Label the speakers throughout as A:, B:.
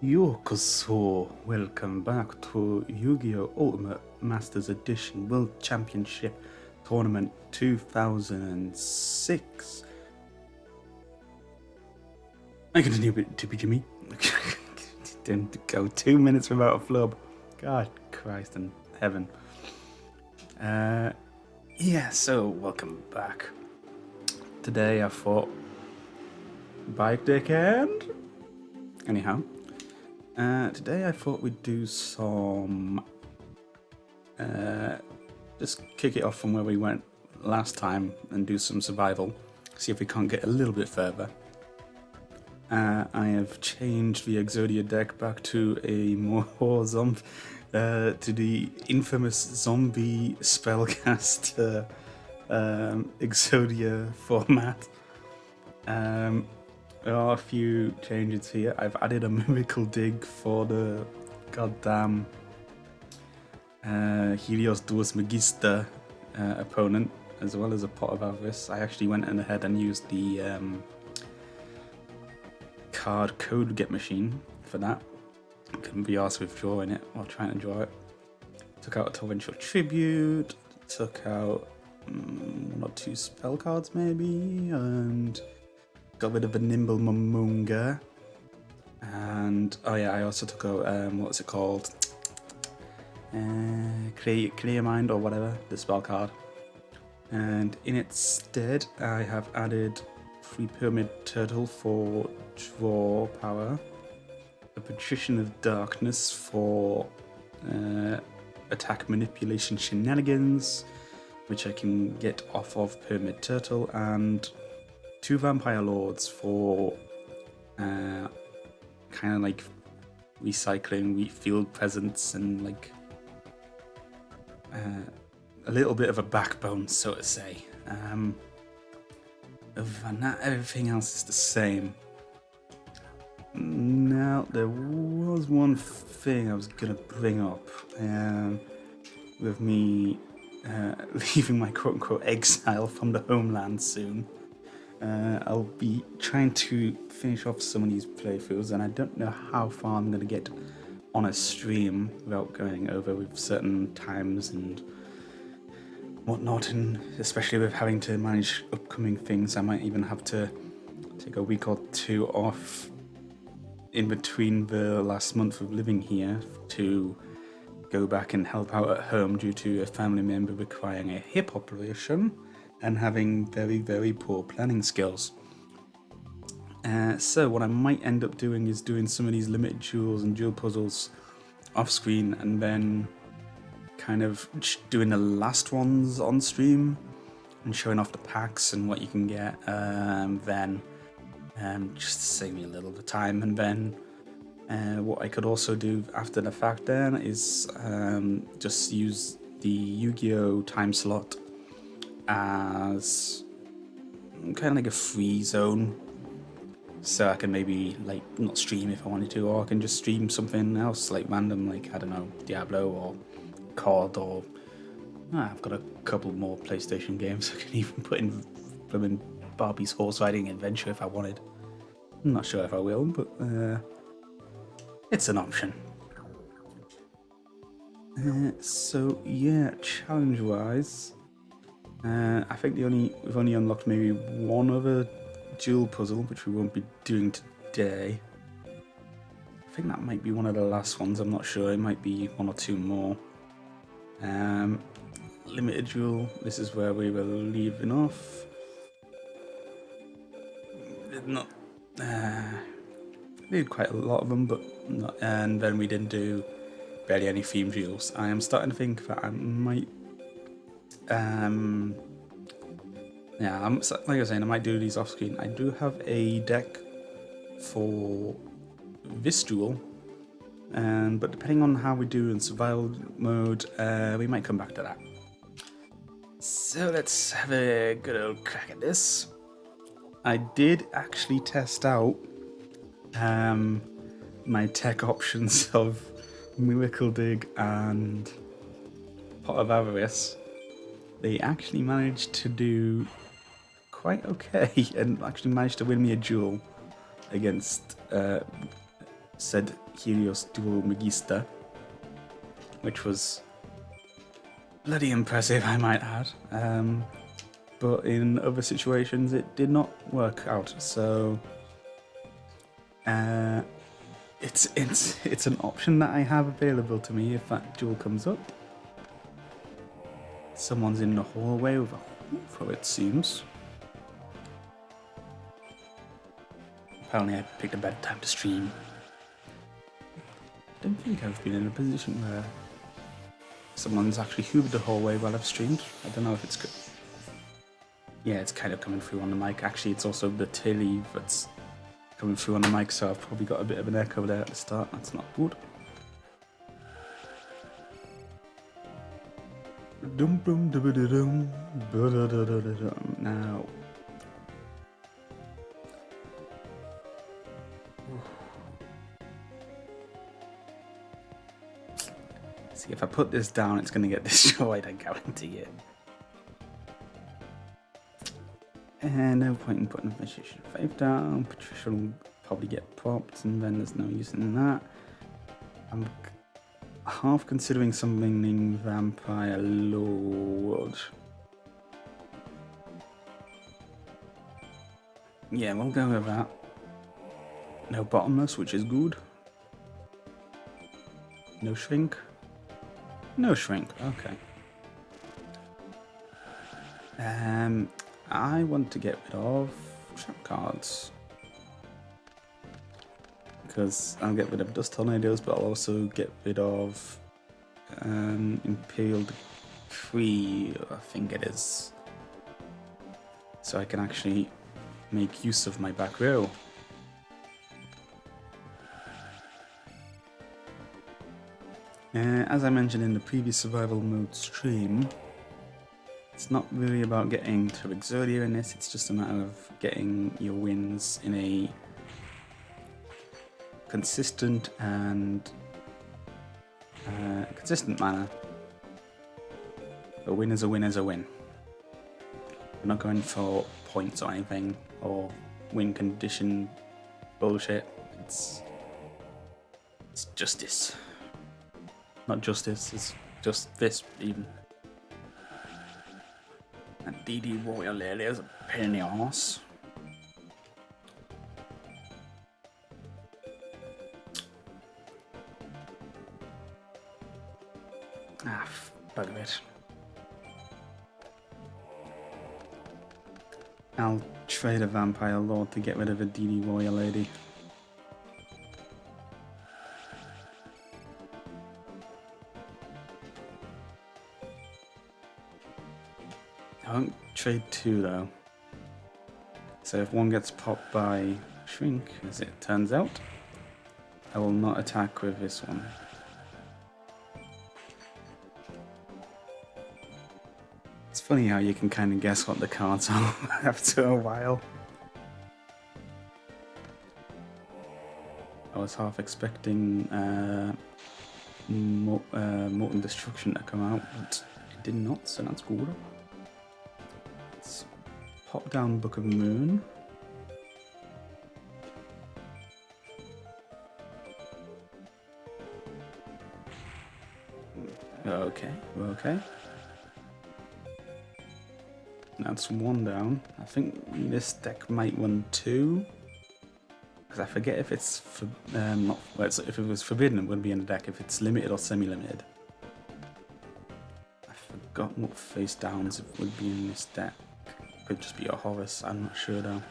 A: Yokoso, welcome back to Yu-Gi-Oh! Ultimate Masters Edition World Championship Tournament 2006. I continue to be Jimmy. Didn't go 2 minutes without a flub. God Christ in heaven. Yeah, so welcome back. Today I thought bike deck and anyhow. Today I thought we'd do some, just kick it off from where we went last time and do some survival, see if we can't get a little bit further. I have changed the Exodia deck back to a more to the infamous zombie spellcaster Exodia format. There are a few changes here. I've added a Miracle Dig for the goddamn Helios Duos Magister opponent, as well as a Pot of Avarice. I actually went in ahead and used the card code get machine for that. Couldn't be asked with drawing it or trying to draw it. Took out a Torrential Tribute, took out 1 or 2 spell cards maybe, and got rid of the Nimble Momonga, and oh yeah, I also took out what's it called? Clear Mind or whatever, the spell card. And in its stead, I have added 3 Pyramid Turtle for draw power, a Patrician of Darkness for attack manipulation shenanigans, which I can get off of Pyramid Turtle, and 2 Vampire Lords for kind of like recycling wheat field presence and like a little bit of a backbone, so to say. Other than that, everything else is the same. Now, there was one thing I was going to bring up with me leaving my quote-unquote exile from the homeland soon. I'll be trying to finish off some of these playthroughs, and I don't know how far I'm going to get on a stream without going over with certain times and whatnot, and especially with having to manage upcoming things. I might even have to take a week or 2 off in between the last month of living here to go back and help out at home due to a family member requiring a hip operation and having very, very poor planning skills. So what I might end up doing is doing some of these limited duels and duel puzzles off screen, and then kind of doing the last ones on stream and showing off the packs and what you can get, then just to save me a little bit of time. And then what I could also do after the fact then is just use the Yu-Gi-Oh! Time slot as kind of like a free zone, so I can maybe like not stream if I wanted to, or I can just stream something else like random, like I don't know, Diablo or COD, or I've got a couple more PlayStation games I can even put in Barbie's Horse Riding Adventure if I wanted. I'm not sure if I will, but it's an option. So yeah, challenge wise, I think we've only unlocked maybe one other duel puzzle, which we won't be doing today. I think that might be one of the last ones, I'm not sure, it might be 1 or 2 more. Limited duel, this is where we were leaving off. Did quite a lot of them, but not, and then we didn't do barely any theme duels. I am starting to think that I might yeah, like I was saying, I might do these off screen. I do have a deck for this duel, but depending on how we do in survival mode, we might come back to that. So let's have a good old crack at this. I did actually test out my tech options of Miracle Dig and Pot of Avarice. They actually managed to do quite okay and actually managed to win me a duel against said Helios Dual Magister, which was bloody impressive, I might add. But in other situations, it did not work out. So it's an option that I have available to me if that duel comes up. Someone's in the hallway with a hoofo, it seems. Apparently I picked a bad time to stream. I don't think I've been in a position where someone's actually hoovered the hallway while I've streamed. I don't know if it's good. Yeah, it's kind of coming through on the mic. Actually, it's also the tilly that's coming through on the mic, so I've probably got a bit of an echo there at the start. That's not good. Now, see, if I put this down, it's going to get destroyed, I guarantee it. And no point in putting Magician 5 down. Patricia will probably get popped, and then there's no use in that. I'm half considering summoning Vampire Lord. Yeah, we'll go with that. No Bottomless, which is good. No Shrink. No Shrink, okay. I want to get rid of trap cards. Because I'll get rid of Dust Tornadoes, but I'll also get rid of Imperial Decree, I think it is. So I can actually make use of my back row. As I mentioned in the previous survival mode stream, it's not really about getting to Exodia in this, it's just a matter of getting your wins in a consistent and consistent manner. A win is a win is a win. We're not going for points or anything, or win condition bullshit. It's justice. Not justice, it's just this even. And DD Warrior Lily is a pain in the arse. Bugger it. I'll trade a Vampire Lord to get rid of a DD Warrior Lady. I won't trade two though. So if one gets popped by Shrink, as it turns out, I will not attack with this one. It's funny how you can kind of guess what the cards are after a while. I was half expecting Molten Destruction to come out, but it did not, so that's good. Let's pop down Book of Moon. Okay, okay. That's one down. I think this deck might run two. Because I forget if it's if it was forbidden, it wouldn't be in the deck. If it's limited or semi-limited, I forgot what face downs it would be in this deck. Could just be a Horus. I'm not sure though.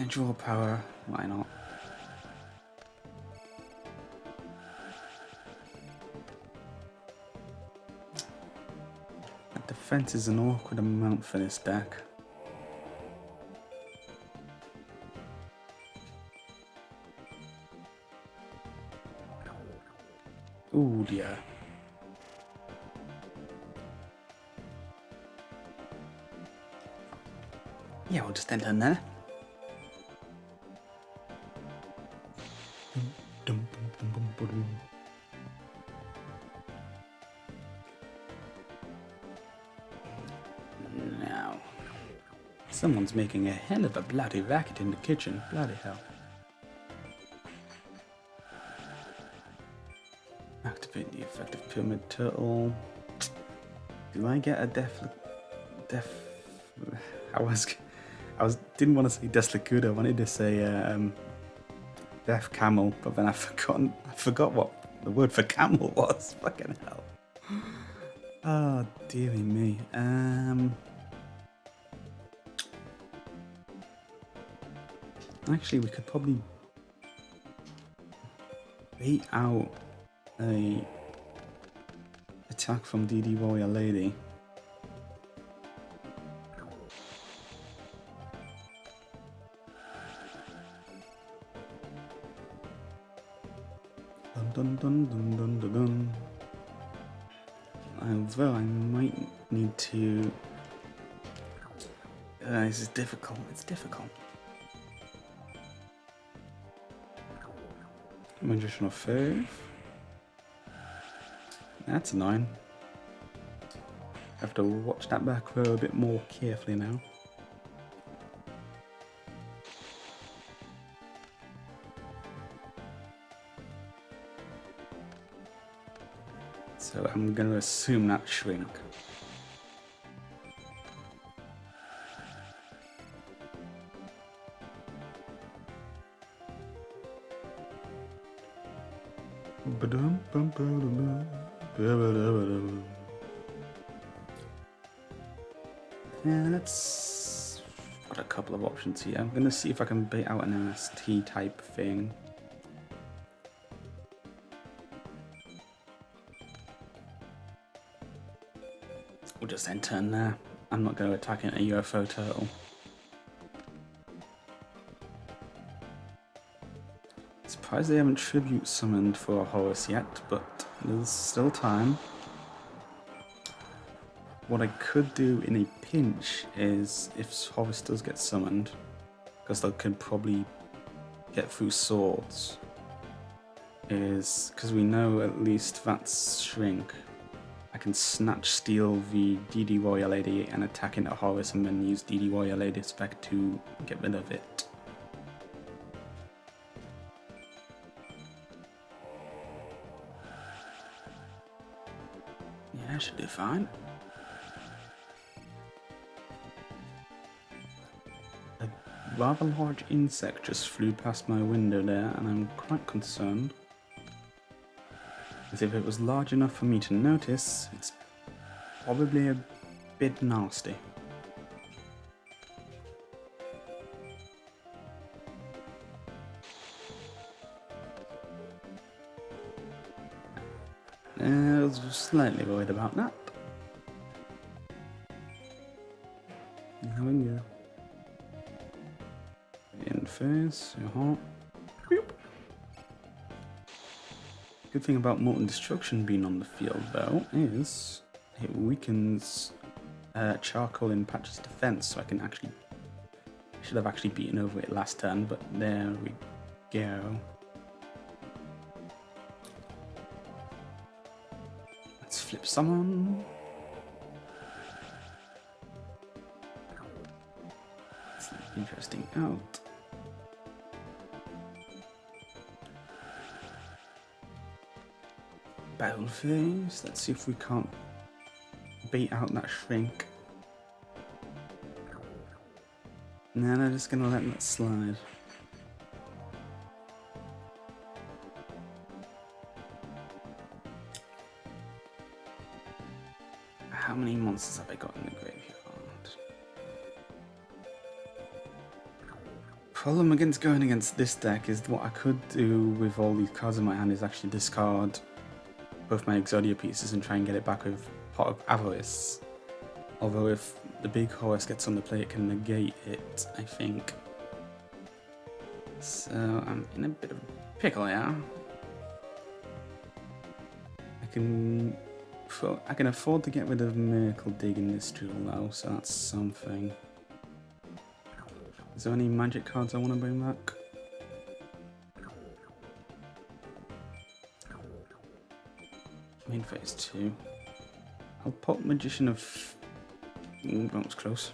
A: Draw power. Why not? Defense is an awkward amount for this deck. Ooh dear. Yeah, we'll just enter in there. Someone's making a hell of a bloody racket in the kitchen. Bloody hell. Activate the effective pyramid turtle. Do I get a didn't want to say Deslicudo, I wanted to say Deaf Camel, but then I forgot what the word for camel was. Fucking hell. Oh, dearie me. Actually, we could probably bait out a attack from DD Warrior Lady. Dun dun dun dun dun dun. Although I might need to. This is difficult. It's difficult. Magician of Faith. That's annoying. I have to watch that back row a bit more carefully now. So I'm going to assume that shrink. Yeah, let's got a couple of options here. I'm going to see if I can bait out an MST type thing. We'll just end turn there. I'm not going to attack a UFO turtle. Surprised they haven't tribute summoned for a Horus yet, but there's still time. What I could do in a pinch is, if Horus does get summoned, because they could probably get through swords, is because we know at least that's shrink. I can snatch steal the DD Warrior Lady and attack into Horus and then use DD Warrior Lady's spec to get rid of it. Yeah, should do fine. A rather large insect just flew past my window there and I'm quite concerned. As if it was large enough for me to notice, it's probably a bit nasty. I was slightly worried about that. There we go. In face, Good thing about Molten Destruction being on the field, though, is it weakens Charcoal in Patch's defense, so I can actually... should have actually beaten over it last turn, but there we go. Let's flip summon. That's interesting out. Battle phase. Let's see if we can't bait out that shrink. Nah, I'm just gonna let that slide. How many monsters have I got in the graveyard? Problem against going against this deck is what I could do with all these cards in my hand is actually discard both my Exodia pieces and try and get it back with Pot of Avarice. Although if the big Horus gets on the play, it can negate it, I think. So I'm in a bit of a pickle here. I can afford to get rid of Miracle Dig in this duel though, so that's something. Is there any magic cards I want to bring back? Main phase 2. I'll pop Magician of... that was close.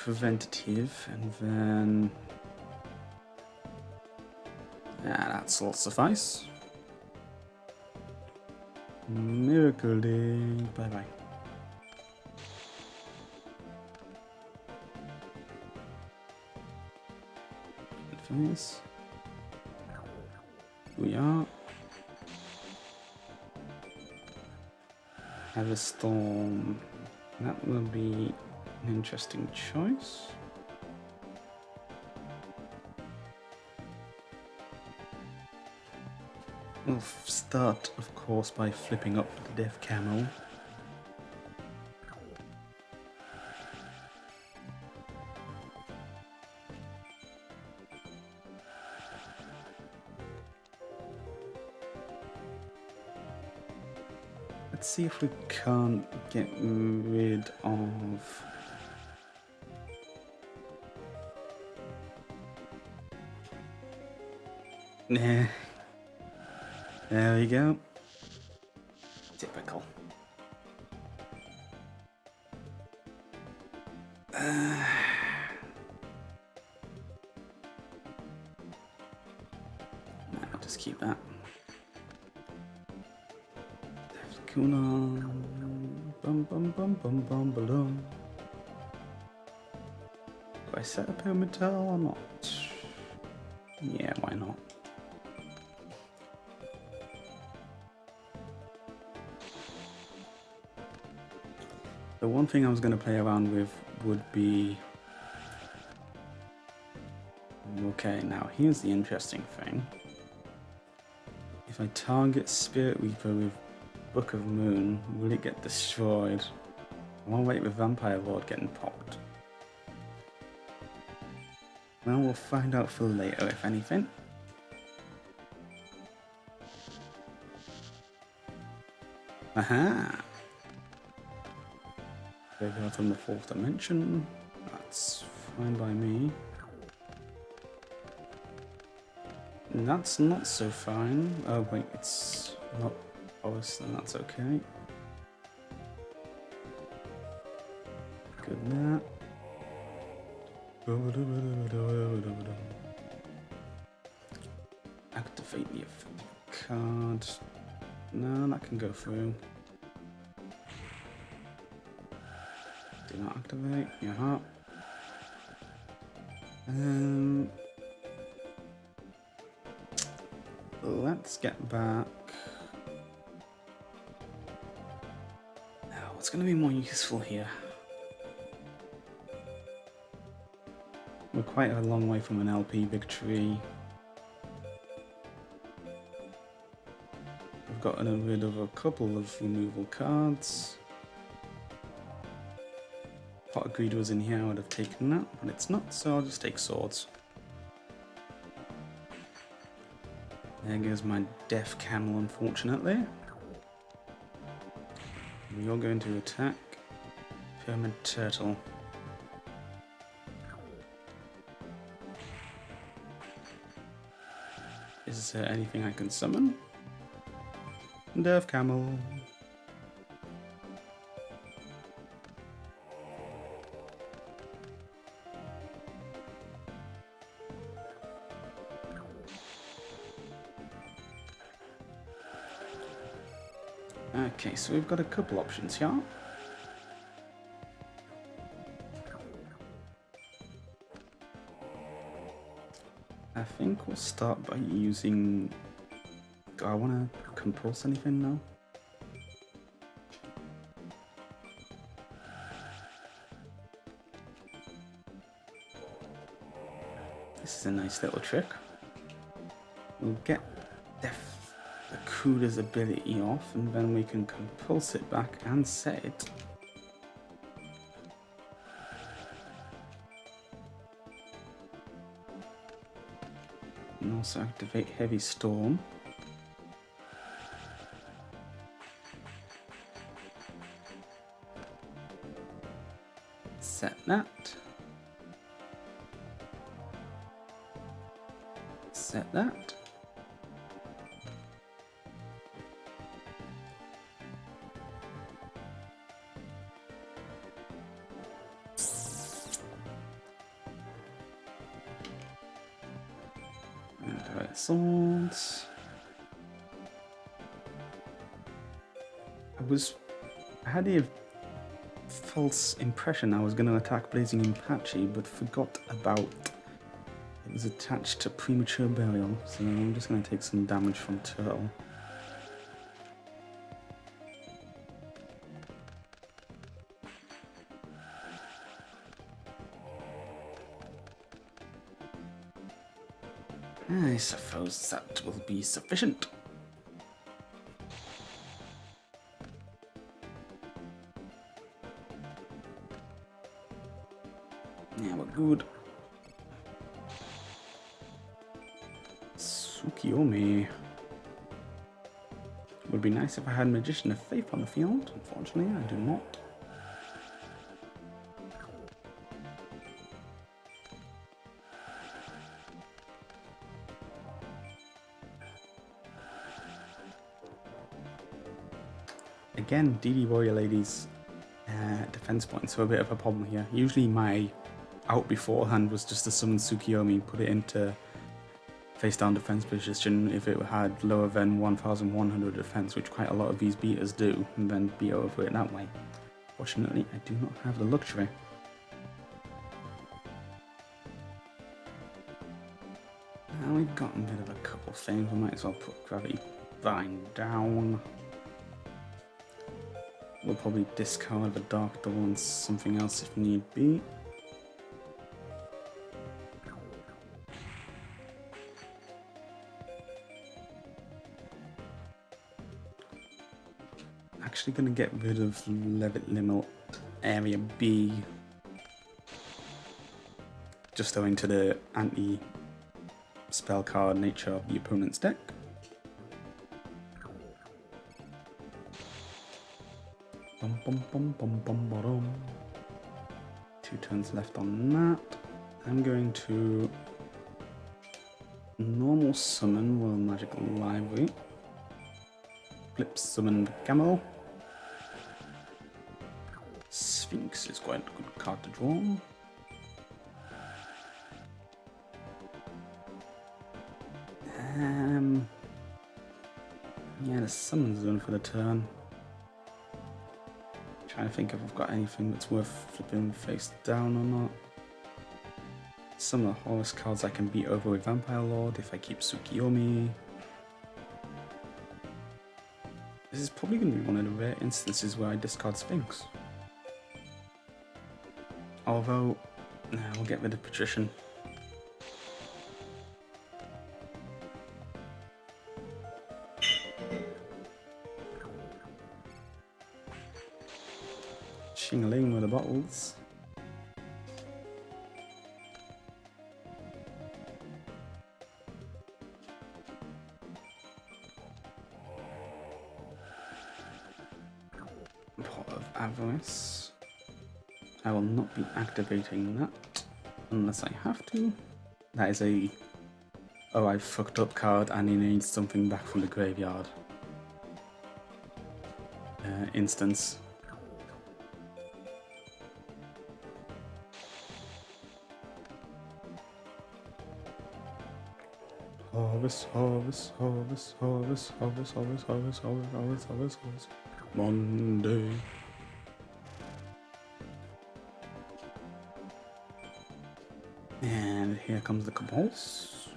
A: preventative, and then that'll suffice. Miracle Day, bye bye. Advice. We are. Have a storm. That will be an interesting choice. We'll start, of course, by flipping up the Death Camel. Let's see if we can't get rid of... Nah. There we go. Typical. I'll just keep that. Kuna. Bum bum bum bum bum balloon. Do I set up a metal or not? Yeah, why not? The one thing I was going to play around with would be... Okay, now here's the interesting thing. If I target Spirit Reaper with Book of Moon, will it get destroyed? I want to wait with Vampire Lord getting popped. Well, we'll find out for later, if anything. Aha! Graveyard from the 4th dimension. That's fine by me. And that's not so fine. Oh wait, it's not Forest, then that's okay. Good that. Activate the effect card. No, that can go through. Do not activate. Yeah. Let's get back. Now, what's going to be more useful here? We're quite a long way from an LP victory. We've gotten rid of a couple of removal cards. Pot of Greed was in here, I would have taken that, but it's not, so I'll just take swords. There goes my Death Camel, unfortunately. You're going to attack Pyramid Turtle. Is there anything I can summon? Death Camel. Okay, so we've got a couple options here. I think we'll start by using... Do I want to compulse anything now? This is a nice little trick. We'll get Akuda's ability off, and then we can compulse it back and set it. And also activate Heavy Storm. Set that. Set that. Swords. I had the false impression I was going to attack Blazing Apache, but forgot about it was attached to Premature Burial, so I'm just going to take some damage from Turtle. I suppose that will be sufficient. Yeah, we're good. Tsukiyomi. Would be nice if I had Magician of Faith on the field. Unfortunately, I do not. Again, DD Warrior Lady's defense points are a bit of a problem here. Usually my out beforehand was just to summon Tsukiyomi, put it into face down defense position if it had lower than 1100 defense, which quite a lot of these beaters do, and then beat over it that way. Fortunately, I do not have the luxury. Now we've got a bit of a couple things. We might as well put Gravity Vine down. We'll probably discard the Dark Door and something else if need be. Actually going to get rid of Levit Limmel Area B, just owing to the anti-spell card nature of the opponent's deck. Bum, bum, bum, bum, bum, bum. 2 turns left on that. I'm going to normal summon World Magical Library. Flip summon Camo. Sphinx is quite a good card to draw. Yeah, the summon zone for the turn. Trying to think if I've got anything that's worth flipping face down or not. Some of the Horus cards I can beat over with Vampire Lord if I keep Tsukiyomi. This is probably going to be one of the rare instances where I discard Sphinx. Although, we'll get rid of Patrician. Shingling with the bottles. Pot of Avarice. I will not be activating that unless I have to. That is a oh I fucked up card and he needs something back from the graveyard instance. Harvest, harvest, harvest, harvest, harvest, harvest, harvest, harvest, harvest, harvest, harvest. Monday. And here comes the Cabals.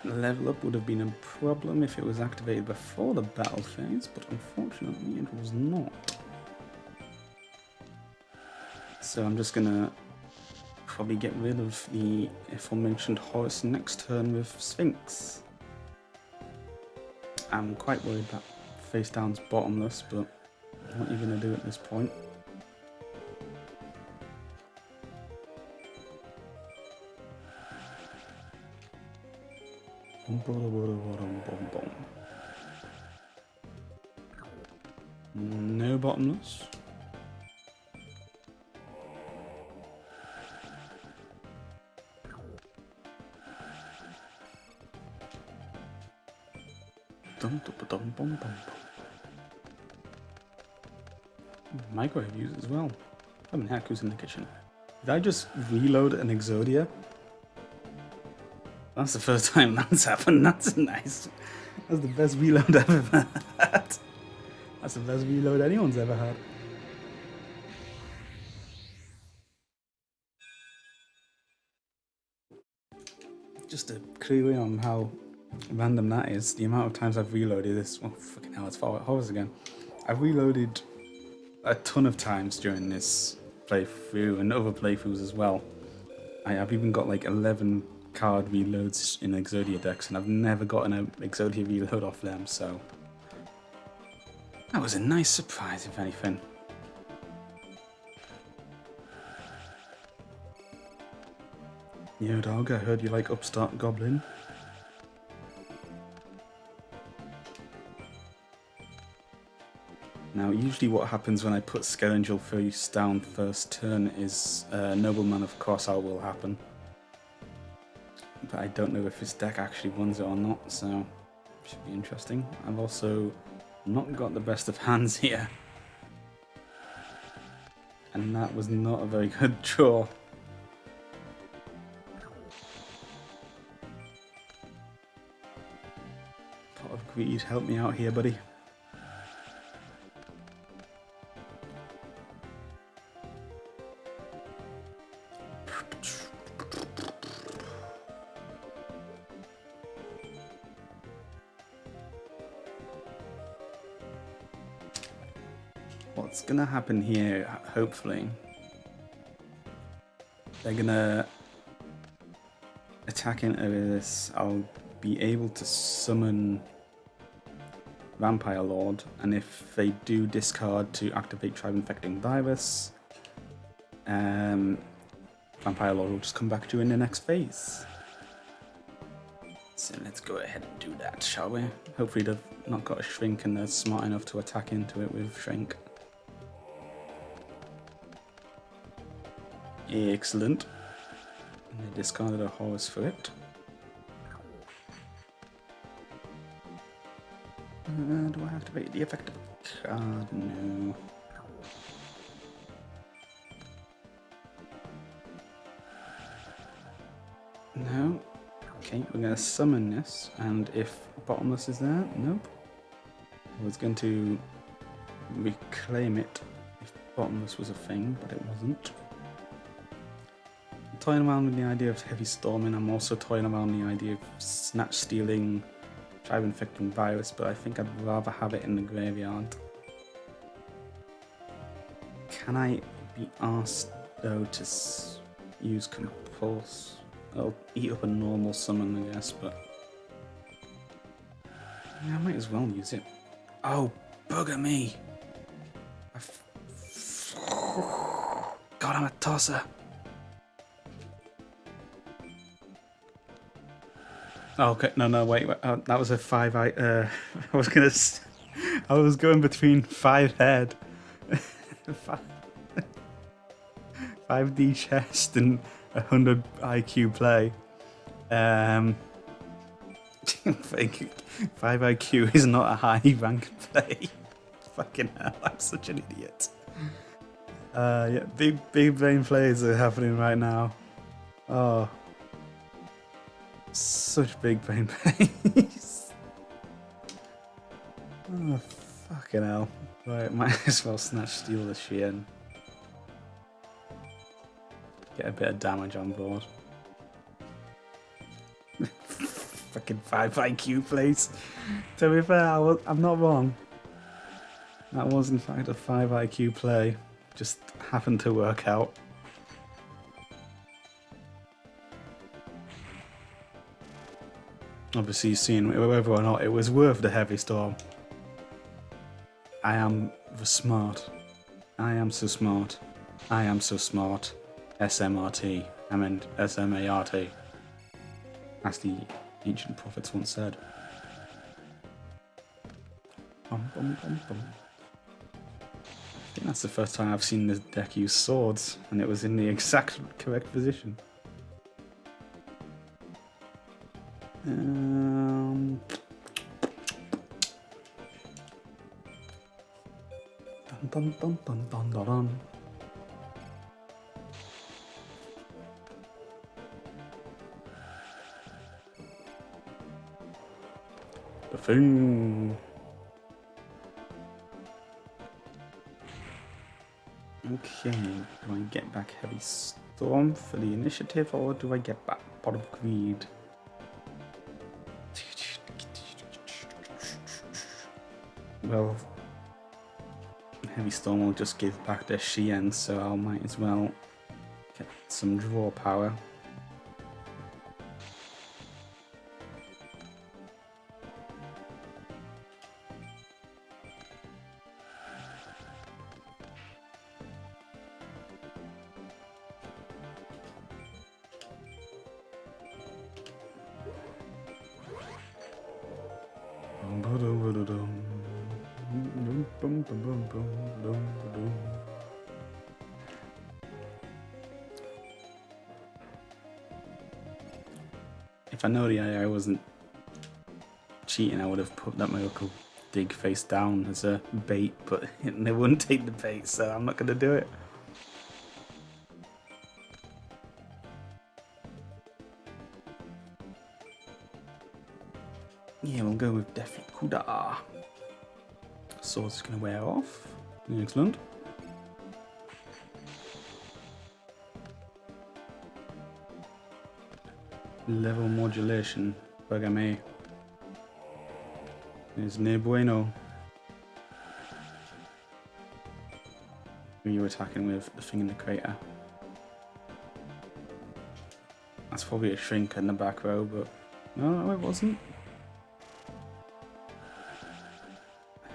A: Level up would have been a problem if it was activated before the battle phase, but unfortunately it was not. So I'm just gonna probably get rid of the aforementioned Horus next turn with Sphinx. I'm quite worried that face down's bottomless, but what are you gonna do at this point? No bottomless. Microwave use as well. I mean, heck, who's in the kitchen? Did I just reload an Exodia? That's the first time that's happened. That's nice. That's the best reload I've ever had. That's the best reload anyone's ever had. Just to clue in on how random that is, the amount of times I've reloaded this. Oh, fucking hell, it's horrors again. I've reloaded a ton of times during this playthrough and other playthroughs as well. I've even got like 11 card reloads in Exodia decks, and I've never gotten an Exodia reload off them, so that was a nice surprise, if anything. Yo, dog, I heard you like Upstart Goblin. Now, usually what happens when I put Scoundrel face down first turn is Nobleman of Crossout will happen. But I don't know if his deck actually runs it or not, so should be interesting. I've also not got the best of hands here. And that was not a very good draw. Pot of Greed, help me out here, buddy. What's gonna happen here, hopefully, they're gonna attack into this. I'll be able to summon Vampire Lord, and if they do discard to activate Tribe Infecting Virus, Vampire Lord will just come back to you in the next phase. So let's go ahead and do that, shall we? Hopefully they've not got a Shrink and they're smart enough to attack into it with Shrink. Excellent. And they discarded a Horus for it. Do I activate the effect of a card? No. No. Okay, we're going to summon this, and if Bottomless is there, nope. I was going to reclaim it if Bottomless was a thing, but it wasn't. I'm toying around with the idea of Heavy Storming. I'm also toying around the idea of Snatch Stealing, Tribe Infecting Virus, but I think I'd rather have it in the graveyard. Can I be asked, though, to use Compulse? I'll eat up a normal summon, I guess, but yeah, I might as well use it. Oh, bugger me! God, I'm a tosser. Oh, okay, no, wait. That was a 5-eye. I was going between 5 head, 5D chest, and 100 IQ play. 5 IQ is not a high rank play. Fucking hell, I'm such an idiot. Yeah, big brain plays are happening right now. Oh, such big brain plays. Oh, fucking hell. Right, might as well snatch steal the Shein. Get a bit of damage on board. Fucking 5 IQ plays. To be fair, I'm not wrong. That was in fact a 5 IQ play. Just happened to work out. Obviously, seeing whether or not it was worth the Heavy Storm. I am the smart. I am so smart. I am so smart. SMRT. I meant SMART. As the ancient prophets once said. Bum, bum, bum, bum. I think that's the first time I've seen this deck use swords, and it was in the exact correct position. Dun, dun, dun, dun, dun, dun, dun. the thing. Okay, do I get back Heavy Storm for the initiative, or do I get back Pot of Greed? Well, Heavy Storm will just give back their Shien, so I might as well get some draw power. If I know the AI wasn't cheating, I would have put that Miracle Dig face down as a bait, but they wouldn't take the bait, so I'm not going to do it. Yeah, we'll go with Defi Kuda. Sword's going to wear off. Excellent. Level modulation. Bugame. Is no bueno. Who are you attacking with? The thing in the crater. That's probably a shrink in the back row, but no, it wasn't.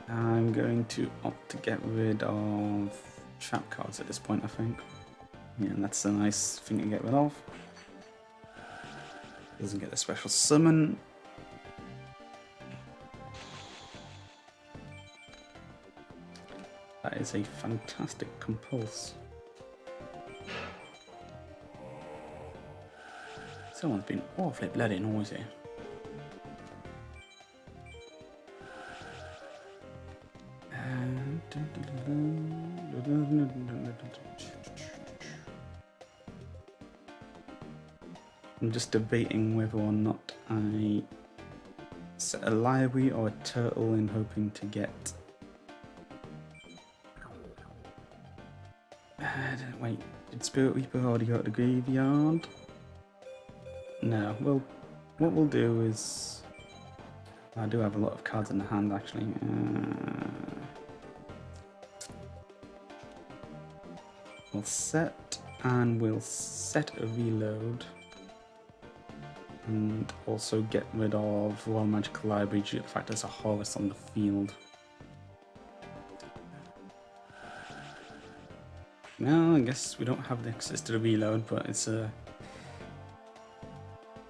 A: I'm going to opt to get rid of trap cards at this point, I think. Yeah, and that's a nice thing to get rid of. Doesn't get a special summon. That is a fantastic compulse. Someone's been awfully bloody noisy. I'm just debating whether or not I set a library or a turtle in hoping to get... wait, did Spirit Reaper already go to the graveyard? No, well, what we'll do is... I do have a lot of cards in the hand actually. We'll set, and we'll set a reload. And also get rid of Royal Magical Library due to the fact there's a Horus on the field. Well, I guess we don't have the access to the reload, but it's a...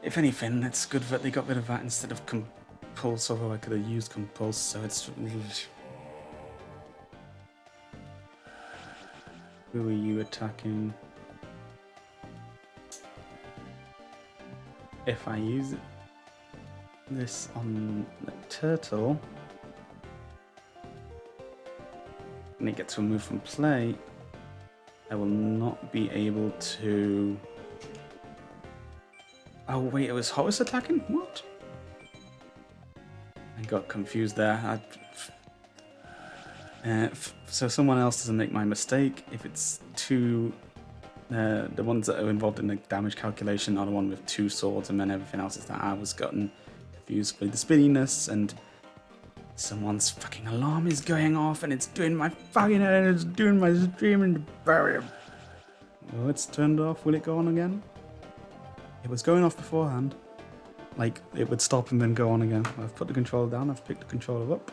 A: if anything, it's good that they got rid of that instead of Compulse, although I could have used Compulse, so it's... Who are you attacking? If I use this on the turtle and it gets removed from play, I will not be able to... Oh wait, it was Horus attacking? What? I got confused there. So someone else doesn't make my mistake. If it's two... the ones that are involved in the damage calculation are the one with two swords, and then everything else is that I was gotten confused with the spinniness, and someone's fucking alarm is going off, and it's doing my fucking head, and it's doing my stream in the barrier. Oh, it's turned off. Will it go on again? It was going off beforehand. Like, it would stop and then go on again. I've put the controller down, I've picked the controller up.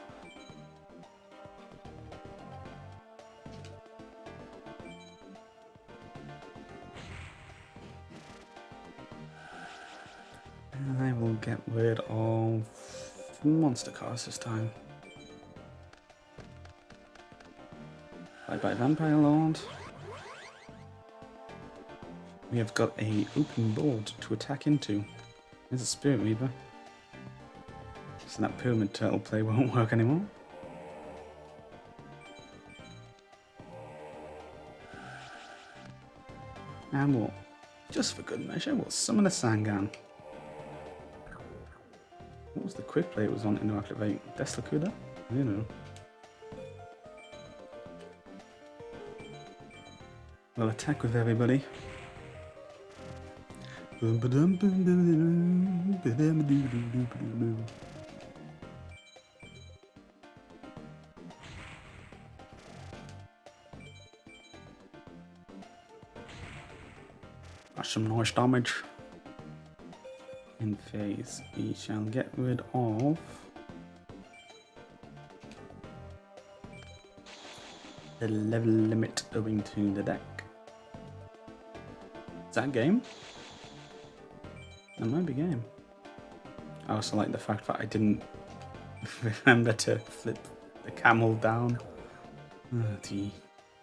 A: I will get rid of monster cards this time. Bye bye Vampire Lord. We have got a open board to attack into. There's a Spirit Reaper. So that Pyramid Turtle play won't work anymore. And we'll, just for good measure, we'll summon a Sangan. What was the quick play it was wanting to activate? Deslakuda? I don't know. We'll attack with everybody. That's some nice damage. In phase, we shall get rid of the level limit owing to the deck. Is that game? That might be game. I also like the fact that I didn't remember to flip the camel down. Oh, gee.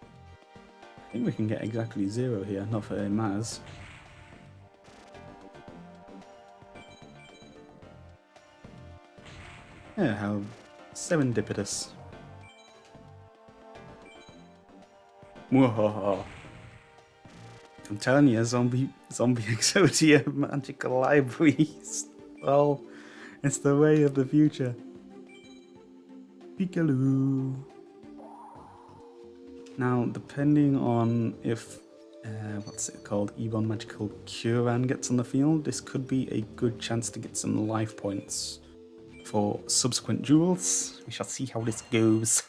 A: I think we can get exactly 0 here, not that it matters. Yeah, how serendipitous. Whoa. I'm telling you, zombie Exodia magical libraries. Well, it's the way of the future. Peekaloo. Now, depending on if what's it called, Ebon Magical Curan gets on the field, this could be a good chance to get some life points for subsequent duels. We shall see how this goes.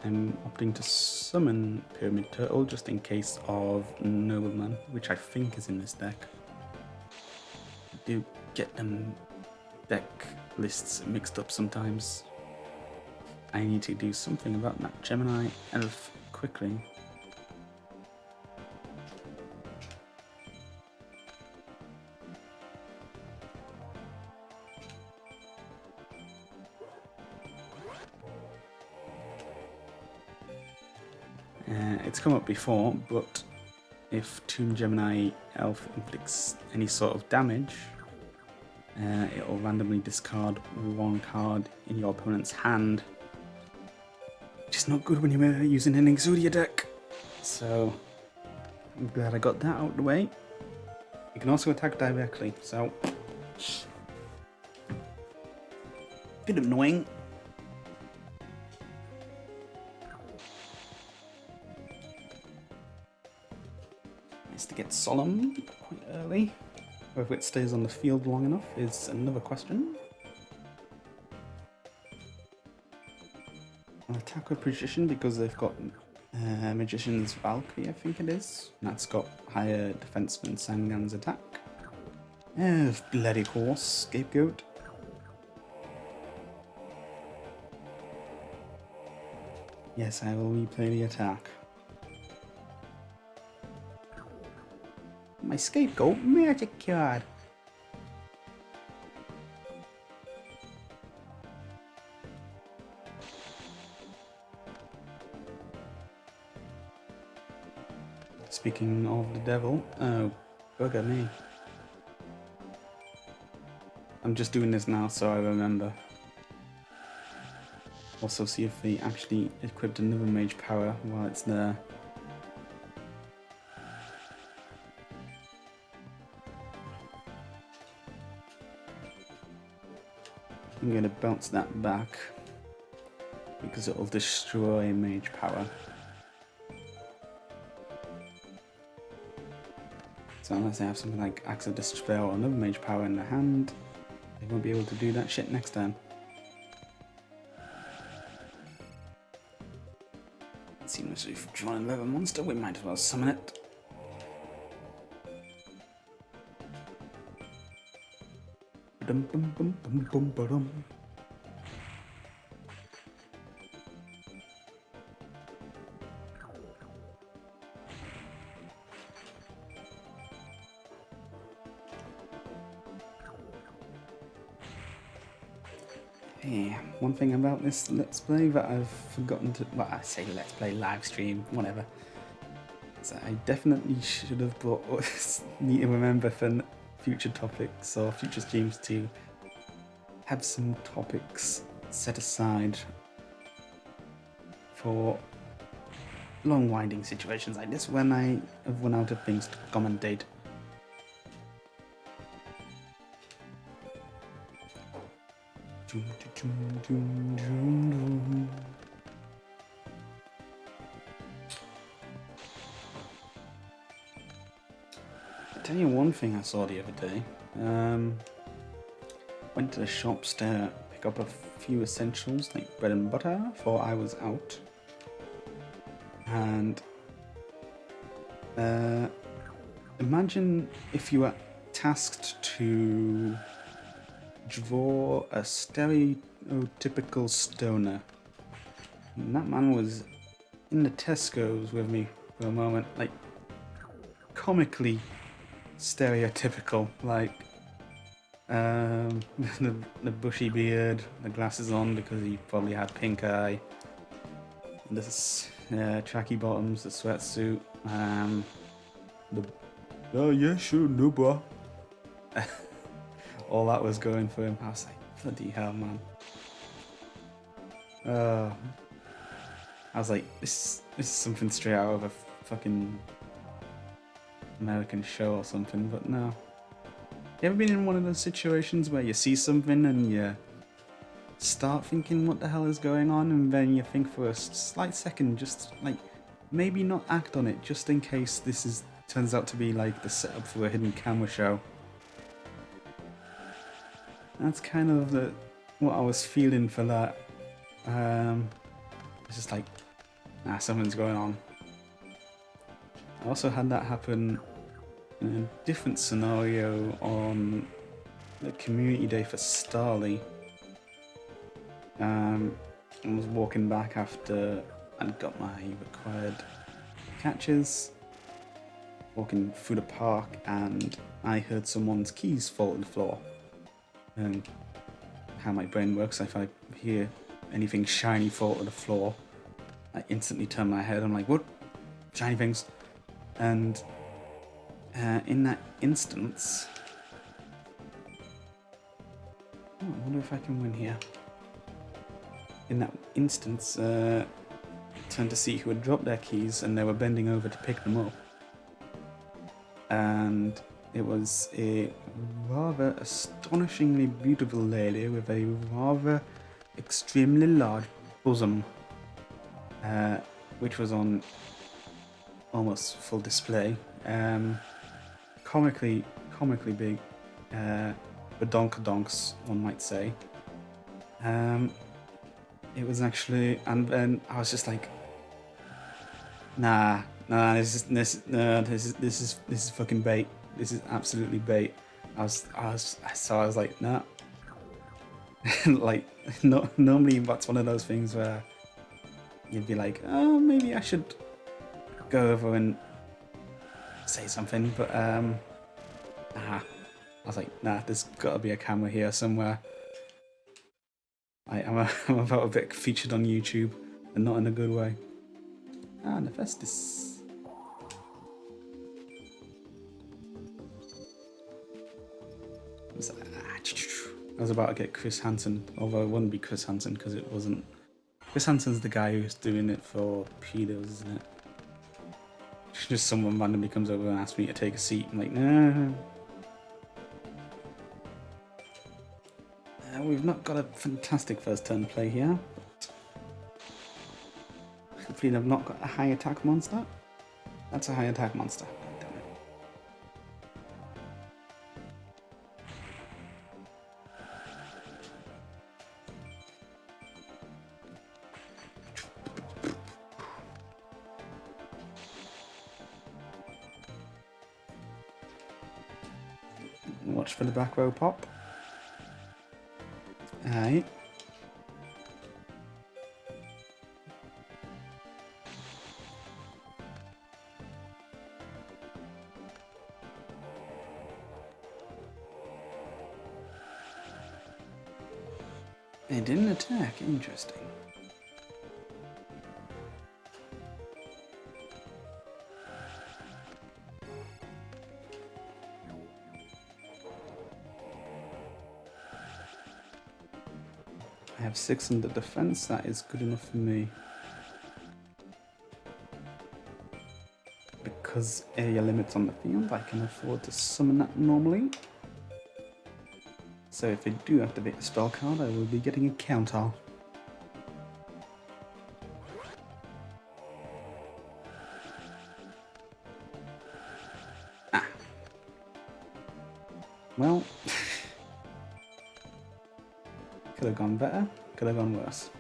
A: I'm opting to summon Pyramid Turtle just in case of Nobleman, which I think is in this deck. I do get them deck lists mixed up sometimes. I need to do something about that Gemini Elf quickly. It's come up before, but if Tomb Gemini Elf inflicts any sort of damage, it'll randomly discard 1 card in your opponent's hand, which is not good when you're using an Exodia deck. So I'm glad I got that out of the way. You can also attack directly, so bit annoying. To get Solemn quite early. Whether it stays on the field long enough is another question. I'll attack with Precision because they've got Magician's Valkyrie, I think it is. And that's got higher defense than Sangan's attack. Bloody horse, scapegoat. Yes, I will replay the attack. My scapegoat, magic card. Speaking of the devil, oh, bugger me. I'm just doing this now so I remember. Also see if they actually equipped another mage power while it's there. I'm going to bounce that back because it will destroy mage power. So unless I have something like Axe of Despair or another mage power in the hand, they won't be able to do that shit next turn. It seems if we've drawn another monster, we might as well summon it. Dum bum bum bum bum ba-dum. Hey, one thing about this Let's Play that I've forgotten to, well, I say Let's Play live stream, whatever. So I definitely should have brought, need to remember for future topics or future streams to have some topics set aside for long winding situations like this when I have run out of things to commentate. I'll tell you one thing I saw the other day. Went to the shops to pick up a few essentials like bread and butter before I was out. And imagine if you were tasked to draw a stereotypical stoner. And that man was in the Tesco's with me for a moment, like comically stereotypical, like the bushy beard, the glasses on because he probably had pink eye, the tracky bottoms, the sweatsuit, oh yeah, sure, no bro. All that was going for him. I was like, bloody hell, man. I was like, this is something straight out of a fucking American show or something, but no. You ever been in one of those situations where you see something and you start thinking what the hell is going on, and then you think for a slight second, just like, maybe not act on it, just in case this turns out to be like the setup for a hidden camera show. That's kind of what I was feeling for that. It's just like, nah, something's going on. I also had that happen in a different scenario on the community day for Starly. I was walking back after I'd got my required catches, walking through the park, and I heard someone's keys fall to the floor. And how my brain works, if I hear anything shiny fall to the floor, I instantly turn my head. I'm like, what? Shiny things? And in that instance, I wonder if I can win here. In that instance, I turned to see who had dropped their keys, and they were bending over to pick them up. And it was a rather astonishingly beautiful lady with a rather extremely large bosom, which was on almost full display. Comically big, badonkadonks, one might say. It was actually, and then I was just like, nah, this is fucking bait. This is absolutely bait. I was like, nah. Like, normally that's one of those things where you'd be like, oh, maybe I should go over and say something, but nah. I was like, nah, there's got to be a camera here somewhere. I'm about a bit featured on YouTube, and not in a good way. Ah, Nephestus. I was about to get Chris Hansen, although it wouldn't be Chris Hansen because it wasn't. Chris Hansen's the guy who's doing it for pedos, isn't it? Just someone randomly comes over and asks me to take a seat. I'm like, nah. We've not got a fantastic first turn play here. But hopefully they've not got a high attack monster. That's a high attack monster. Damn it. Watch for the back row pop. Aye. They didn't attack, interesting. I have 6 under defense, that is good enough for me. because area limits on the field, I can afford to summon that normally. So if I do activate a spell card, I will be getting a counter. Ah. Well, could have gone better, could have gone worse.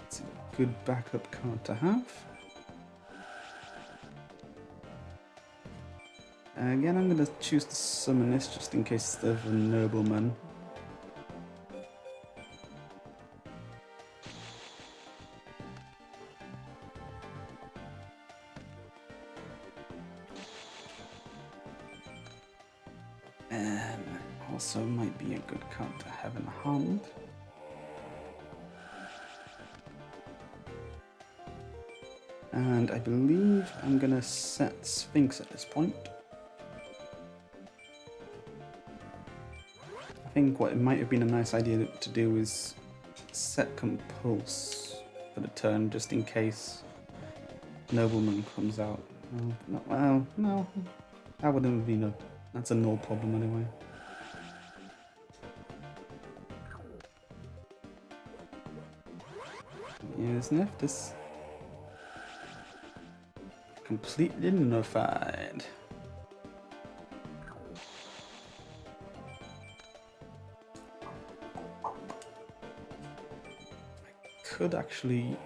A: It's a good backup card to have. Again, I'm going to choose to summon this just in case there's a nobleman. Also might be a good card to have in hand. And I believe I'm going to set Sphinx at this point. I think what it might have been a nice idea to do is set Compulse for the turn just in case Nobleman comes out. Well, no, that wouldn't have been that's a null problem anyway. Here's Nephthys. Completely nullified. I could actually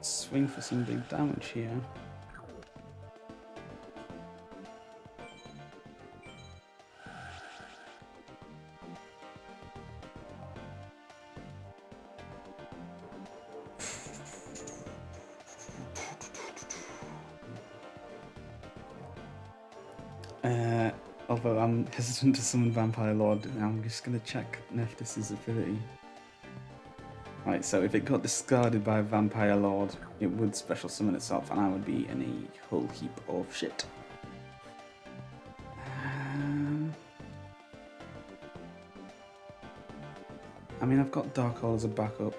A: swing for some big damage here. Although I'm hesitant to summon Vampire Lord, I'm just going to check Nephthys' ability. Right, so if it got discarded by Vampire Lord, it would special summon itself and I would be in a whole heap of shit. I mean, I've got Dark Hole as a backup.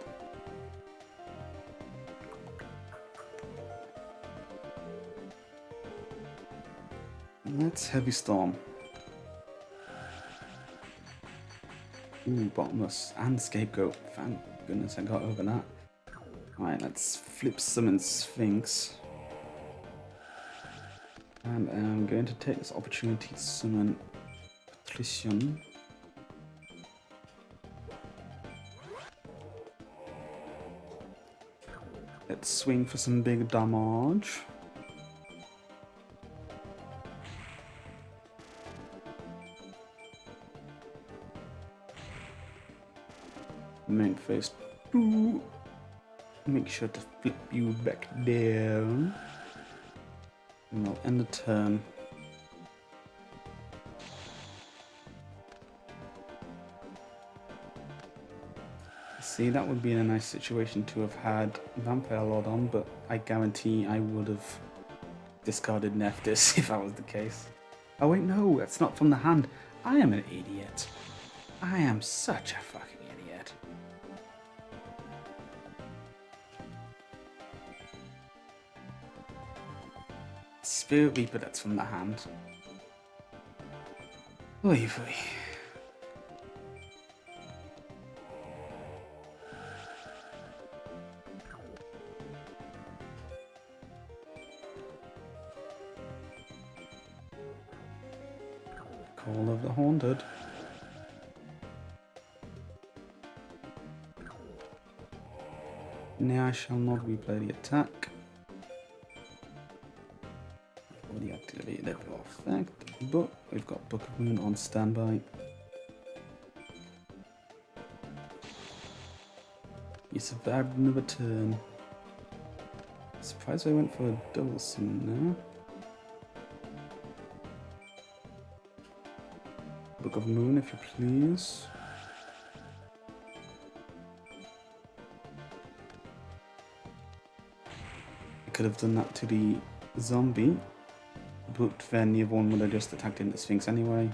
A: Let's Heavy Storm. Ooh, Bottomless and Scapegoat. Thank goodness I got over that. Alright, let's flip summon Sphinx. And I'm going to take this opportunity to summon Patrician. Let's swing for some big damage. Make phase 2. Make sure to flip you back down. And I'll end the turn. See, that would be in a nice situation to have had Vampire Lord on, but I guarantee I would have discarded Nephthys if that was the case. Oh wait, no, that's not from the hand. I am an idiot. I am such a fucking idiot. Spirit Reaper, that's from the hand. Oy vey. Call of the Haunted. Now I shall not replay the attack. Already activated every effect, but we've got Book of Moon on standby. You survived another turn. Surprised I went for a double summon there. Book of Moon, if you please. I could have done that to the zombie, but then the other one would have just attacked into Sphinx anyway.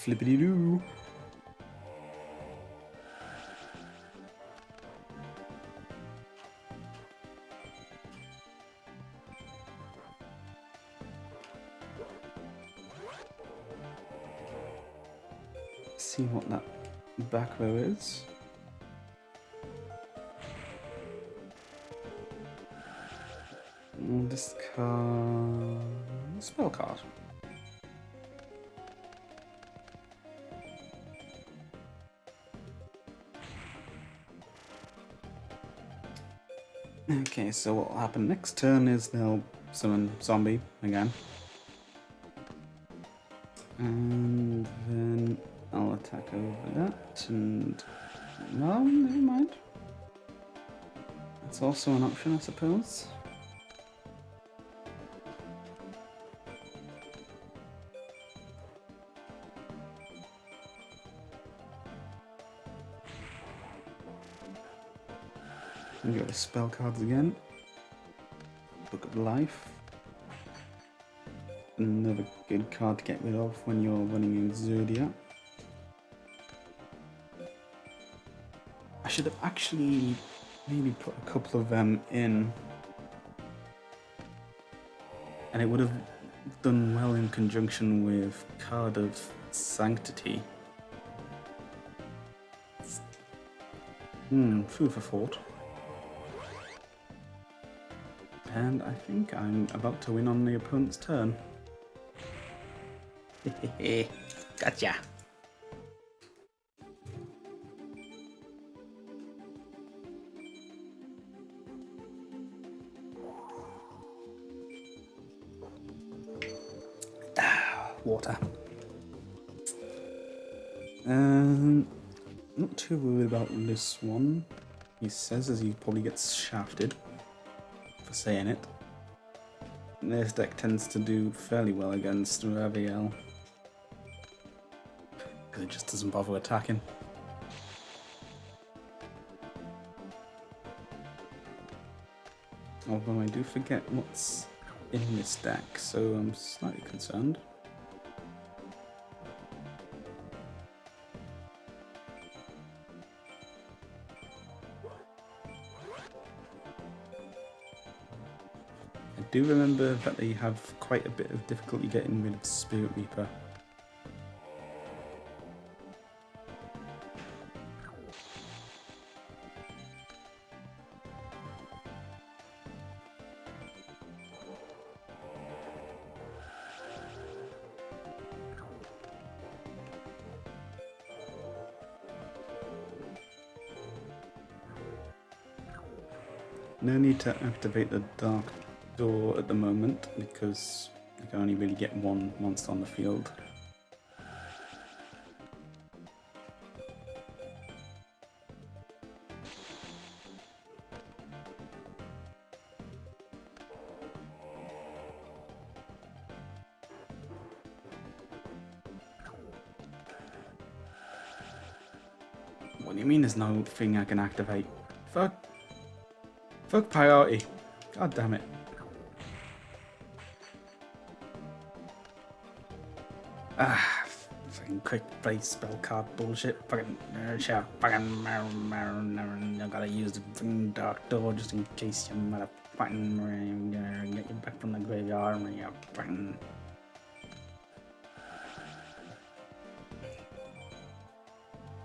A: Flippity doo. See what that back row is. Discard spell card. Okay, so what will happen next turn is they'll summon zombie again. And then I'll attack over that and... no, never mind. It's also an option, I suppose. And go to spell cards again. Book of Life. Another good card to get rid of when you're running a Zodiac. I should have actually maybe put a couple of them in, and it would have done well in conjunction with Card of Sanctity. Food for thought. And I think I'm about to win on the opponent's turn. Gotcha. Water. Not too worried about this one. He says as he probably gets shafted for saying it. This deck tends to do fairly well against Raviel, because it just doesn't bother attacking. Although I do forget what's in this deck, so I'm slightly concerned. I do remember that they have quite a bit of difficulty getting rid of Spirit Reaper. No need to activate the Dark Door at the moment, because you can only really get one monster on the field. What do you mean there's no thing I can activate? Fuck priority. God damn it. Fucking quick play spell card bullshit. Fucking I gotta use the fucking Dark Door just in case you motherfucking get you back from the graveyard when you fucking...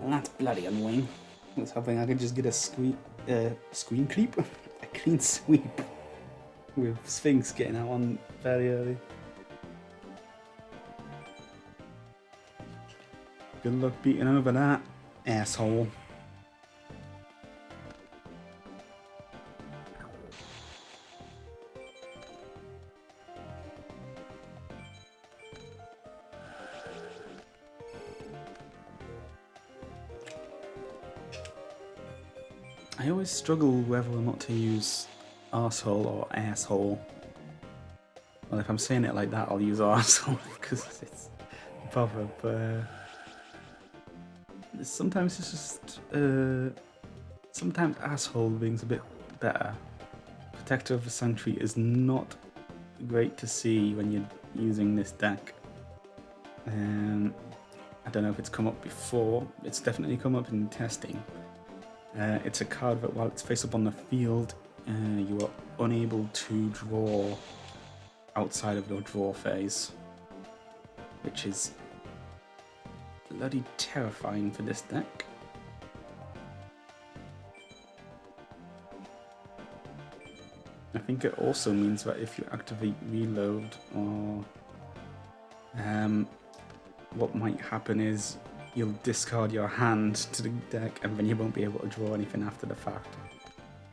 A: That's bloody annoying. I was hoping I could just get a screen creep? A clean sweep with Sphinx getting out on very early. Good luck beating over that asshole. I always struggle whether or not to use arsehole or asshole. Well, if I'm saying it like that, I'll use arsehole because it's a proverb. But sometimes it's just sometimes asshole being's a bit better. Protector of the Sanctuary is not great to see when you're using this deck. I don't know if it's come up before. It's definitely come up in testing. It's a card that while it's face up on the field, you are unable to draw outside of your draw phase, which is bloody terrifying for this deck. I think it also means that if you activate reload, or what might happen is you'll discard your hand to the deck and then you won't be able to draw anything after the fact.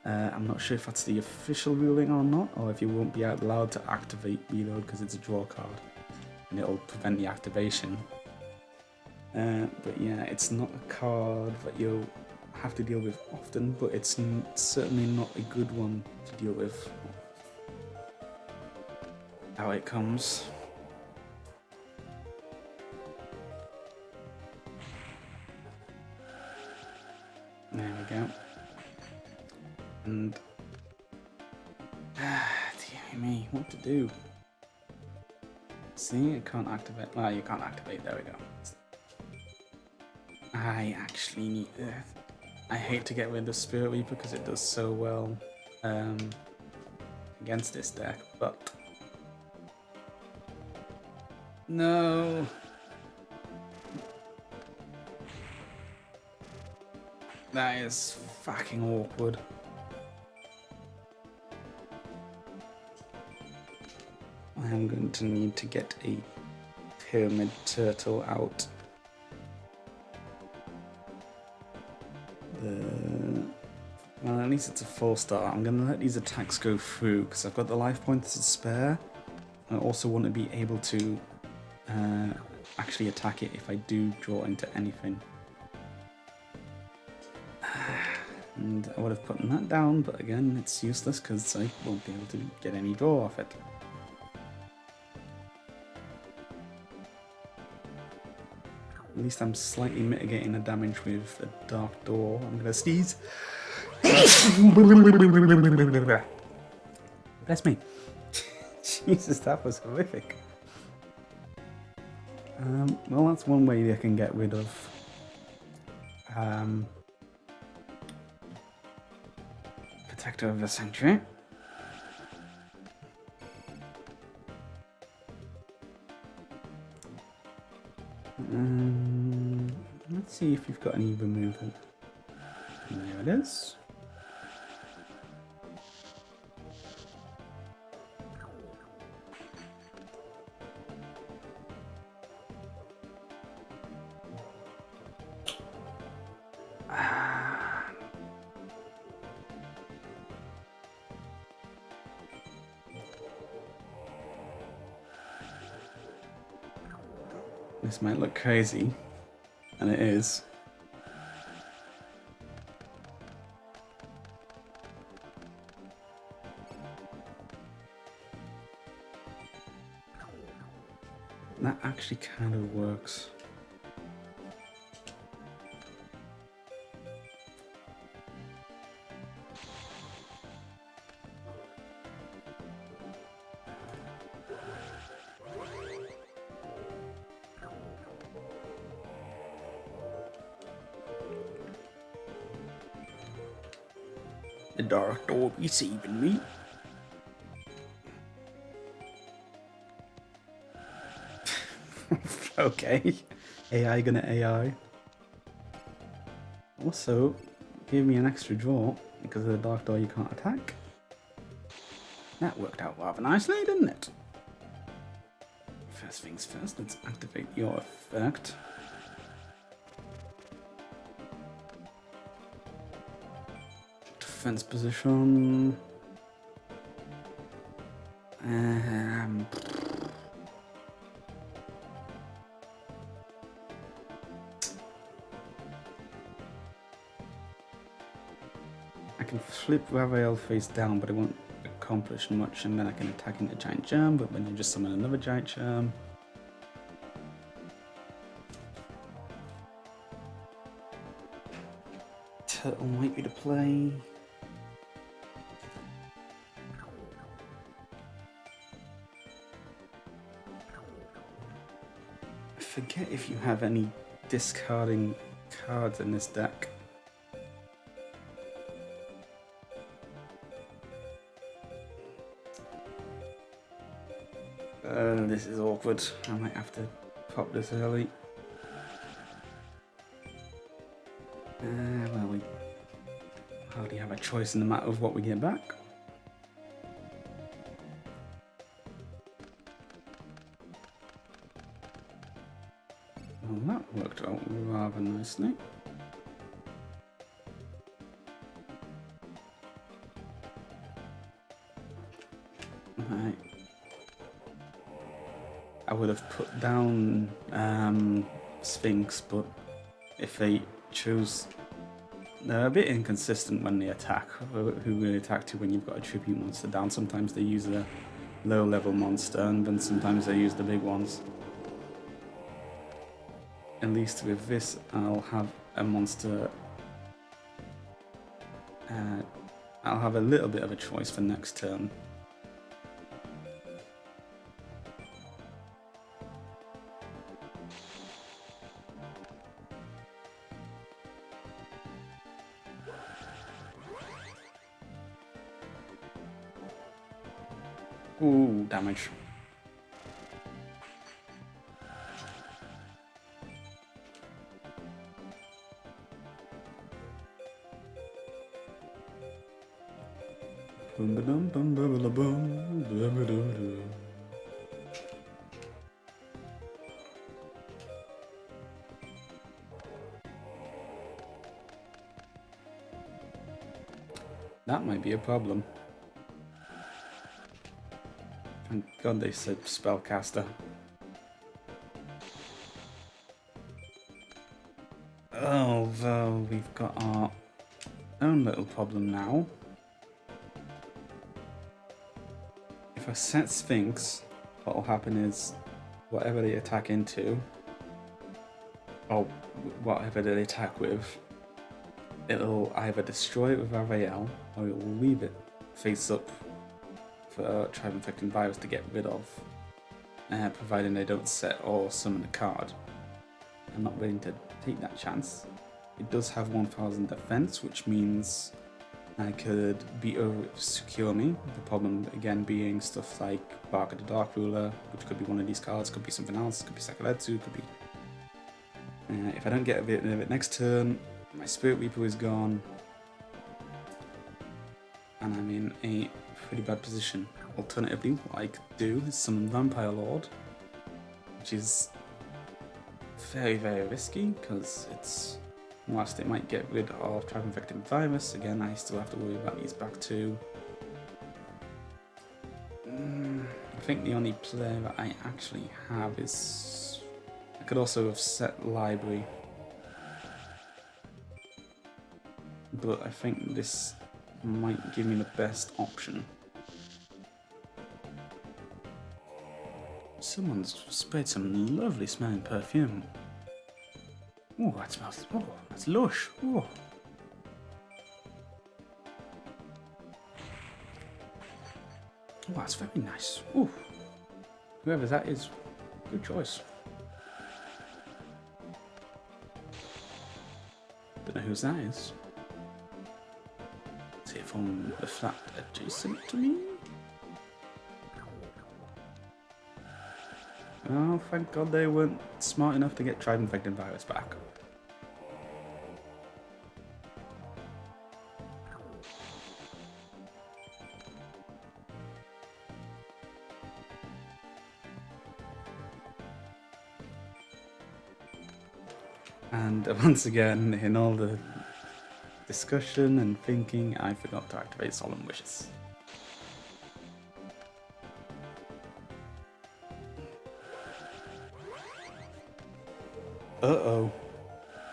A: I'm not sure if that's the official ruling or not, or if you won't be allowed to activate reload because it's a draw card and it'll prevent the activation. But yeah, it's not a card that you'll have to deal with often, but it's certainly not a good one to deal with. How it comes. There we go. And dear me, what to do? See, I can't activate. Well, you can't activate. There we go. I actually need. I hate to get rid of Spirit Reaper because it does so well against this deck, but no. That is fucking awkward. I am going to need to get a Pyramid Turtle out. Well, at least it's a full start. I'm going to let these attacks go through because I've got the life points to spare. I also want to be able to actually attack it if I do draw into anything. And I would have put that down, but again, it's useless because I won't be able to get any draw off it. At least I'm slightly mitigating the damage with a Dark Door. I'm gonna sneeze. Bless me. Jesus, that was horrific. Well, that's one way they can get rid of Protector of the Sanctuary. Let's see if you've got any removal. There it is. This might look crazy, and it is. That actually kind of works. The Dark Door receiving me. Okay, AI gonna AI. Also, gave me an extra draw because of the Dark Door you can't attack. That worked out rather nicely, didn't it? First things first, let's activate your effect. Defense position. I can flip Ravael face down, but it won't accomplish much, and then I can attack into Giant Germ, but then you just summon another Giant Germ. Turtle might be the play. forget if you have any discarding cards in this deck. This is awkward. I might have to pop this early. Well, we hardly have a choice in the matter of what we get back. Well, that worked out rather nicely. Right. I would have put down Sphinx, but if they choose... They're a bit inconsistent when they attack, who they attack to when you've got a tribute monster down. Sometimes they use a low level monster, and then sometimes they use the big ones. At least with this, I'll have a monster... I'll have a little bit of a choice for next turn. Ooh, damage. That might be a problem. Thank God they said spellcaster. Although we've got our own little problem now. If I set Sphinx, what will happen is whatever they attack into, or whatever they attack with, it'll either destroy it with Avael, or it'll leave it face up for Tribe-Infecting Virus to get rid of, providing they don't set or summon a card. I'm not willing to take that chance. It does have 1000 defense, which means I could beat over it to secure me. The problem again being stuff like Bark of the Dark Ruler, which could be one of these cards, could be something else, could be Sakuretsu, could be... if I don't get rid of it next turn, my Spirit Reaper is gone, and I'm in a pretty bad position. Alternatively, what I could do is summon Vampire Lord, which is very, very risky, because it's, whilst it might get rid of Tribe-Infecting Virus, again I still have to worry about these back two. I think the only player that I actually have is... I could also have set Library, but I think this might give me the best option. Someone's sprayed some lovely smelling perfume. Oh, that smells, oh, that's lush. Oh. Oh, that's very nice. Oh, whoever that is, good choice. Don't know whose that is. See if I'm the flat adjacent to me. Oh, thank God they weren't smart enough to get Tribe-Infecting Virus back. And once again, in all the discussion and thinking, I forgot to activate Solemn Wishes. Uh-oh.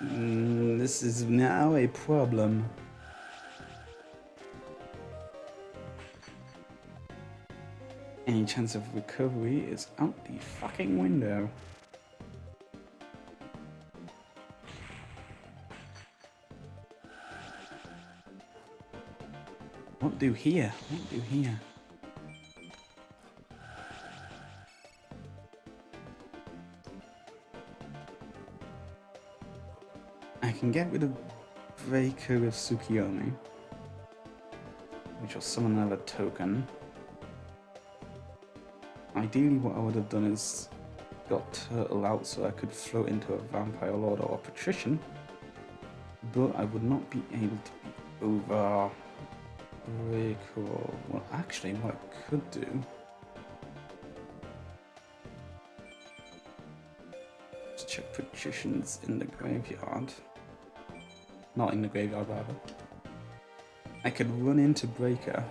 A: This is now a problem. Any chance of recovery is out the fucking window. What do here? What do here? I can get rid of Breaker with Tsukiyomi, which will summon another token. Ideally what I would have done is got Turtle out so I could float into a Vampire Lord or a Patrician, but I would not be able to be over Breaker. Well, actually what I could do is check Patricians in the graveyard. Not in the graveyard, rather. I could run into Breaker,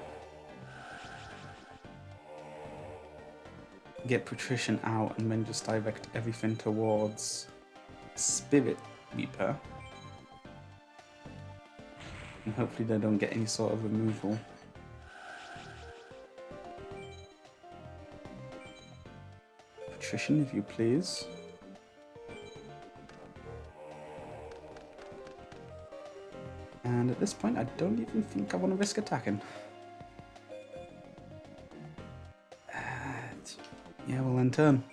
A: get Patrician out, and then just direct everything towards Spirit Reaper. And hopefully they don't get any sort of removal. Patrician, if you please. And at this point, I don't even think I want to risk attacking. Yeah, we'll end turn.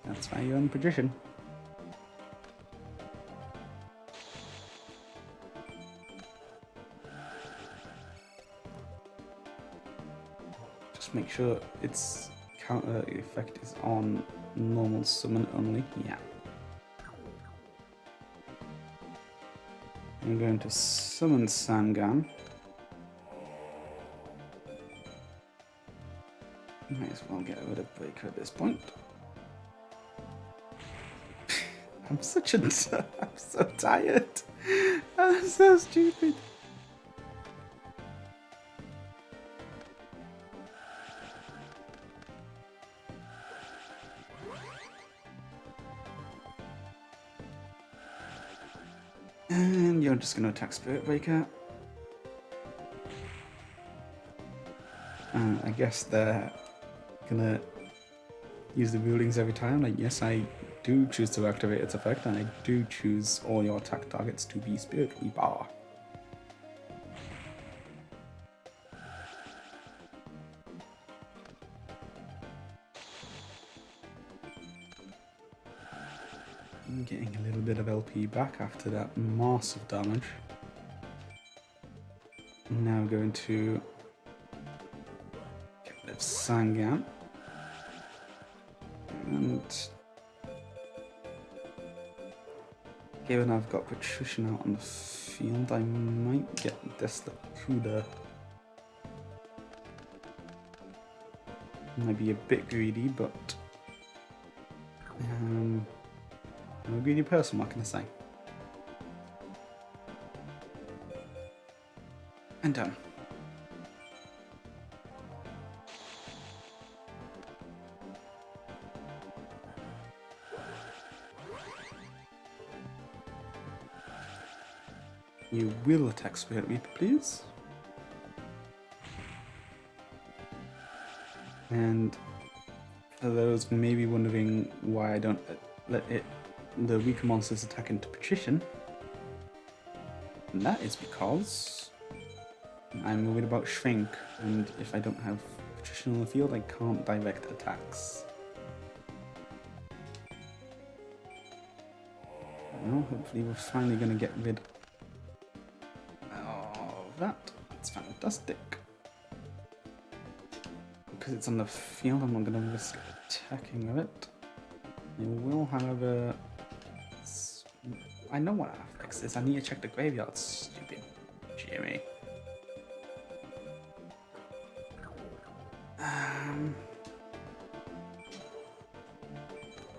A: That's why you're on Patrician. Just make sure its counter effect is on normal summon only. Yeah. I'm going to summon Sangan. Might as well get rid of Breaker at this point. I'm such a... I'm so tired. I'm so stupid. And you're just going to attack Spirit Breaker. I guess they're gonna use the rulings every time. Like, yes, I do choose to activate its effect, and I do choose all your attack targets to be Spirit Reaper. I'm getting a little bit of LP back after that massive damage. Now we're going to get rid of Sangan. And given I've got Patrician out on the field, I might get Destacuda. Might be a bit greedy, but I'm a greedy person, what can I say? And done. You will attack Spirit Reaper, please. And for those maybe wondering why I don't let the weaker monsters attack into Patrician, and that is because I'm worried about Shrink, and if I don't have Patrician on the field, I can't direct attacks. Well, hopefully we're finally going to get rid of that. That's fantastic. Because it's on the field, I'm not going to risk attacking with it. I will, however... I know what affects this. I need to check the graveyard, stupid Jimmy.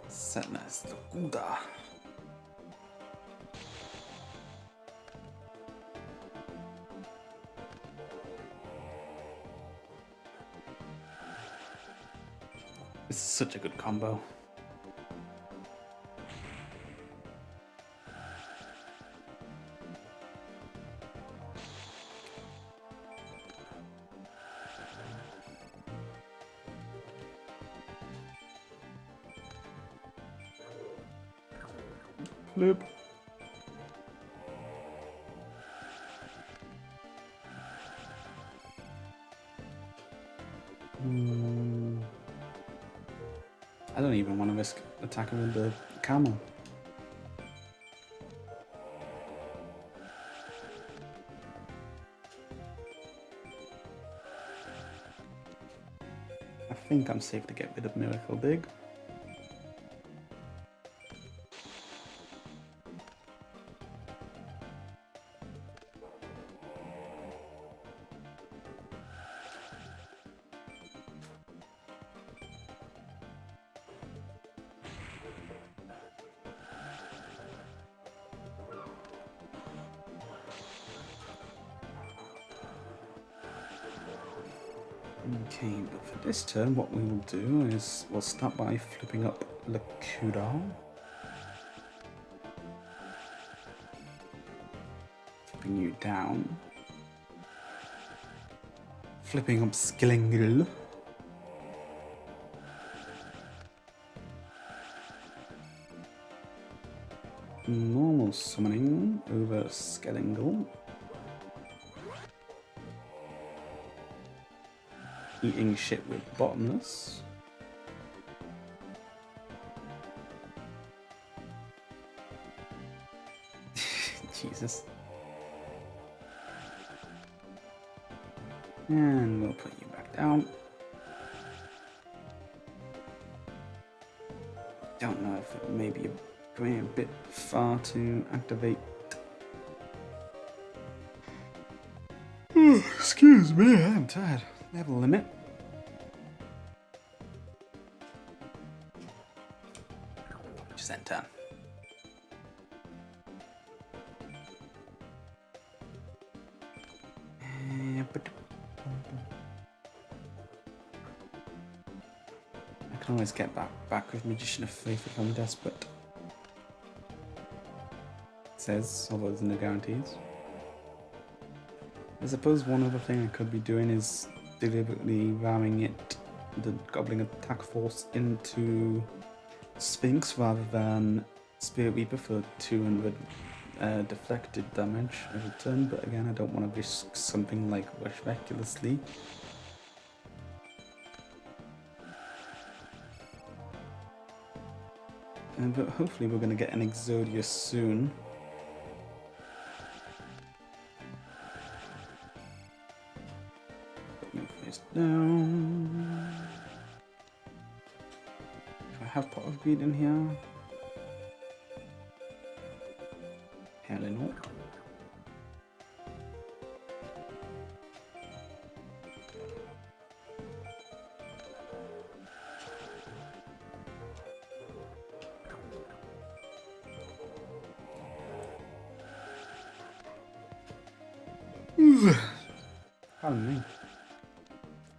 A: Sadness, the Buddha. This is such a good combo. Flip. I don't even want to risk attacking with the camel. I think I'm safe to get rid of Miracle Dig. Okay, but for this turn, what we will do is we'll start by flipping up Lakuda. Flipping you down. Flipping up Skillingle. Normal summoning over Skillingle. Eating shit with Bottomless. Jesus. And we'll put you back down. Don't know if it may be going a bit far to activate. Excuse me, I'm tired. Level limit. Just enter. I can always get back with Magician of Faith if I'm desperate. It says, although there's no guarantees. I suppose one other thing I could be doing is deliberately ramming the Goblin attack force into Sphinx rather than Spirit Reaper for 200 deflected damage every turn, but again I don't want to risk something like Rush recklessly. But hopefully we're going to get an Exodius soon. Down. Do I have Pot of Greed in here? Apparently not. Pardon me.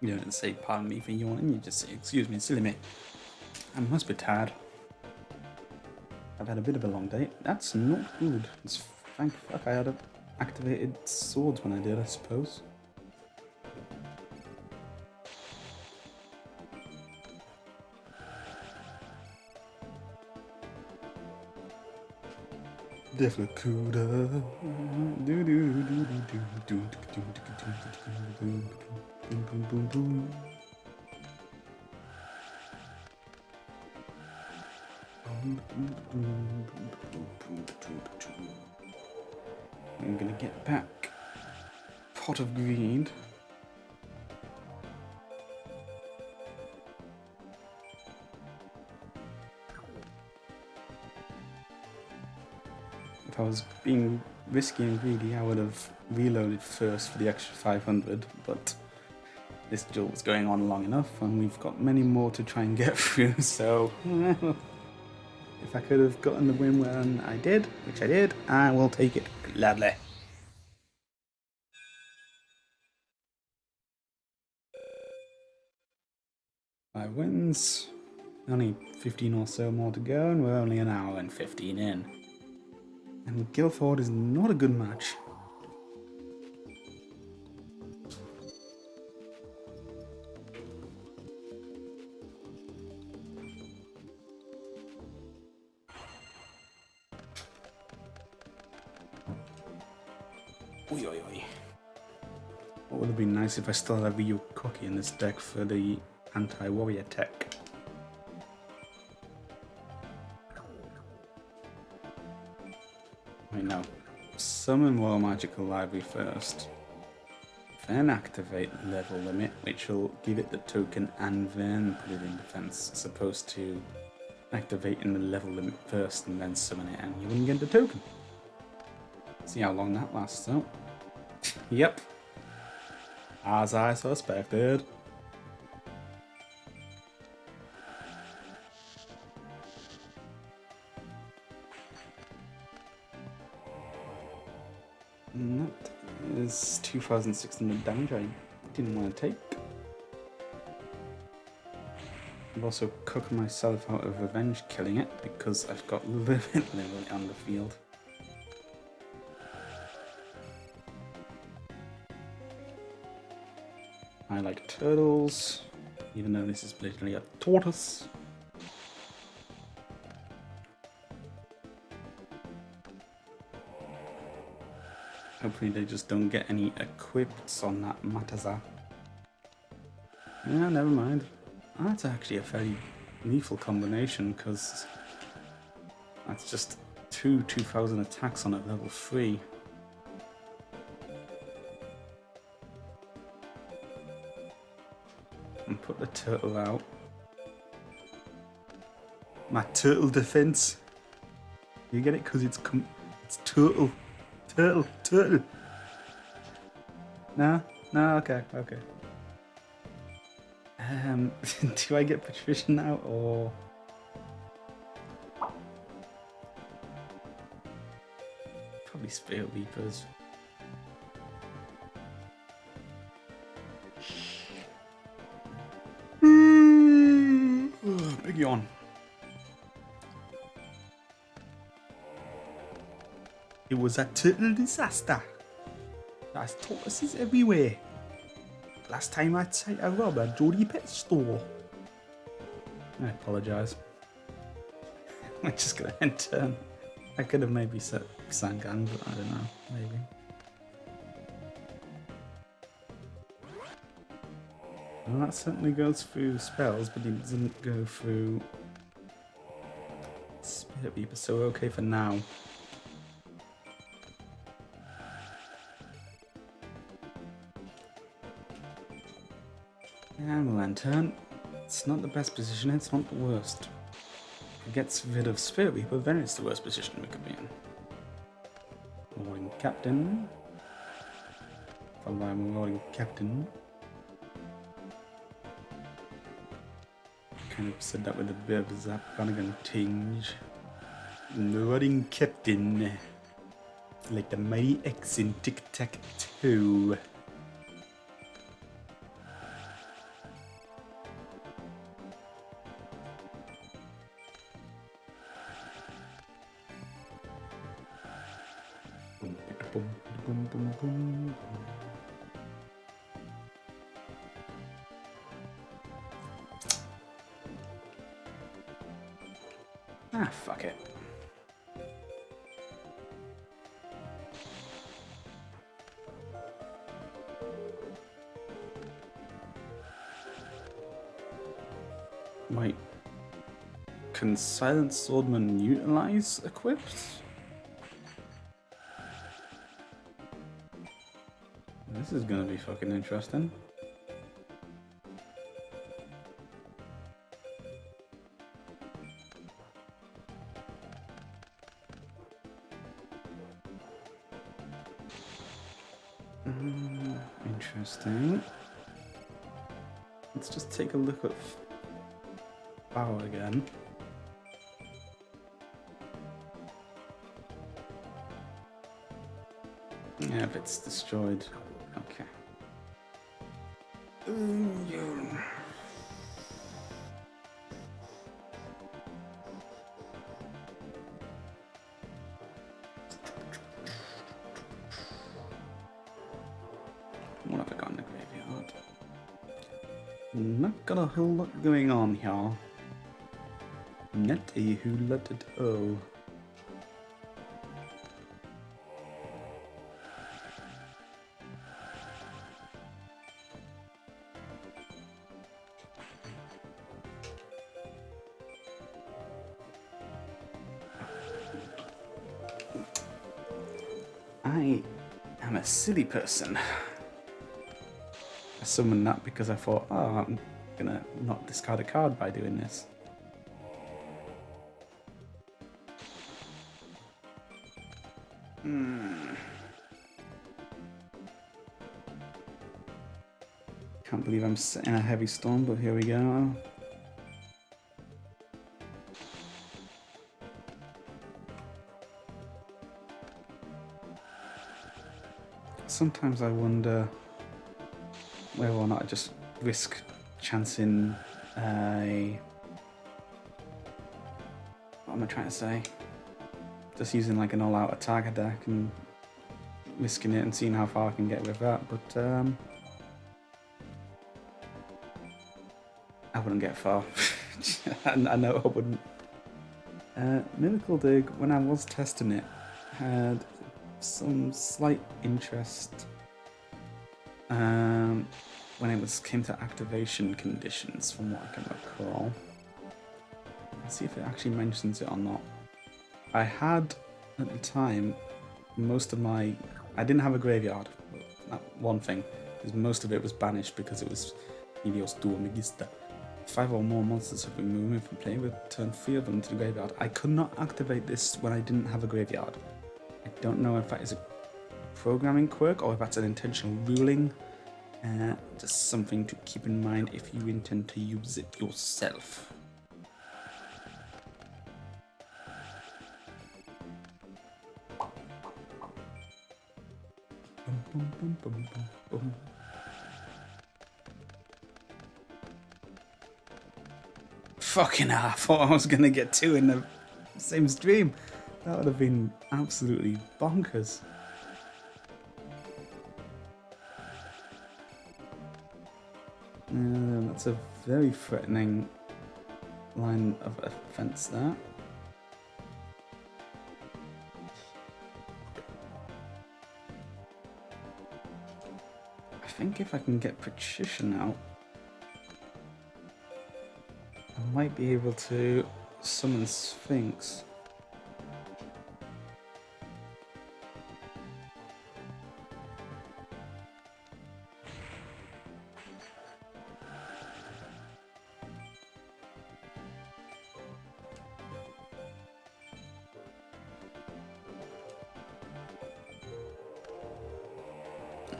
A: You don't say pardon me for yawning, you just say excuse me, silly me. I must be tired. I've had a bit of a long day. That's not good. It's, thank fuck I had activated swords when I did, I suppose. Deflacuda. Boom, boom, boom, boom. I'm gonna get back Pot of Greed. If I was being risky and greedy, I would have reloaded first for the extra 500, but this duel was going on long enough and we've got many more to try and get through, so if I could have gotten the win when I did, which I did, I will take it gladly. Five wins, only 15 or so more to go, and we're only an hour and 15 in. And Guildford is not a good match. Oi, oi, oi. What would have been nice if I still had a Ryu Cookie in this deck for the anti-warrior tech. Wait, no. Summon Royal Magical Library first. Then activate level limit, which will give it the token and then put it in defense, as opposed to activating the level limit first and then summon it and you wouldn't get the token. See how long that lasts though. Yep. As I suspected. And that is 2,600 damage I didn't want to take. I've also cooked myself out of revenge killing it because I've got literally on the field. I like turtles, even though this is literally a tortoise. Hopefully they just don't get any equips on that Mataza. Yeah, never mind. That's actually a fairly lethal combination because that's just 2,000 attacks on at level 3. And put the turtle out. My turtle defense. You get it? Because it's turtle. Turtle. No? No, okay. Do I get Patricia now, or... Probably Spirit Reapers. Big yawn. It was a total disaster. There's tortoises everywhere. Last time I'd say I robbed a Geordie pet store. I apologise. I'm just gonna end turn. I could have maybe set Sangang, but I don't know. Maybe. Well, that certainly goes through spells, but it doesn't go through Spirit Reaper, so we're okay for now. And Lantern. It's not the best position, it's not the worst. If it gets rid of Spirit Reaper, then it's the worst position we could be in. Rolling Captain. Followed by Rolling Captain. Kind of said that with a bit of a Zapanigan tinge. Rolling Captain. Like the mighty X in Tic-Tac-Toe. Ah, fuck it. Wait. Can Silent Swordman utilize equips? This is gonna be fucking interesting. Interesting. Let's just take a look at power again. Yeah, if it's destroyed. Okay. What have I got in the graveyard? Not got a whole lot going on here. Not a whole lot at all. I am a silly person. I summoned that because I thought, oh, I'm gonna not discard a card by doing this. Can't believe I'm in a heavy storm, but here we go. Sometimes I wonder whether or not I just risk chancing a... What am I trying to say? Just using like an all-out attack deck and risking it and seeing how far I can get with that, but I wouldn't get far. I know I wouldn't. Miracle Dig, when I was testing it, had some slight interest when it came to activation conditions, from what I can recall. Let's see if it actually mentions it or not. I had, at the time, most of my... I didn't have a graveyard, that one thing, because most of it was banished because it was Helios Duo Megista. 5 or more monsters have been removed from play with turn 3 of them to the graveyard. I could not activate this when I didn't have a graveyard. I don't know if that is a programming quirk or if that's an intentional ruling. Just something to keep in mind if you intend to use it yourself. Bum, bum, bum, bum, bum. Fucking hell, I thought I was going to get 2 in the same stream. That would have been absolutely bonkers. That's a very threatening line of offense there. I think if I can get Patrician out, I might be able to summon Sphinx.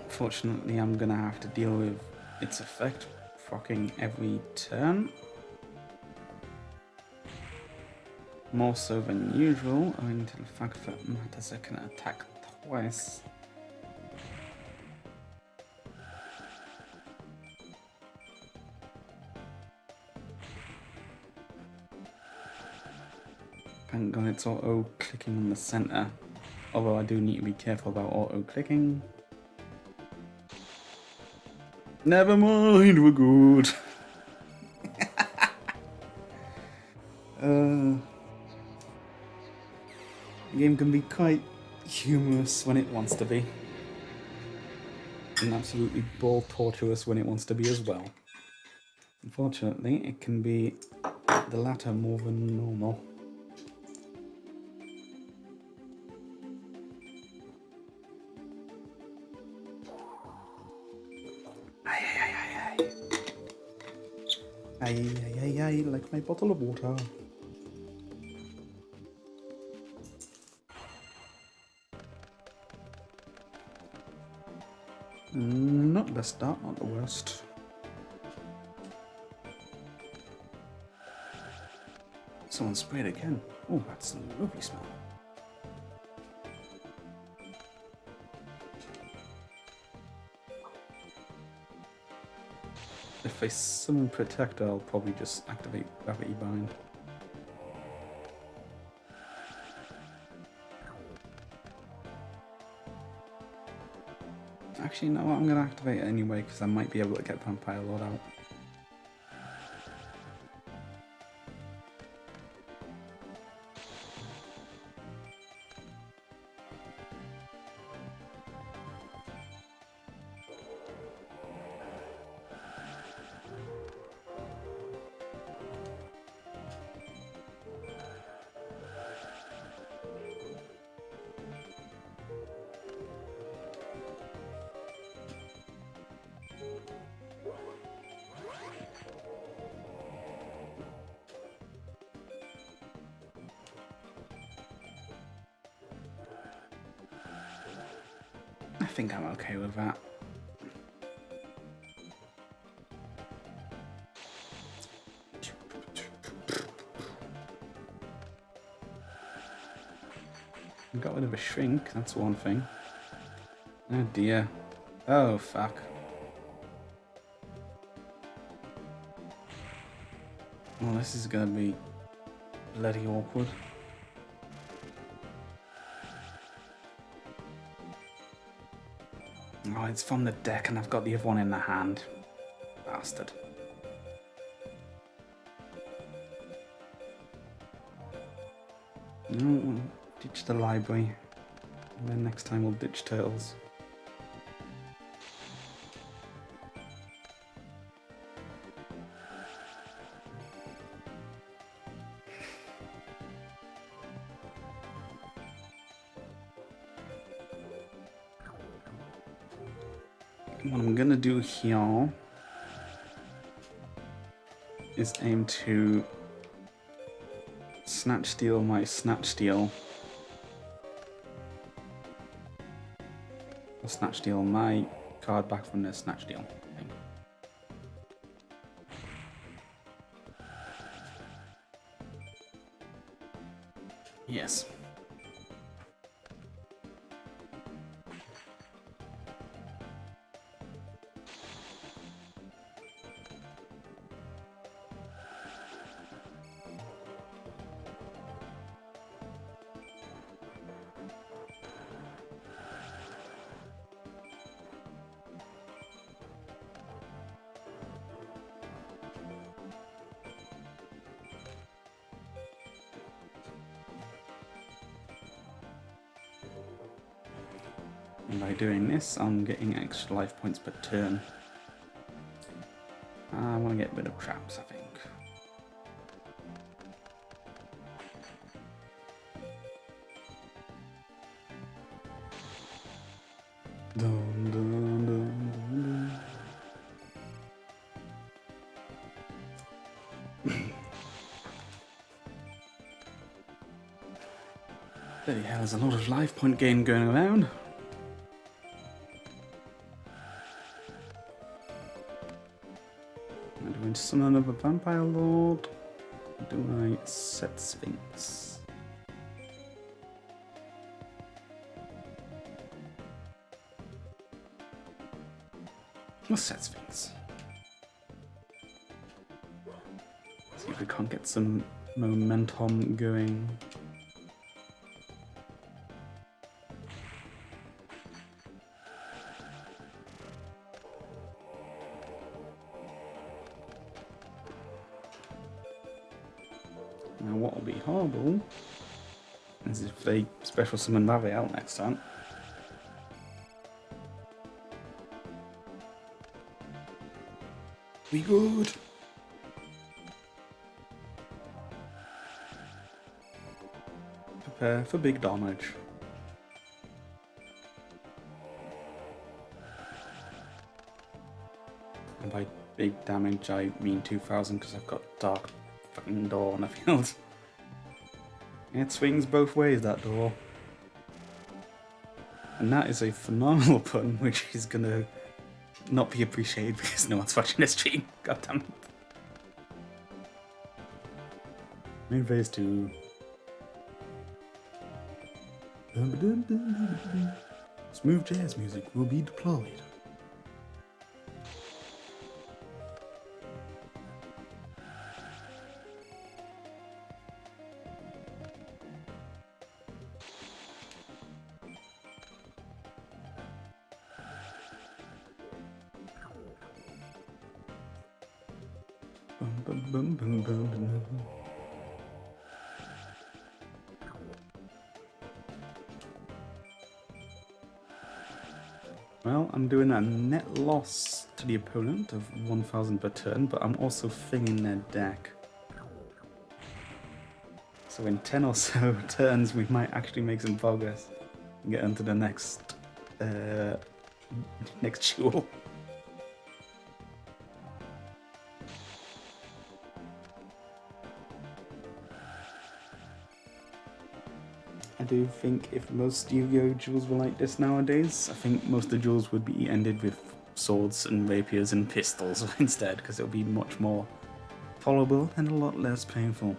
A: Unfortunately, I'm gonna have to deal with its effect fucking every turn. More so than usual, owing to the fact that Matasa can attack twice. Thank God it's auto-clicking on the center, although I do need to be careful about auto-clicking. Never mind, we're good. The game can be quite humorous when it wants to be, and absolutely ball torturous when it wants to be as well. Unfortunately, it can be the latter more than normal. Ay, like my bottle of water. Not the best start, not the worst. Someone sprayed again. Oh, that's a lovely smell. If I summon Protector, I'll probably just activate Gravity Bind. Actually, no, I'm going to activate it anyway, because I might be able to get Vampire Lord out. think I'm okay with that. Got rid of a shrink, that's one thing. Oh dear. Oh fuck. Well, this is gonna be bloody awkward. Oh, it's from the deck and I've got the other one in the hand. Bastard. No, we'll ditch the library. And then next time we'll ditch turtles. What I'm gonna do here is aim to snatch steal my snatch steal. Or snatch steal my card back from the snatch steal thing. Yes. And by doing this, I'm getting extra life points per turn. I want to get rid of traps, I think. Dun, dun, dun, dun, dun. Bloody hell, there's a lot of life point gain going around. Do I summon another vampire lord? Do I set Sphinx? Let's set Sphinx. See if we can't get some momentum going. Now what will be horrible is if they special summon Ravi out next time. We good. Prepare for big damage. And by big damage I mean 2000 because I've got dark fucking door on the field. It swings both ways, that door. And that is a phenomenal pun, which is gonna not be appreciated because no one's watching this stream. God damn it. Main phase 2. Smooth jazz music will be deployed. Bum, bum, bum, bum, bum. Well, I'm doing a net loss to the opponent of 1000 per turn, but I'm also thinging their deck. So in 10 or so turns, we might actually make some progress and get onto the next duel. I do think if most Yu-Gi-Oh! Duels were like this nowadays, I think most of the duels would be ended with swords and rapiers and pistols instead, because it would be much more followable and a lot less painful.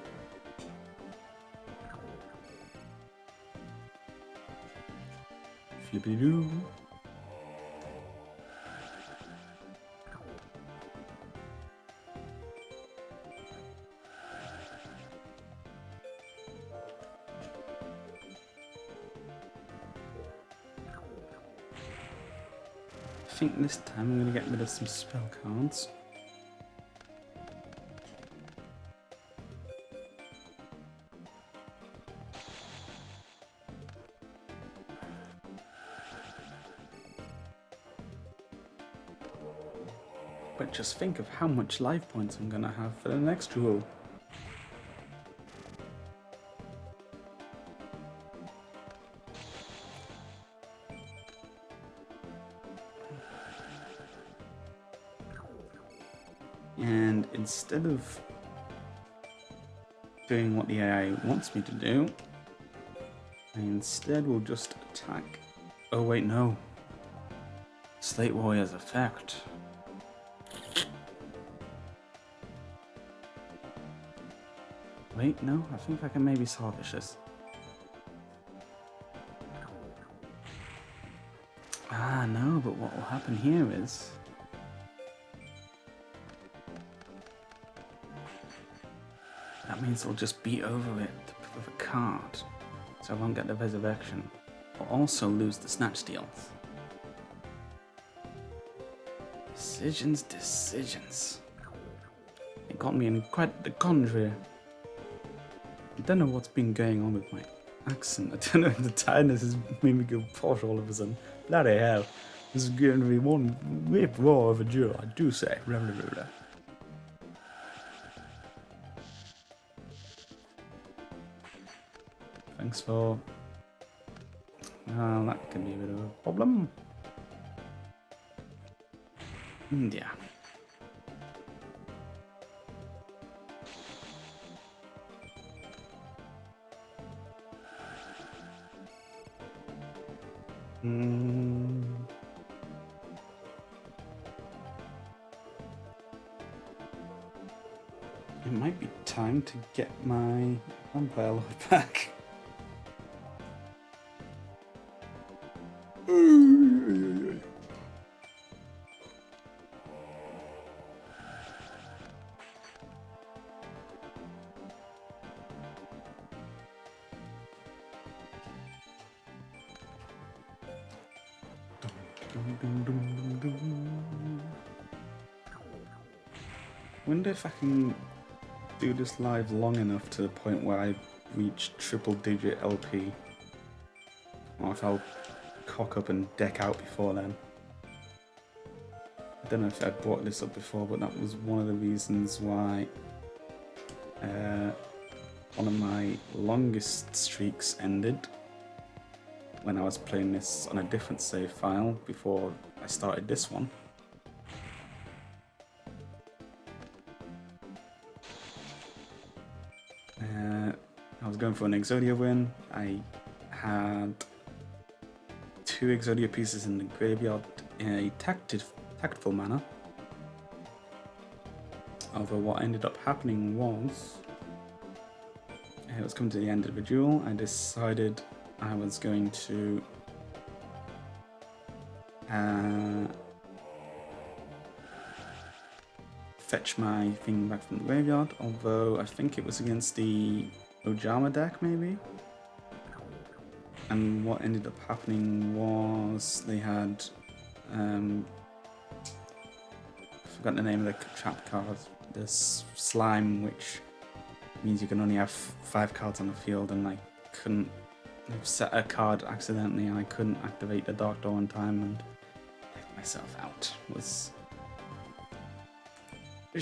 A: Flippy-doo. I think this time I'm going to get rid of some spell cards. But just think of how much life points I'm going to have for the next duel. And instead of doing what the AI wants me to do, I instead will just attack. Oh wait, no. Slate Warrior's effect. Wait, no, I think I can maybe salvage this. Ah, no, but what will happen here is... that means I'll just beat over it with a card, so I won't get the resurrection. I'll also lose the snatch steals. Decisions. It got me in quite the quandary. I don't know what's been going on with my accent. I don't know if the tiredness has made me go posh all of a sudden. Bloody hell. This is going to be one rip raw of a duel, I do say. Blah, blah, blah, blah. Thanks for... well, that can be a bit of a problem. Yeah. It might be time to get my vampire lord back. Wonder if I can do this live long enough to the point where I reach triple digit LP, or if I'll cock up and deck out before then. I don't know if I brought this up before, but that was one of the reasons why one of my longest streaks ended when I was playing this on a different save file before I started this one. I was going for an Exodia win. I had 2 Exodia pieces in the graveyard in a tactful manner. Although what ended up happening was, it was coming to the end of the duel. I decided I was going to fetch my thing back from the graveyard, although I think it was against the Ojama deck maybe. And what ended up happening was they had I forgot the name of the trap card, the slime, which means you can only have 5 cards on the field, and I couldn't set a card accidentally and I couldn't activate the Dark Door in time and take myself out. It was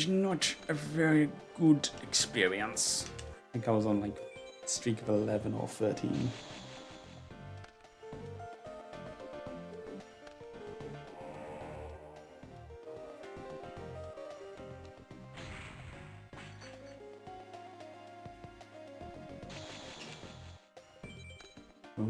A: not a very good experience. I think I was on like a streak of 11 or 13. Oi,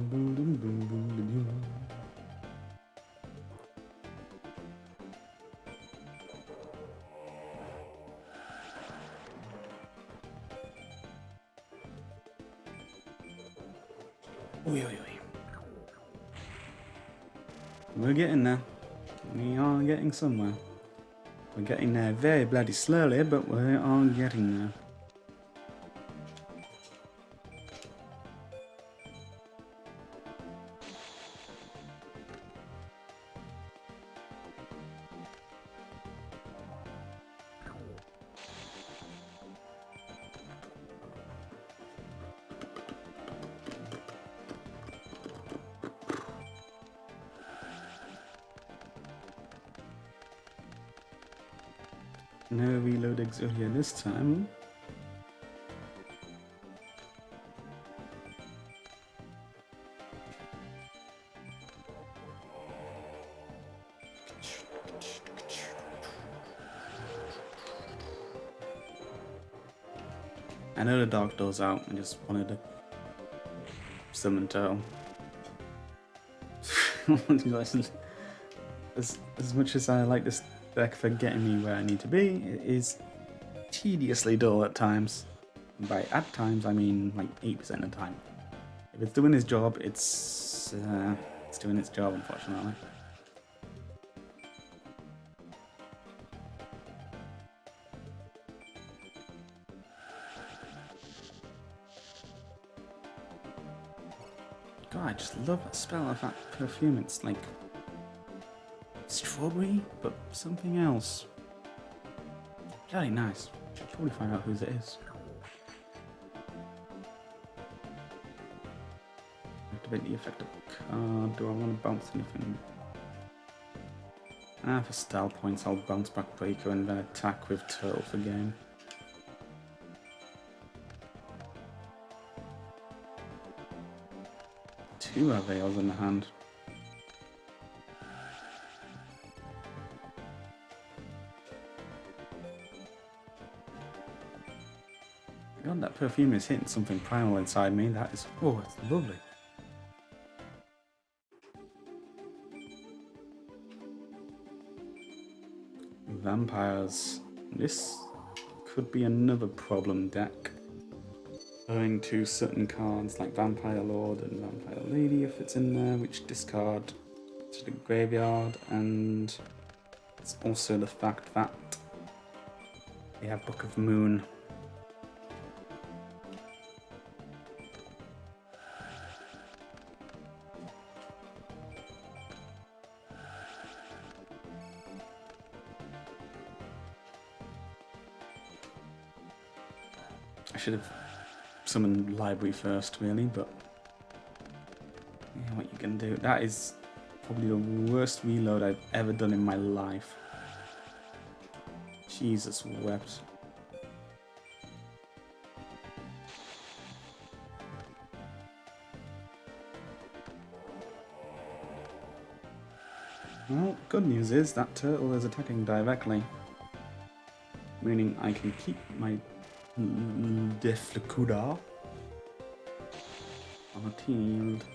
A: oi, oi. We're getting there. We are getting somewhere. We're getting there very bloody slowly, but we are getting there. No reload Exodia this time. I know the dark door's out. I just wanted to summon turtle. as much as I like this deck for getting me where I need to be, it is tediously dull at times. By at times, I mean like 8% of the time. If it's doing its job, it's doing its job, unfortunately. God, I just love that spell of that perfume. It's like strawberry, but something else. Very nice. Should probably find out whose it is. Activate the effect of a card. Do I want to bounce anything? For style points, I'll bounce back Breaker and then attack with Turtle for game. Two Avails in the hand. God, that perfume is hitting something primal inside me. That is, oh, it's lovely. Vampires. This could be another problem deck. Owing to certain cards like Vampire Lord and Vampire Lady if it's in there, which discard to the graveyard, and it's also the fact that they have Book of Moon. I should have summoned Library first, really, but yeah, what you can do. That is probably the worst reload I've ever done in my life. Jesus wept. Well, good news is that turtle is attacking directly, meaning I can keep my Deflecuda on a field.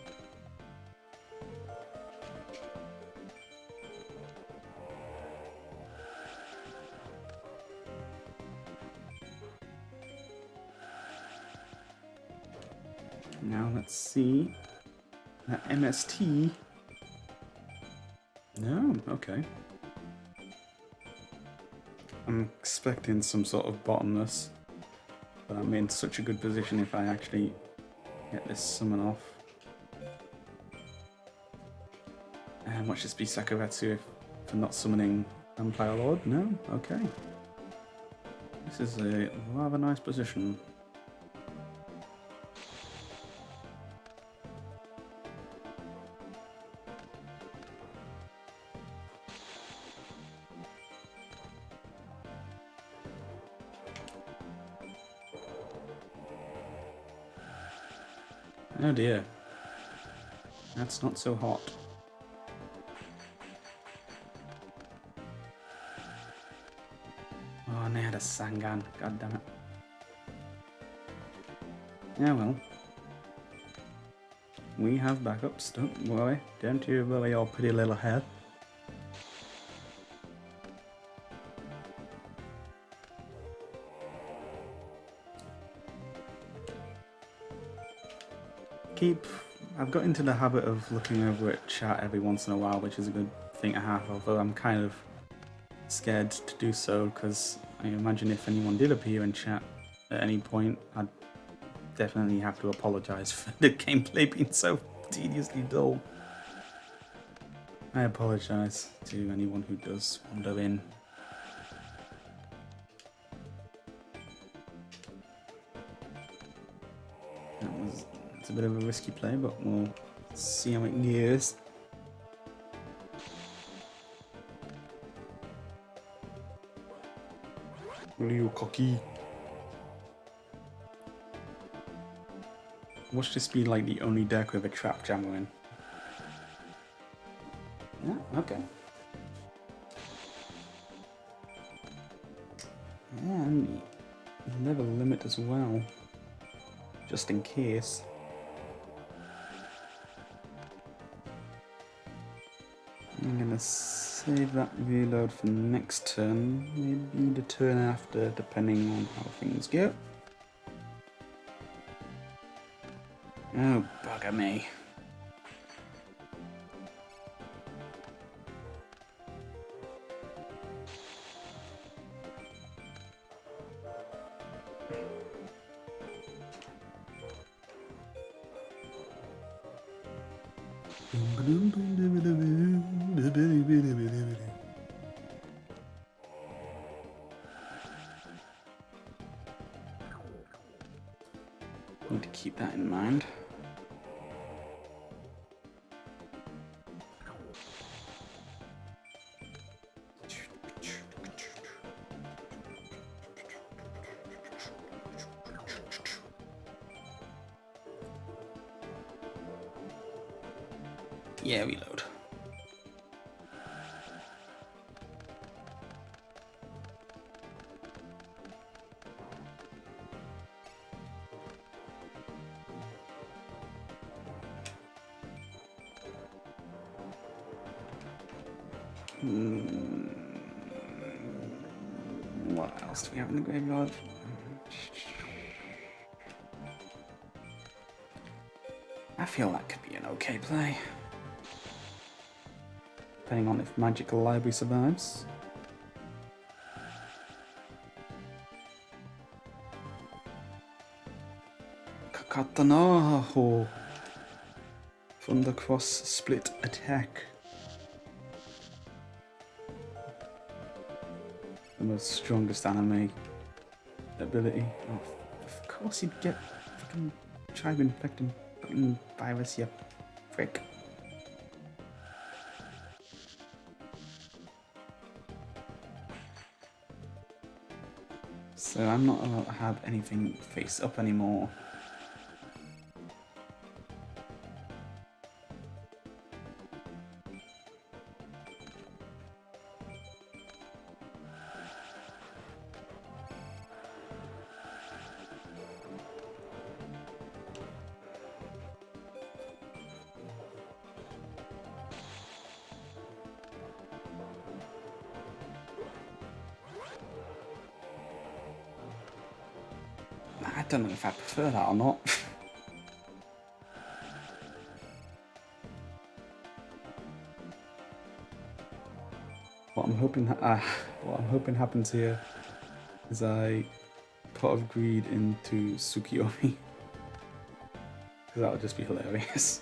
A: Now let's see. That MST. No, okay. I'm expecting some sort of bottomless, but I'm in such a good position if I actually get this summon off. And watch this be Sakuretsu for not summoning Vampire Lord? No? Okay. This is a rather nice position. Oh dear. That's not so hot. Oh, and they had a Sangan. God damn it. Yeah, well. We have backups, don't worry. Don't you worry your pretty little head. I've got into the habit of looking over at chat every once in a while, which is a good thing to have, although I'm kind of scared to do so, because I imagine if anyone did appear in chat at any point, I'd definitely have to apologise for the gameplay being so tediously dull. I apologise to anyone who does wander in. It's a bit of a risky play, but we'll see how it goes. Real cocky. Watch this be like the only deck with a trap jammer in. Yeah, okay. And level limit as well, just in case. I'm gonna save that reload for next turn, maybe the turn after, depending on how things go. Oh, bugger me. Need to keep that in mind. Yeah, reload. What else do we have in the graveyard? I feel that could be an okay play. Depending on if Magical Library survives. Kakatanaho from the cross split attack. The most strongest anime ability. Oh, of course you'd get fucking tribe infected fucking virus, you prick. So I'm not allowed to have anything face up anymore. I don't know if I prefer that or not. What I'm hoping happens here is I Pot of Greed into Tsukiyomi. Because that would just be hilarious.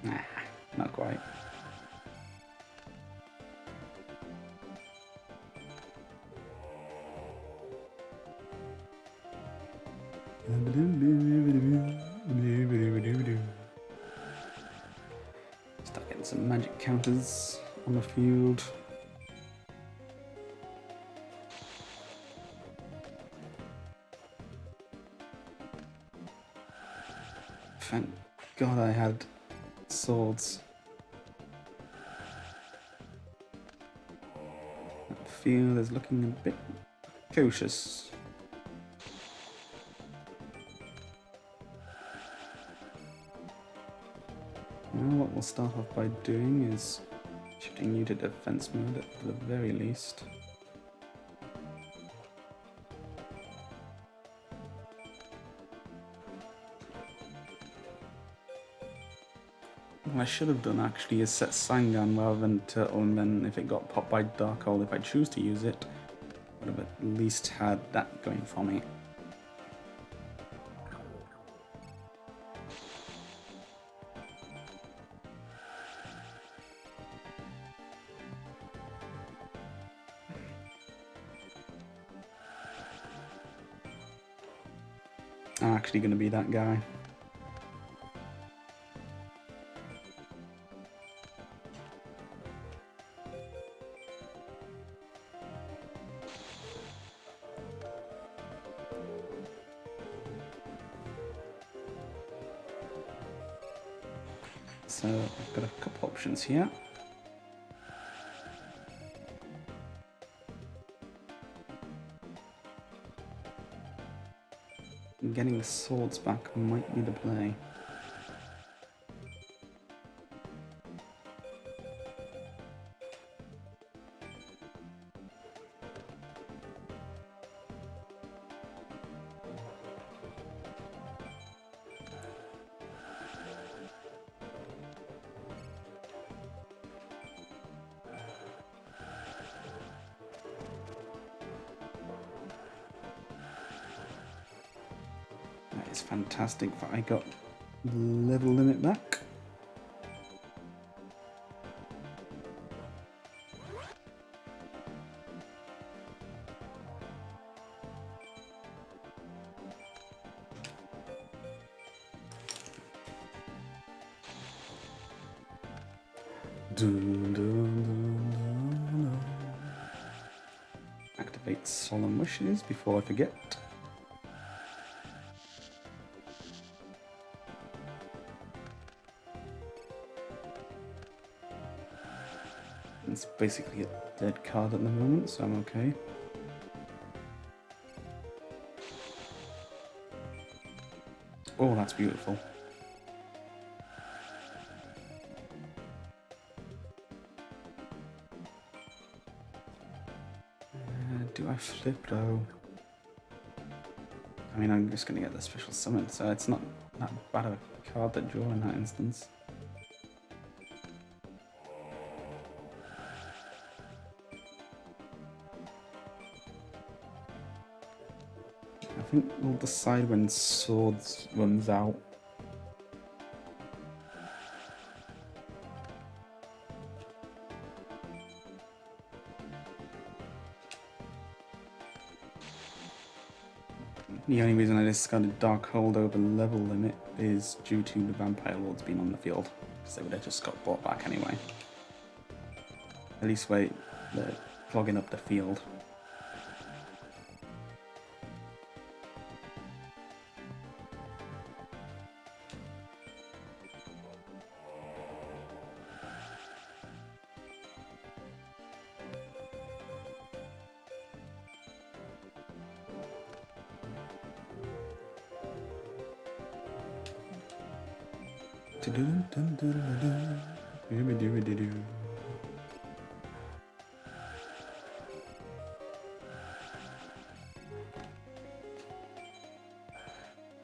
A: Nah, not quite. Start getting some magic counters on the field. Thank God I had swords. That field is looking a bit cautious. now what we'll start off by doing is shifting you to defense mode at the very least. What I should have done actually is set Sangan rather than Turtle, and then if it got popped by Darkhold, if I choose to use it, I would have at least had that going for me. I'm actually going to be that guy. So I've got a couple options here. Getting the swords back might be the play. That is fantastic that I got level limit back. Dun, dun, dun, dun, dun. Activate Solemn Wishes before I forget. It's basically a dead card at the moment, so I'm okay. Oh, that's beautiful. Do I flip though? I mean, I'm just going to get the special summon, so it's not that bad of a card to draw in that instance. I think we'll decide when Swords runs out. The only reason I discarded Darkhold over level limit is due to the Vampire Lords being on the field, because they would have just got brought back anyway. At least wait, they're clogging up the field.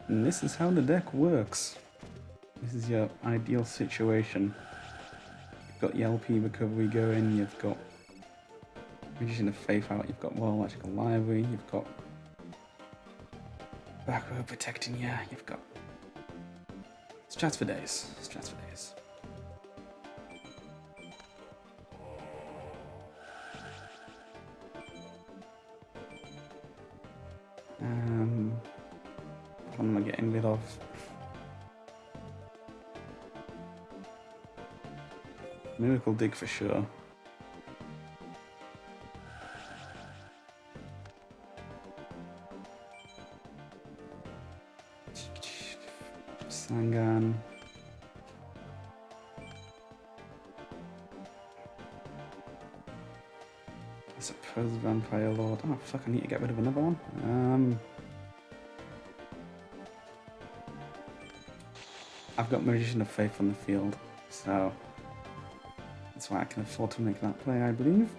A: And this is how the deck works. This is your ideal situation. You've got your LP recovery going, you've got Magician of Faith out, you've got Royal Magical Library, you've got back row protecting you, you've got strats for days, strats for days. What am I getting rid of? Miracle Dig for sure. Sangan. I suppose Vampire Lord. Oh fuck, I need to get rid of another one. I've got Magician of Faith on the field, So that's why I can afford to make that play, I believe.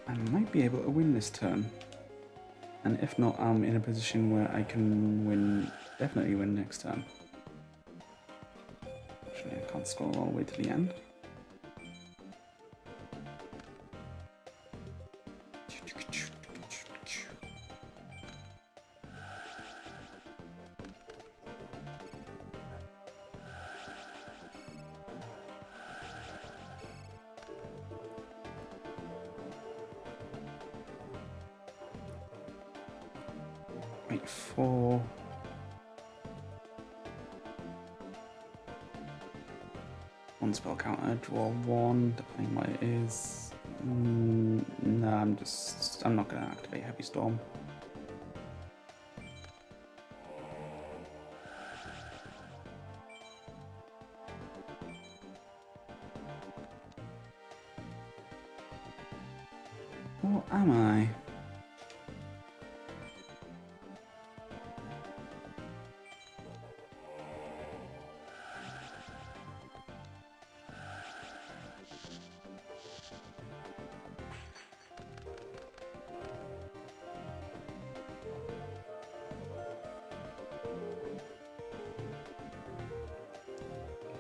A: I might be able to win this turn. And if not, I'm in a position where I can win, definitely win next turn. Actually, I can't scroll all the way to the end. Wait, 4. One spell counter, draw 1, depending what it is. No, I'm not going to activate Heavy Storm. What am I?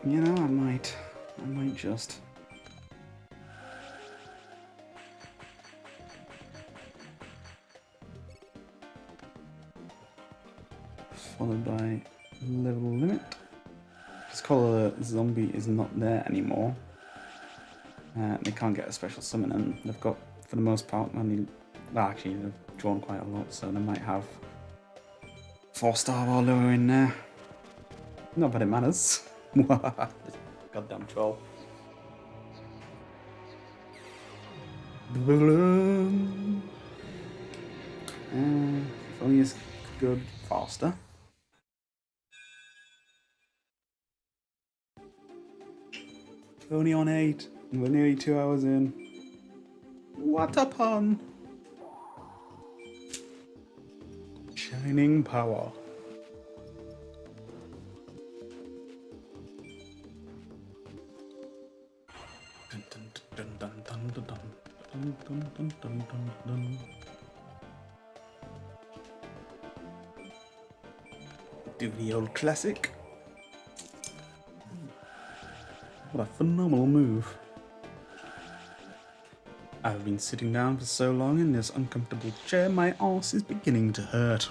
A: You know, I might just. Followed by level limit. This color zombie is not there anymore. They can't get a special summon, and they've got, for the most part, only. Well, actually, they've drawn quite a lot, so they might have 4-star or lower in there. Not that it matters. Goddamn troll. If only it's good faster. Only on 8, and we're nearly 2 hours in. What a pun! Shining power. Do the old classic. What a phenomenal move. I've been sitting down for so long in this uncomfortable chair, my arse is beginning to hurt.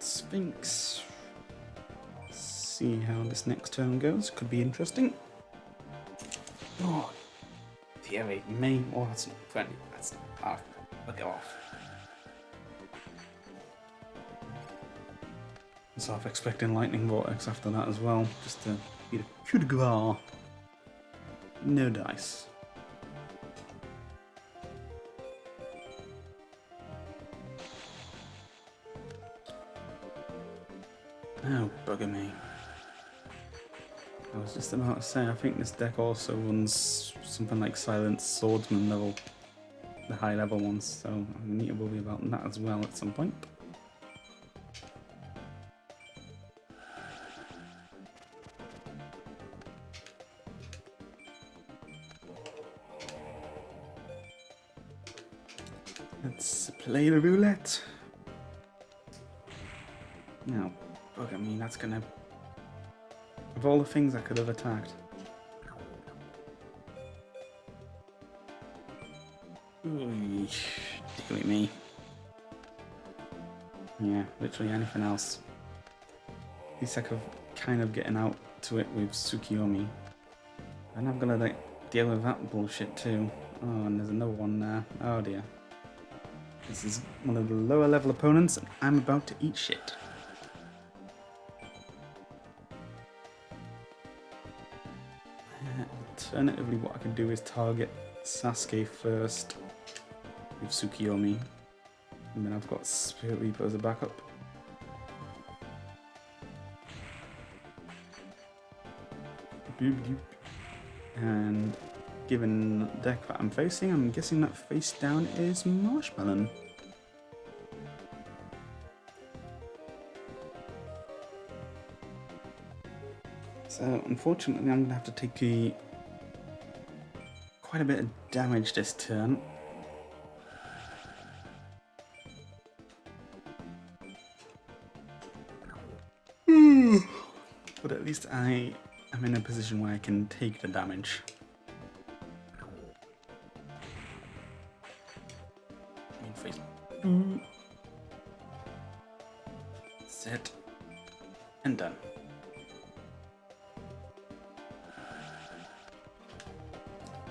A: Sphinx. See how this next turn goes. Could be interesting. Oh, dear me. Oh, that's not friendly. That's not. I'll go off. I was half expecting Lightning Vortex after that as well, just to be a coup de grace. No dice. Oh, bugger me. I was just about to say, I think this deck also runs something like Silent Swordsman level, the high level ones, so I need to worry about that as well at some point. Let's play the roulette. Now, bugger me, that's gonna... Of all the things I could have attacked. Dealy me. Yeah, literally anything else. At least I could kind of getting out to it with Tsukiyomi. And I'm gonna like deal with that bullshit too. Oh, and there's another one there. Oh dear. This is one of the lower level opponents and I'm about to eat shit. Alternatively, what I can do is target Sasuke first with Tsukiyomi, and then I've got Spirit Reaper as a backup. And given the deck that I'm facing, I'm guessing that face down is Marshmallow. So unfortunately I'm going to have to take quite a bit of damage this turn. But at least I am in a position where I can take the damage. Face. Set. And done.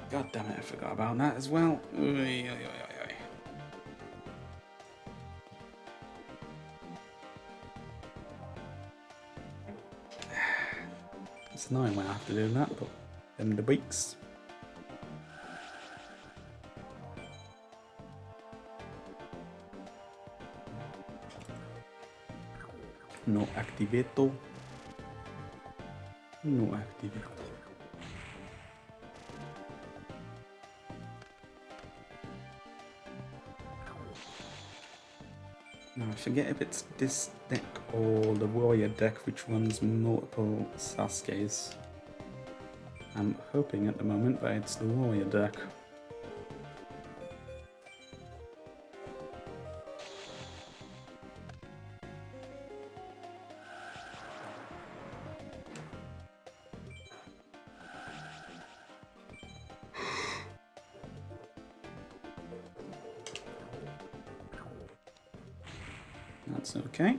A: God damn it, I forgot about that as well. It's annoying when I have to do that, but them the weeks. No activato. No activato. Now I forget if it's this deck or the warrior deck which runs multiple Sasuke's. I'm hoping at the moment that it's the warrior deck. That's okay.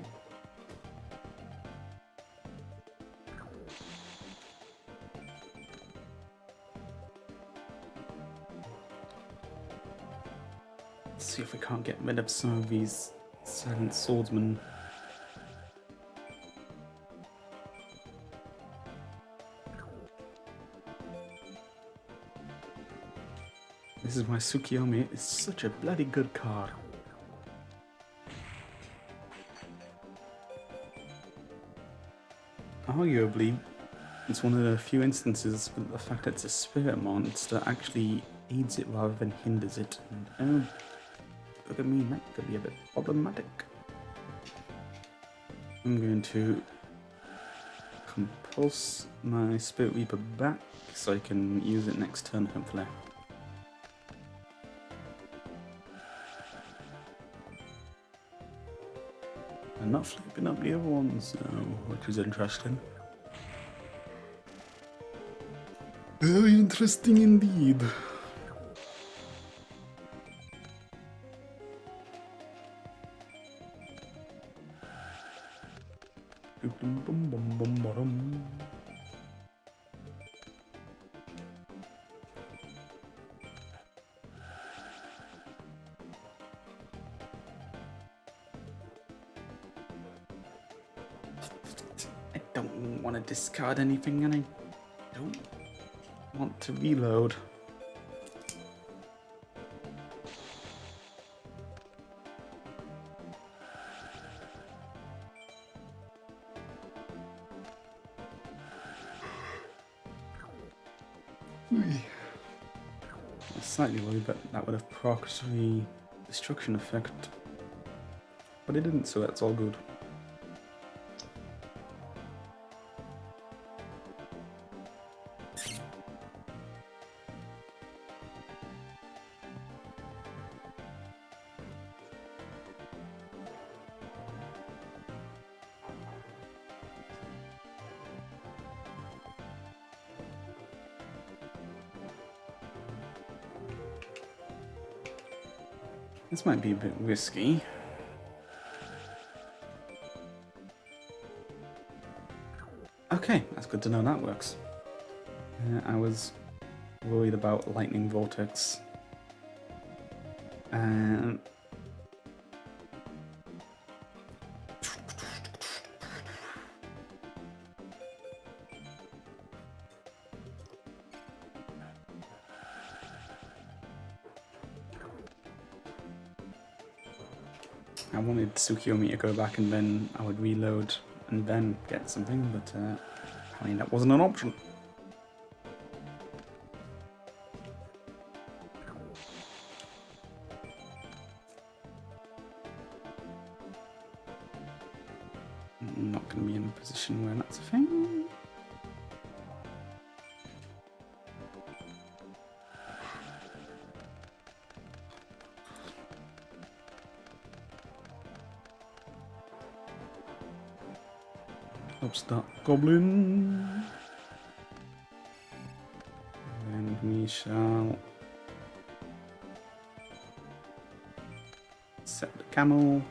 A: Let's see if we can't get rid of some of these silent swordsmen. This is why Tsukiyomi is such a bloody good card. Arguably, it's one of the few instances with the fact that it's a spirit monster that actually aids it rather than hinders it. And look at me, that could be a bit problematic. I'm going to compulse my Spirit Reaper back so I can use it next turn, hopefully. I'm not flipping up the other ones, which is interesting. Very interesting indeed. I don't want to discard anything and I don't want to reload. I'm slightly worried that would have procced the destruction effect, but it didn't, so that's all good. This might be a bit risky. Okay, that's good to know that works. I was worried about Lightning Vortex. I wanted Tsukiyomi to go back and then I would reload and then get something, but I mean that wasn't an option. I'm not going to be in a position where that's a thing. Helps that goblin. And we shall set the camel,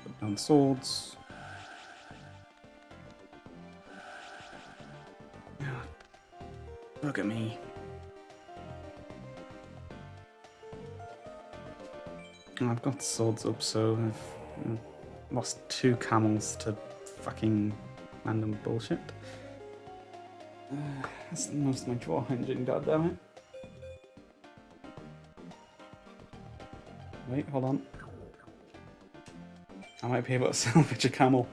A: put down swords. Look at me. I've got swords up, so I've lost 2 camels to fucking random bullshit. That's most of my draw engine, goddammit. Wait, hold on. I might be able to salvage a camel.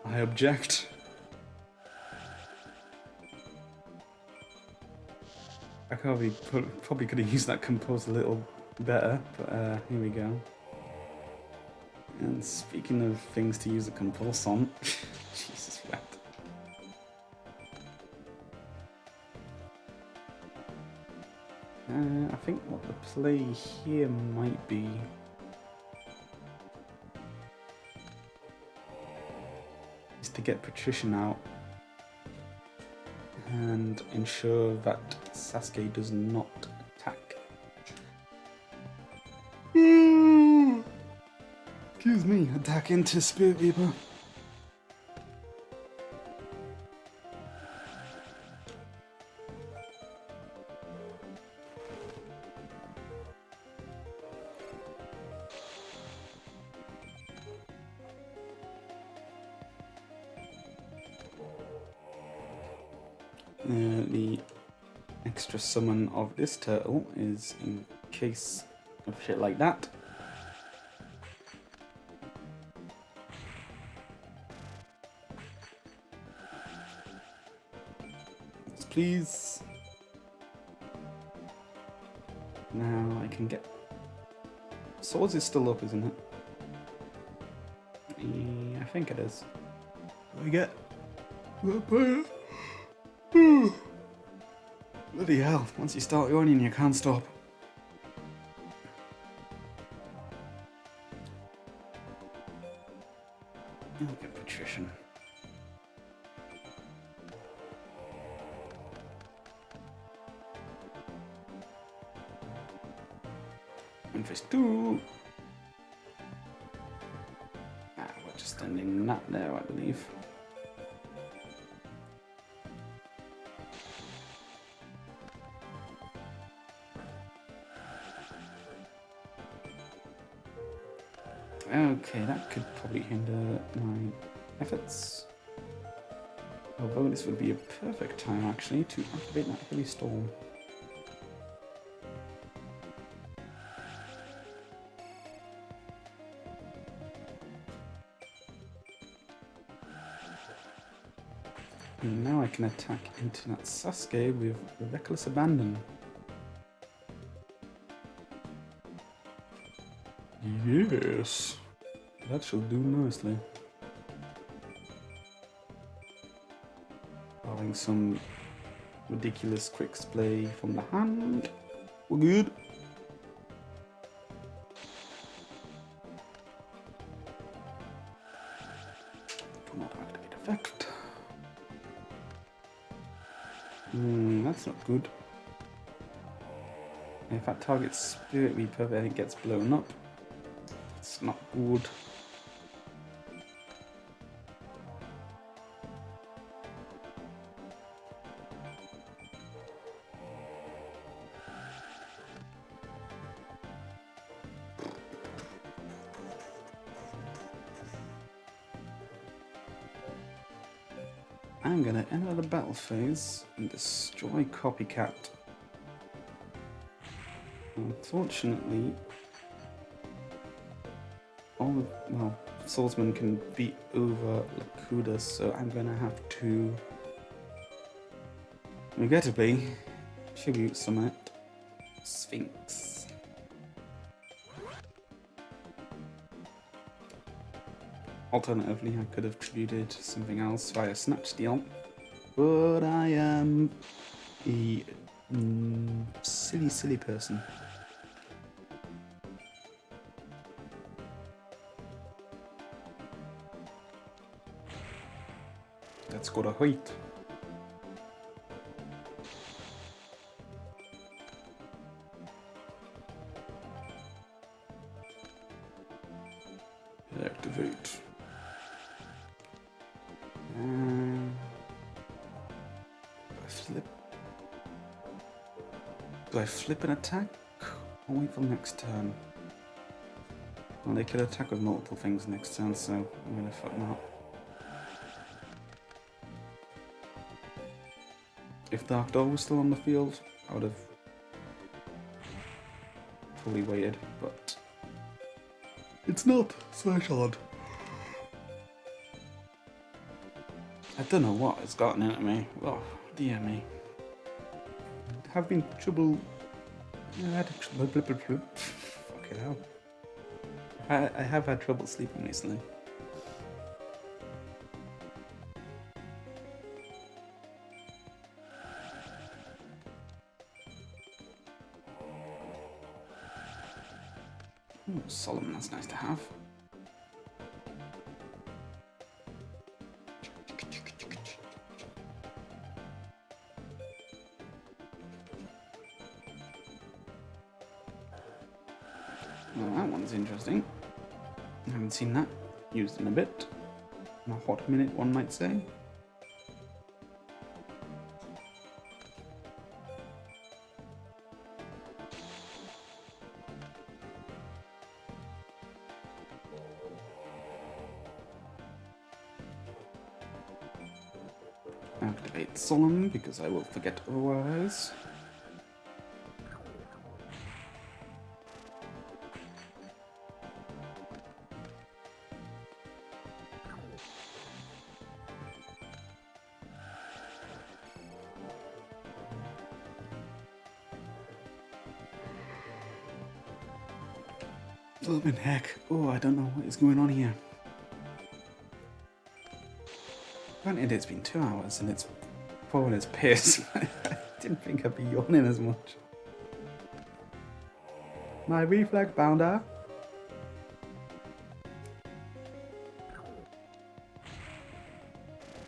A: I object. I probably could have used that compose a little better, but here we go. And speaking of things to use a compulse on, Jesus wept. I think what the play here might be is to get Patrician out and ensure that Sasuke does not attack. Excuse me, attack into Spirit Reaper. The extra summon of this turtle is in case of shit like that. Yes, please. Now I can get... Swords is still up, isn't it? Yeah, I think it is. What do we get? Bloody hell, once you start yawning you can't stop. Look at Patrician. And phase 2. We're just ending that there, I believe. Okay, that could probably hinder my efforts. Although this would be a perfect time actually to activate that heavy storm. And now I can attack into that Sasuke with reckless abandon. Yes, that shall do nicely. Having some ridiculous quick play from the hand. We're good. Do not activate effect. That's not good. If that target's Spirit Reaper, then it gets blown up. It's not good. I'm gonna enter the battle phase and destroy Copycat. Unfortunately, swordsman can beat over Lakuda, so I'm gonna have to regrettably tribute summon it. Sphinx. Alternatively, I could have tributed something else via Snatch Steal, but I am a silly person. Let's go to Hoyt. Activate. Do I flip an attack or wait for next turn? Well, they could attack with multiple things next turn, so I'm gonna fuck them up. If Dark Dog was still on the field, I would have probably waited, but it's not, so I shan't. I don't know what has gotten into me. Oh, dear me. Have been trouble. I had fucking hell. I have had trouble sleeping recently. Ooh, Solomon, that's nice to have. Well, that one's interesting. I haven't seen that used in a bit. In a hot minute, one might say. Activate Solemn because I will forget otherwise. Flippin' heck. Oh, I don't know what is going on here. Granted, it's been 2 hours and it's pouring its piss. I didn't think I'd be yawning as much. My reflex bounder.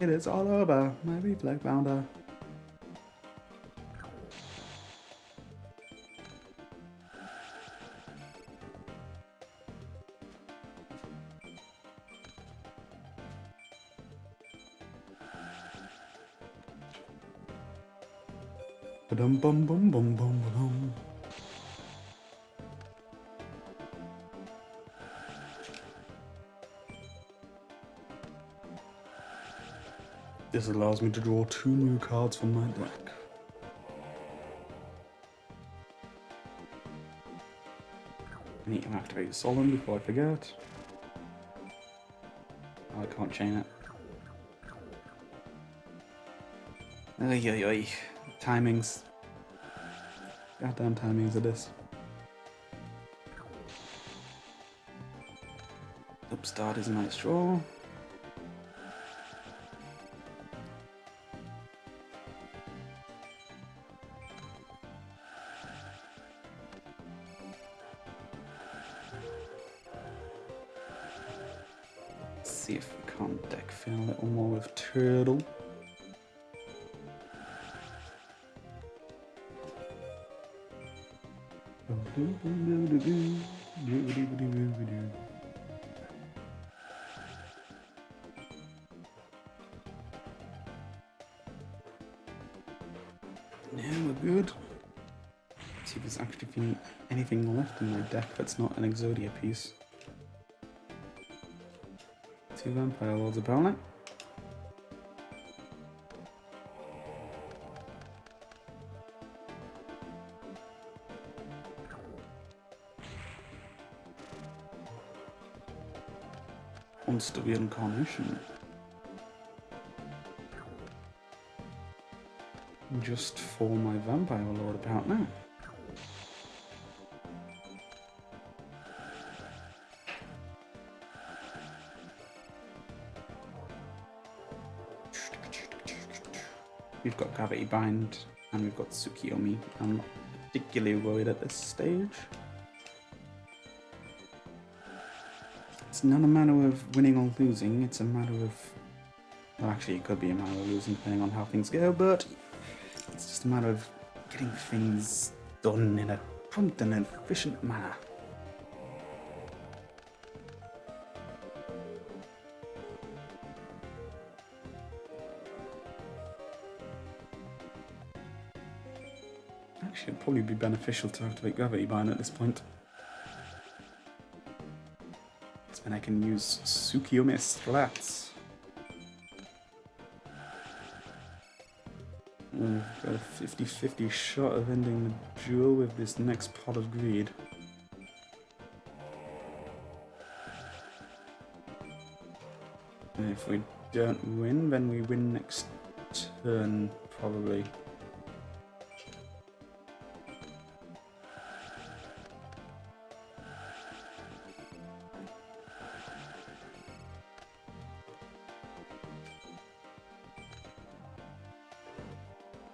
A: It is all over. My reflex bounder. Ba-dum bum bum bum bum bum. This allows me to draw 2 new cards from my deck. I need to activate Solemn before I forget. Oh, I can't chain it. Ay, ay, ay. Timings. Goddamn timings of this. Upstart is a nice draw. Let's see if we can't deck fill a little more with Turtle. Yeah, we're good. See if there's actually anything left in my deck that's not an Exodia piece. 2 Vampire Lords apparently. Monster reincarnation. Just for my Vampire Lord about now. We've got Gravity Bind and we've got Tsukiyomi. I'm not particularly worried at this stage. It's not a matter of winning or losing, it's a matter of... Well, actually it could be a matter of losing depending on how things go, but it's just a matter of getting things done in a prompt and efficient manner. Actually, it'd probably be beneficial to activate Gravity Bind at this point. Then I can use Tsukiyomi Strats. We've got a 50-50 shot of ending the duel with this next pot of greed. And if we don't win, then we win next turn, probably.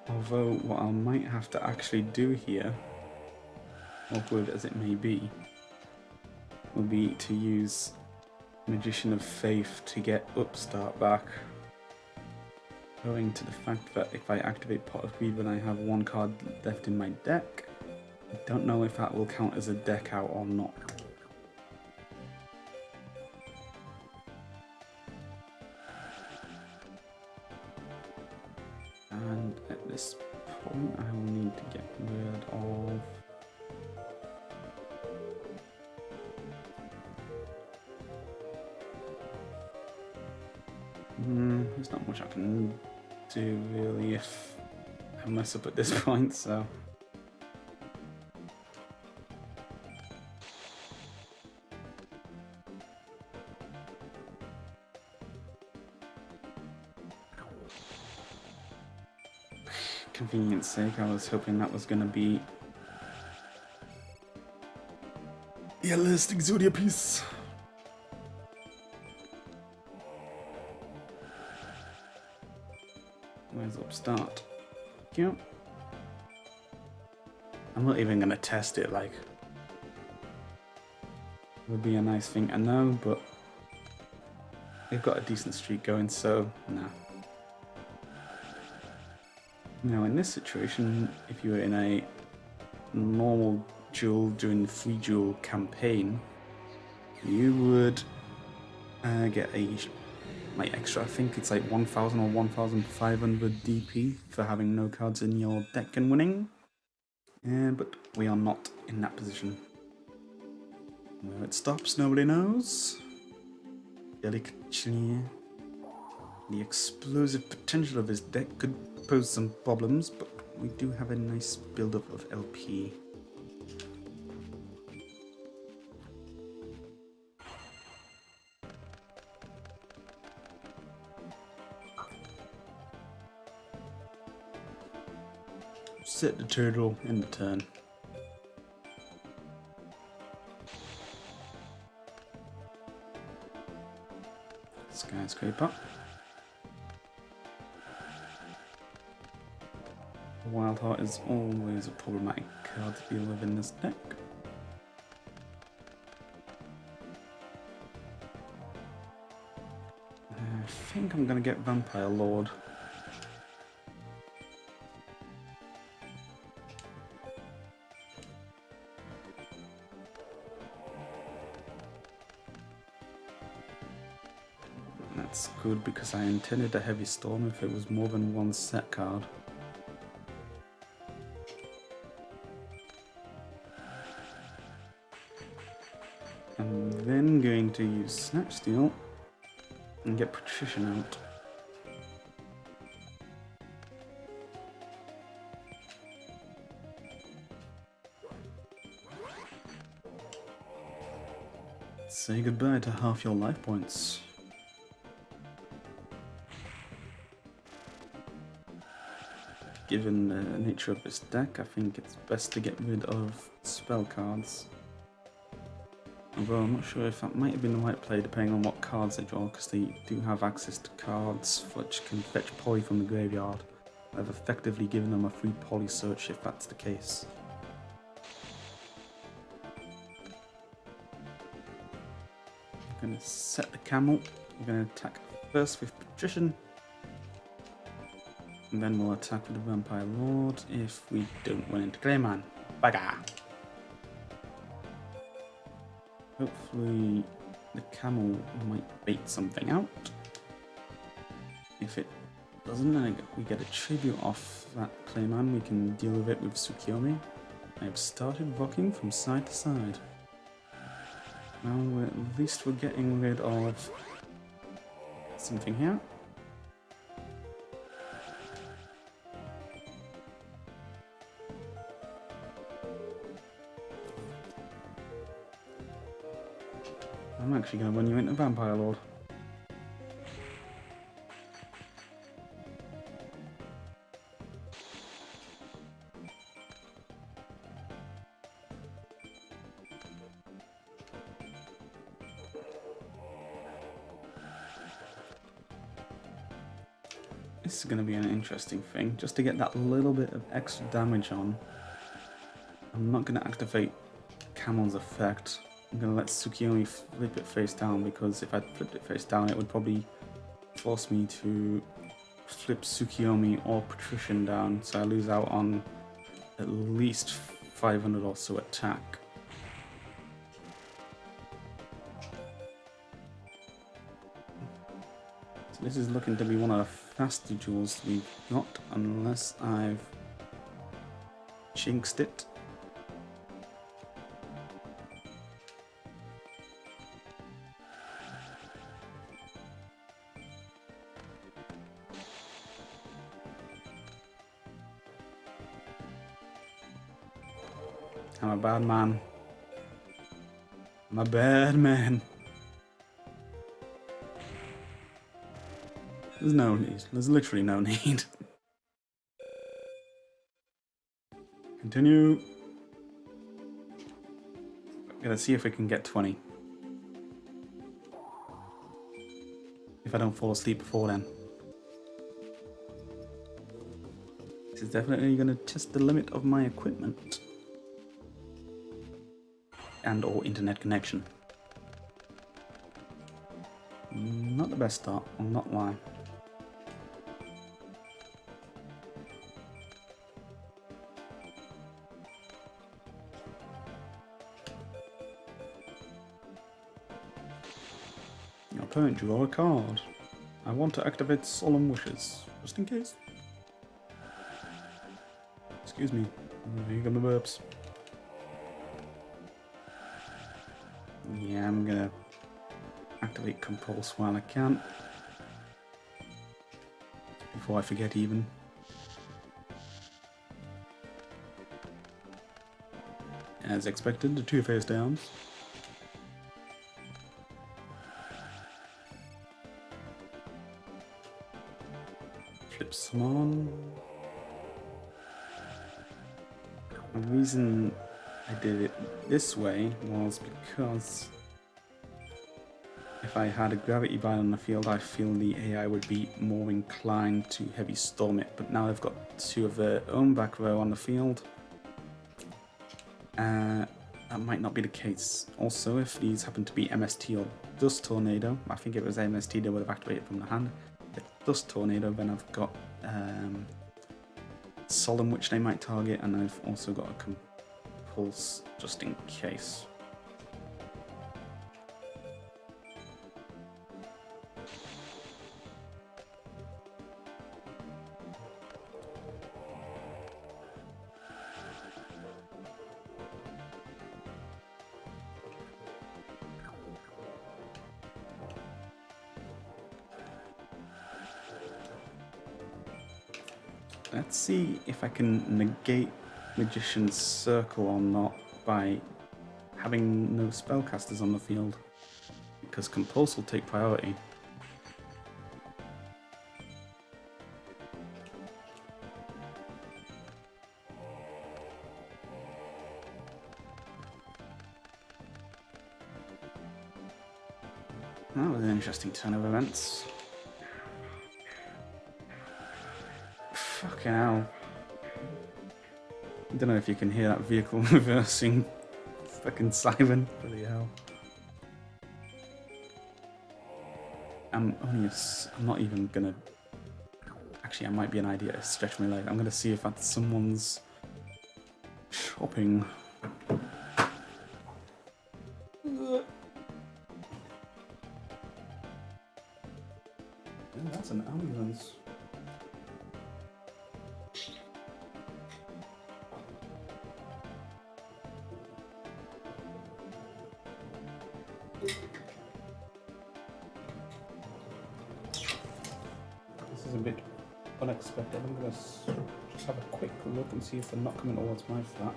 A: Although what I might have to actually do here, awkward as it may be, will be to use Magician of Faith to get Upstart back. Owing to the fact that if I activate Pot of Greed when I have one card left in my deck, I don't know if that will count as a deck out or not. And at this point I will need to get rid of... there's not much I can do really if I mess up at this point, so... Convenience sake, I was hoping that was going to be the Elastic Zodia piece. Where's Upstart? Yep. I'm not even going to test it, like. It would be a nice thing I know, but they've got a decent streak going, so nah. Now in this situation, if you were in a normal duel during the free duel campaign, you would get a like extra, I think it's like 1000 or 1500 DP for having no cards in your deck and winning. But we are not in that position. Where it stops, nobody knows. Delicately. The explosive potential of his deck could pose some problems, but we do have a nice build-up of LP. Set the turtle in the turn. Skyscraper. Wild Heart is always a problematic card to deal with in this deck. I think I'm going to get Vampire Lord. That's good because I intended a Heavy Storm if it was more than one set card. I'm then going to use Snatch Steal and get Patrician out. Say goodbye to half your life points. given the nature of this deck, I think it's best to get rid of spell cards. Although I'm not sure if that might have been the right play depending on what cards they draw, because they do have access to cards which can fetch poly from the graveyard. I've effectively given them a free poly search if that's the case. I'm going to set the camel. We're going to attack first with Patrician. And then we'll attack with the Vampire Lord if we don't run into Clayman. Baga! Hopefully the camel might bait something out. If it doesn't, then we get a tribute off that Clayman. We can deal with it with Tsukiyomi. I've started rocking from side to side. Now at least we're getting rid of something here. I'm actually going to run you into Vampire Lord. This is going to be an interesting thing, just to get that little bit of extra damage on. I'm not going to activate Camel's effect. I'm going to let Tsukiyomi flip it face down, because if I flipped it face down it would probably force me to flip Tsukiyomi or Patrician down, so I lose out on at least 500 or so attack. So this is looking to be one of the faster duels we've got, unless I've jinxed it. I'm a bad man. I'm a bad man. There's no need. There's literally no need. Continue. I'm gonna see if we can get 20. If I don't fall asleep before then. This is definitely gonna test the limit of my equipment. And or internet connection. Not the best start, I'll not lie. Your opponent draw a card. I want to activate Solemn Wishes, just in case. Excuse me, here come the burps. Yeah, I'm gonna activate Compulse while I can. Before I forget even. As expected, the 2 face downs. Flip some on. The reason I did it this way was because if I had a Gravity Bind on the field, I feel the AI would be more inclined to Heavy Storm it, but now they've got 2 of their own back row on the field. That might not be the case. Also, if these happen to be MST or Dust Tornado, I think it was MST they would have activated from the hand. If Dust Tornado, then I've got Solemn, which they might target, and I've also got a Compulse just in case. Let's see if I can negate Magician's Circle or not by having no spellcasters on the field, because Compulse will take priority. That was an interesting turn of events. Fucking hell. I don't know if you can hear that vehicle reversing. Fucking siren. Bloody hell. I'm not even gonna... Actually, I might be an idea to stretch my leg. I'm gonna see if that's someone's shopping. Yeah, that's an ambulance. This is a bit unexpected. I'm gonna just have a quick look and see if they're not coming towards my flat.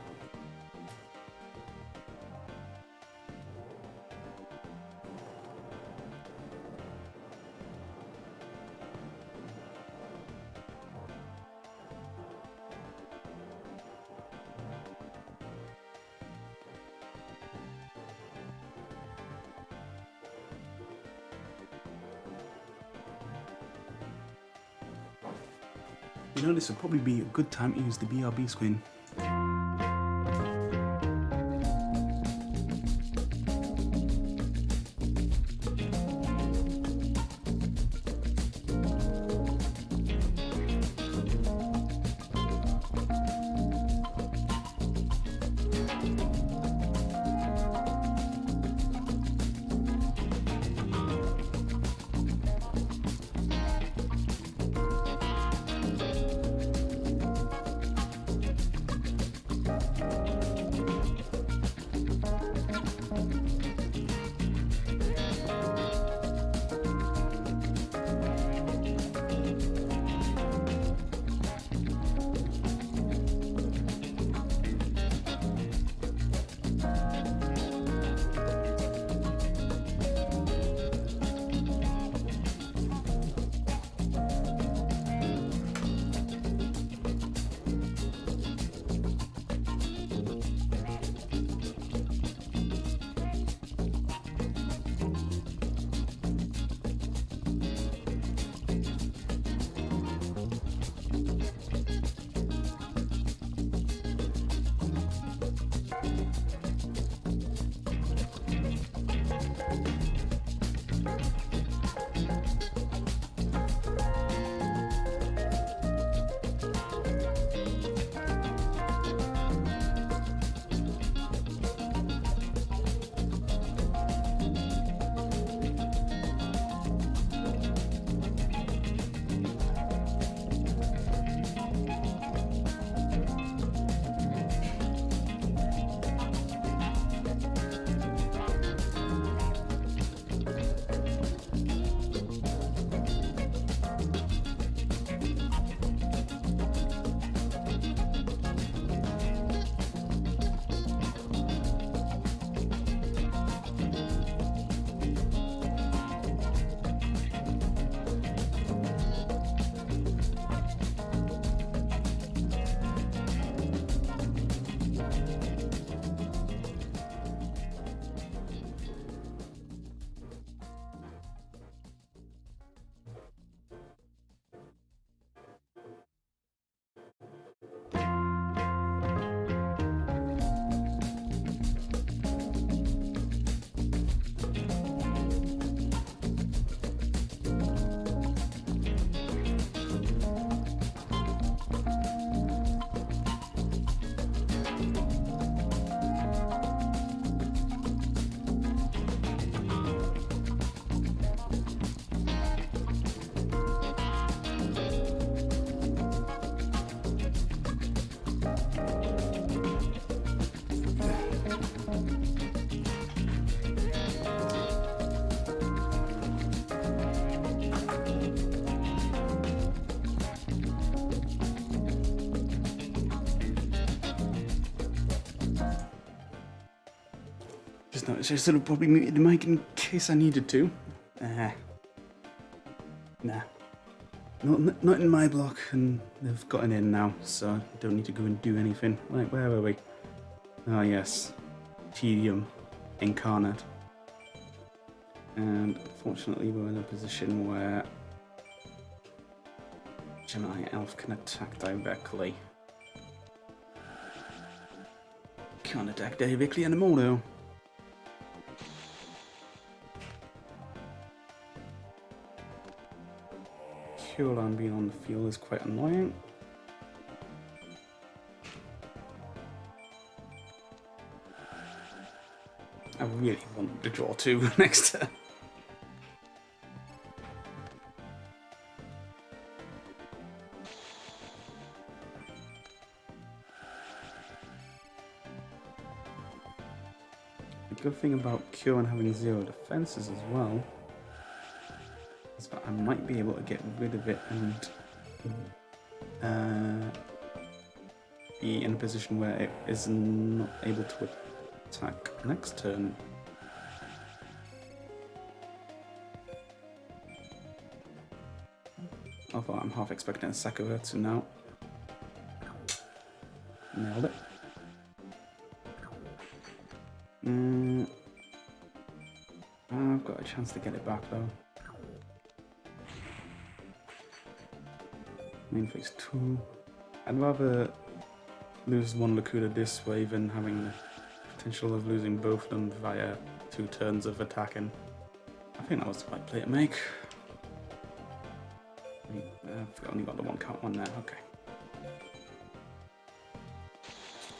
A: You know, this would probably be a good time to use the BRB screen. Just noticed I should have probably muted the mic in case I needed to. Nah. Not in my block, and they've gotten in now, so I don't need to go and do anything. Right, where were we? Oh yes, Tedium incarnate. And unfortunately we're in a position where Gemini Elf can attack directly. Can't attack directly anymore though. Cureline being on the field is quite annoying. I really want to draw 2 next turn. The good thing about Cure and having 0 defenses as well is that I might be able to get rid of it and be in a position where it is not able to attack next turn. Although I'm half expecting a Sakuretsu now. Nailed it. I've got a chance to get it back though. Main phase 2. I'd rather lose one Lakuta this way than having the potential of losing both of them via 2 turns of attacking. I think that was the right play to make. I've only got the 1 count one there, okay.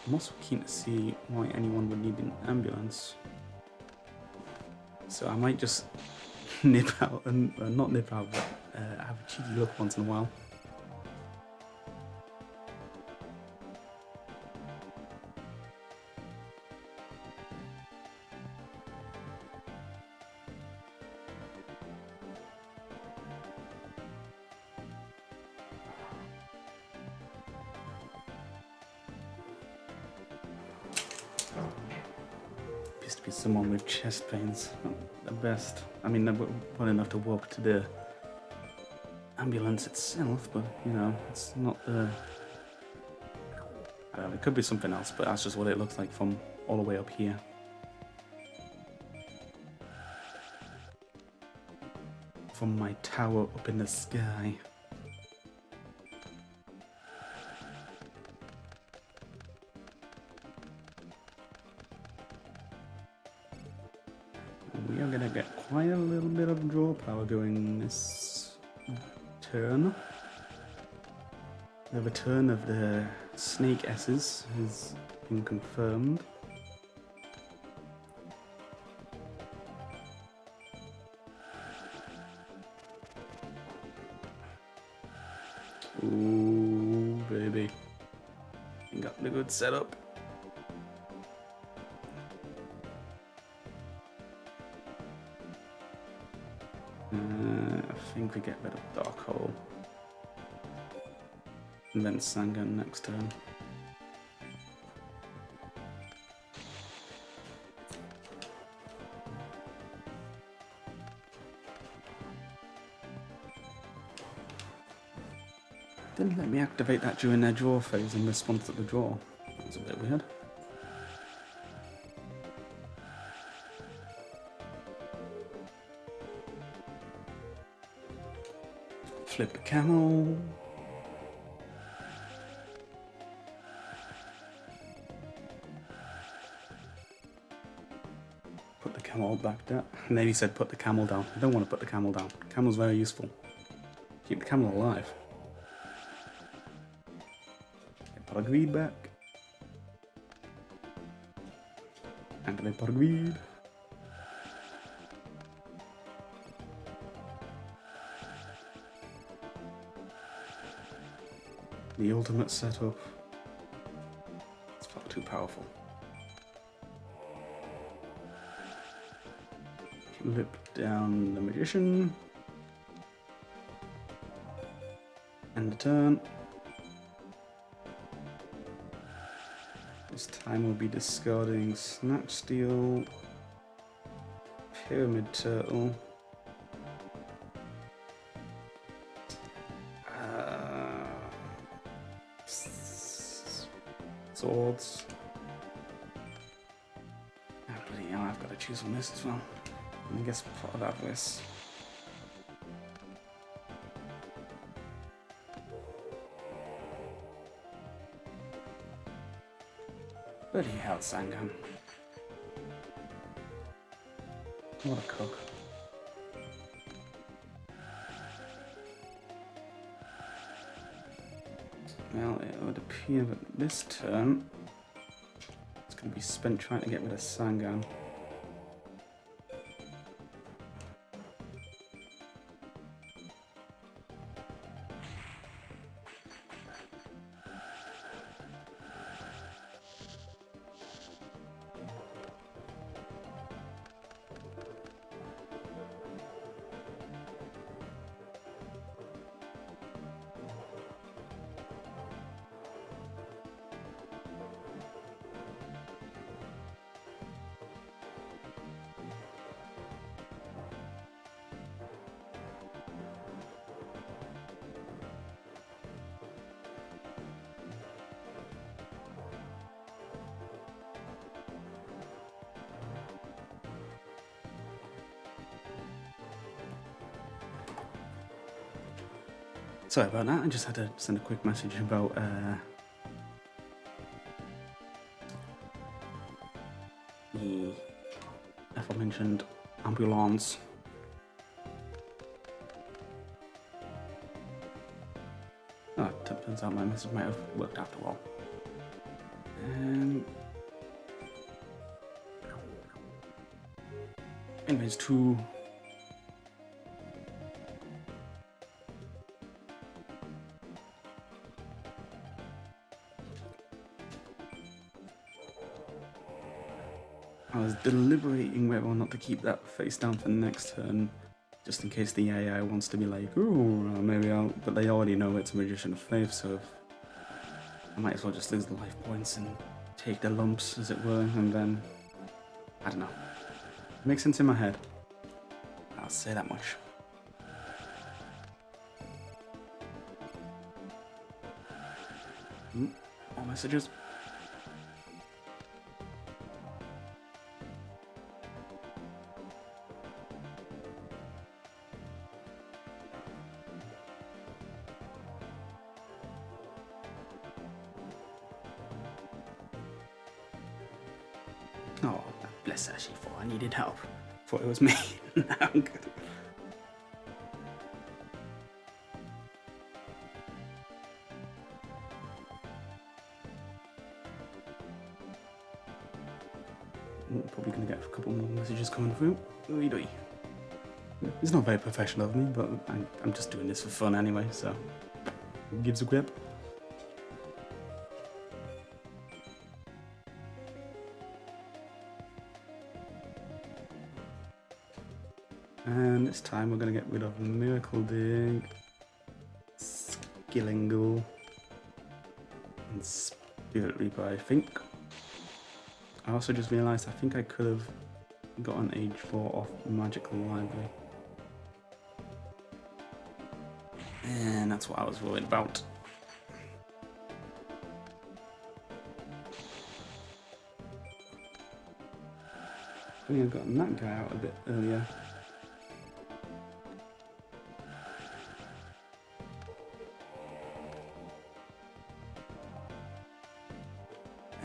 A: I'm also keen to see why anyone would need an ambulance. So I might just nip out, and not nip out, but have a cheeky look once in a while. To be someone with chest pains, not the best. I mean, they're well enough to walk to the ambulance itself, but you know, it's not the. I don't know, it could be something else, but that's just what it looks like from all the way up here. From my tower up in the sky. We are going to get quite a little bit of draw power going this turn. The return of the Snake S's has been confirmed. Ooh, baby. You got the good setup. I think we get rid of Dark Hole. And then Sangan next turn. Didn't let me activate that during their draw phase in response to the draw. That was a bit weird. Flip the camel. Put the camel back down. And then he said put the camel down. I don't want to put the camel down. Camel's very useful. Keep the camel alive. Put a greed back. And then put a greed. The ultimate setup. It's far too powerful. Flip down the magician. End the turn. This time we'll be discarding Snatch Steel, Pyramid Turtle, Swords. Oh, bloody hell, I've got to choose on this as well. I guess part of that was. Bloody hell, Sangam. What a cook. Well, it would appear that this turn it's going to be spent trying to get rid of Sangam. Sorry about that, I just had to send a quick message about the aforementioned ambulance. Oh, it turns out my message might have worked after all. Anyways, to I was deliberating whether or not to keep that face down for next turn, just in case the AI wants to be like, oh, maybe I'll. But they already know it's a Magician of Faith, so I might as well just lose the life points and take the lumps, as it were, and then I don't know. It makes sense in my head. I'll say that much. More messages. Oh, bless her, she thought I needed help. Thought it was me. I'm good. Probably going to get a couple more messages coming through. It's not very professional of me, but I'm just doing this for fun anyway, so who gives a grip? And this time we're going to get rid of Miracle Dig, Skillingle, and Spirit Reaper, I think. I also just realised I think I could have gotten Age 4 off Magical Library. And that's what I was worried about. I think I've gotten that guy out a bit earlier.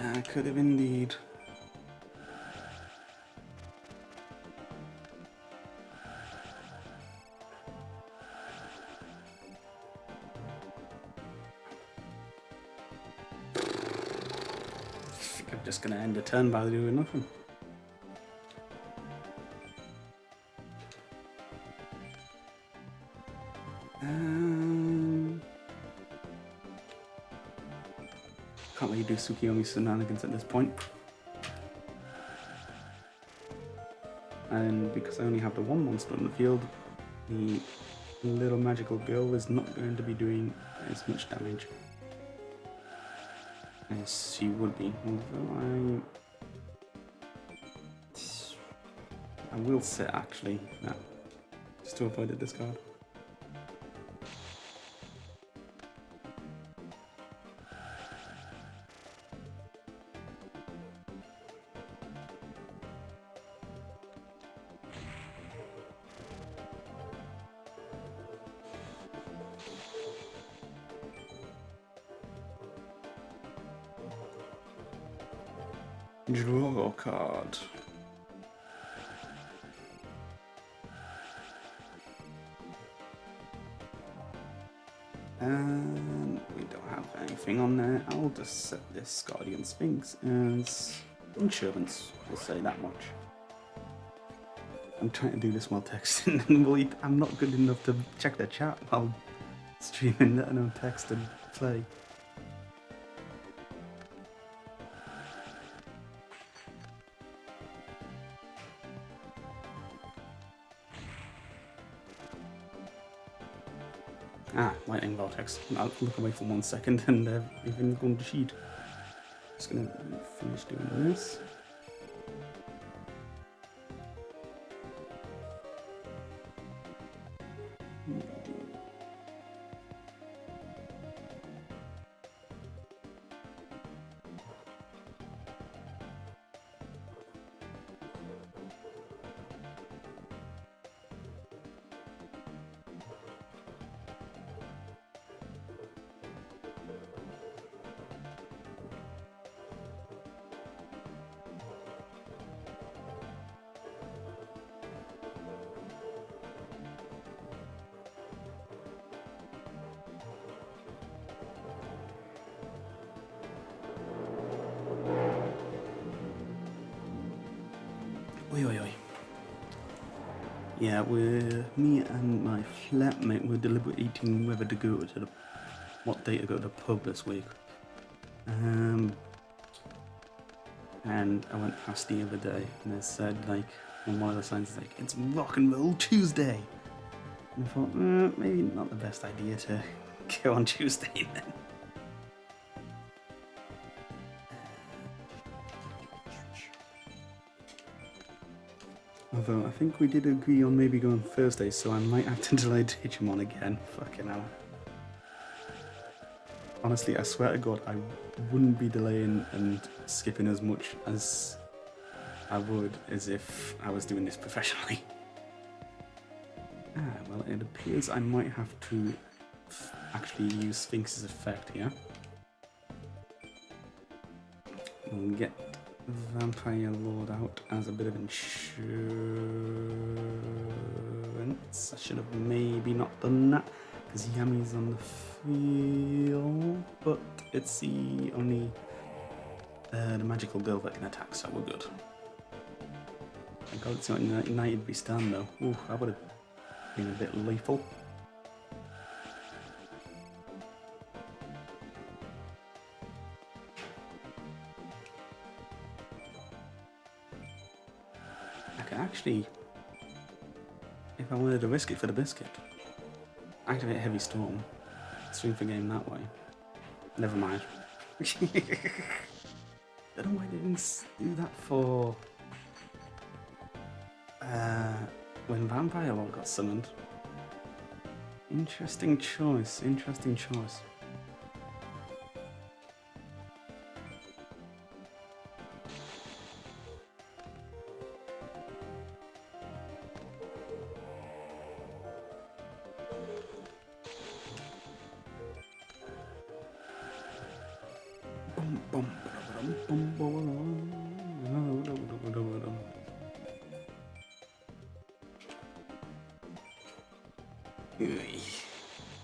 A: I could have indeed. I think I'm just going to end the turn by doing nothing. Can't really do Tsukiyomi shenanigans at this point. And because I only have the one monster on the field, the little magical girl is not going to be doing as much damage as she would be. Although I will set actually that just to avoid a discard. Draw a card. And we don't have anything on there. I'll just set this Guardian Sphinx as insurance. We'll say that much. I'm trying to do this while texting, and I'm not good enough to check the chat while streaming, let alone text and play. Lightning vortex. I'll look away for 1 second and even going to sheet. Just gonna finish doing this. Oi. Yeah, me and my flatmate were deliberating whether to go to what day to go to the pub this week. And I went past the other day and it said, like, on one of the signs, like, it's Rock and Roll Tuesday. And I thought, maybe not the best idea to go on Tuesday then. Although I think we did agree on maybe going Thursday, so I might have to delay Digimon again. Fucking hell. Honestly, I swear to God, I wouldn't be delaying and skipping as much as I would as if I was doing this professionally. Well, it appears I might have to actually use Sphinx's effect here. We'll get Vampire Lord out as a bit of insurance. I should have maybe not done that because Yami's on the field, but it's the only the magical girl that can attack, so we're good. I got it's not United we stand though. Ooh, I would have been a bit lethal. Actually, if I wanted to risk it for the biscuit, activate Heavy Storm, swing for game that way. Never mind. I don't know why they didn't do that for when Vampire Lord got summoned. Interesting choice, interesting choice.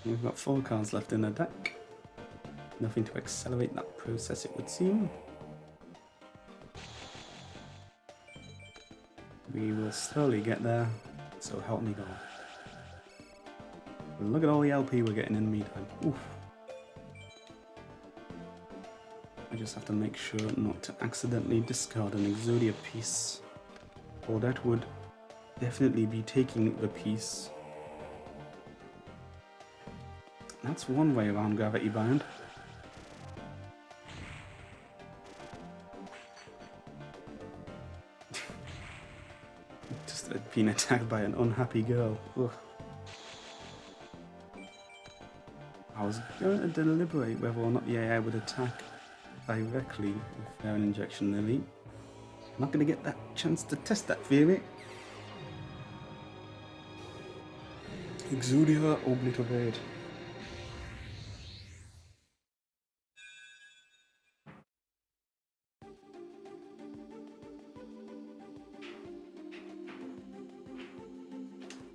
A: We've got 4 cards left in the deck. Nothing to accelerate that process, it would seem. We will slowly get there, so help me God. Look at all the LP we're getting in the meantime. Oof. I just have to make sure not to accidentally discard an Exodia piece, or that would definitely be taking the piece. That's one way around Gravity Bind. Just being attacked by an unhappy girl. Ugh. I was going to deliberate whether or not the AI would attack directly with an injection elite. I'm not going to get that chance to test that theory. Exodia Obliterate.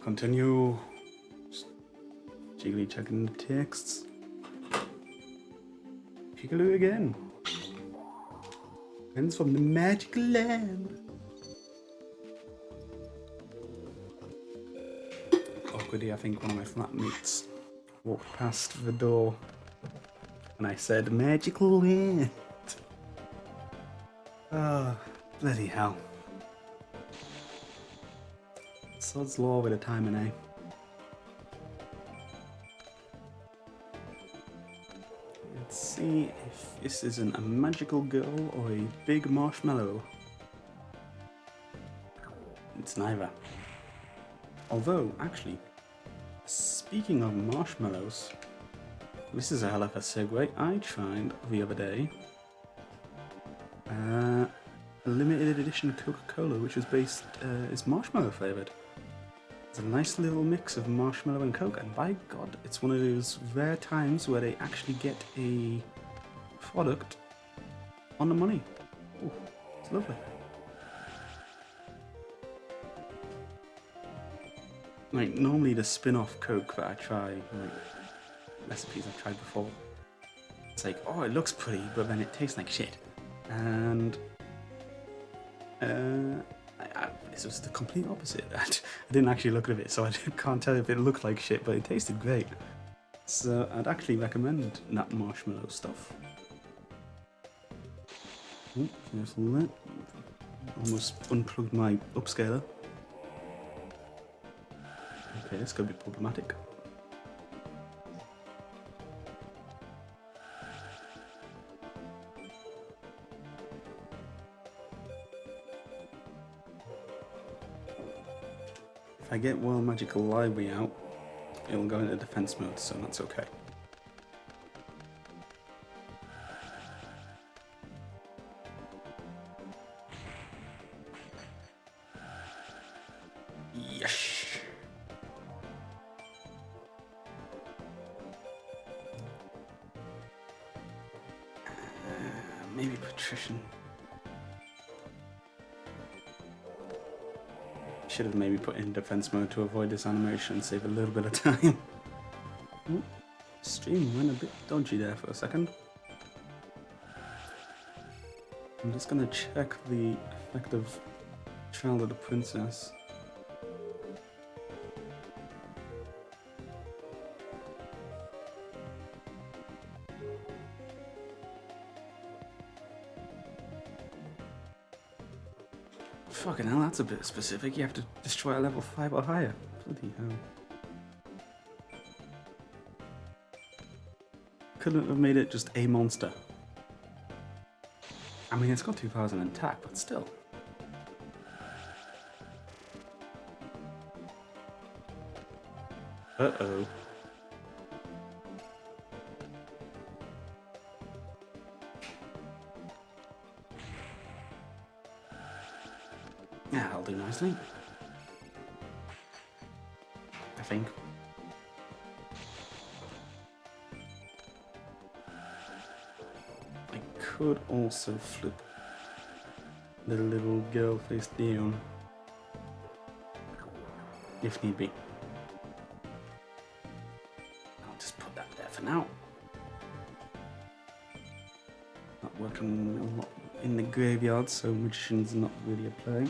A: Continue. Just jiggly checking the texts. Pickaloo again. Friends from the magical land. Awkwardly, I think one of my flatmates walked past the door and I said, magical land. Oh, bloody hell. Sod's law with a timing, eh? Let's see if this isn't a magical girl or a big marshmallow. It's neither. Although, actually, speaking of marshmallows, this is a hell of a segue. I tried the other day a limited edition Coca-Cola, which is marshmallow flavored. It's a nice little mix of marshmallow and Coke, and by God, it's one of those rare times where they actually get a product on the money. Ooh, it's lovely. Like, normally the spin-off Coke that I try, like, recipes I've tried before, it's like, oh, it looks pretty, but then it tastes like shit. And this was the complete opposite. I didn't actually look at it, so I can't tell if it looked like shit, but it tasted great. So I'd actually recommend that marshmallow stuff. Oh, there's that. Almost unplugged my upscaler. Okay, this could be problematic. If I get World Magical Library out, it'll go into defense mode, so that's okay. Yes! Maybe Patrician. Should have maybe put in defense mode to avoid this animation and save a little bit of time. Ooh, stream went a bit dodgy there for a second. I'm just gonna check the effect of Child of the Princess. Fucking hell, that's a bit specific. You have to destroy a level 5 or higher. Bloody hell. Couldn't have made it just a monster. I mean, it's got 2000 attack, but still. Uh-oh. Yeah, I'll do nicely. I think. I could also flip the little girl face down if need be. I'll just put that there for now. Not working a lot in the graveyard, so magician's not really a play.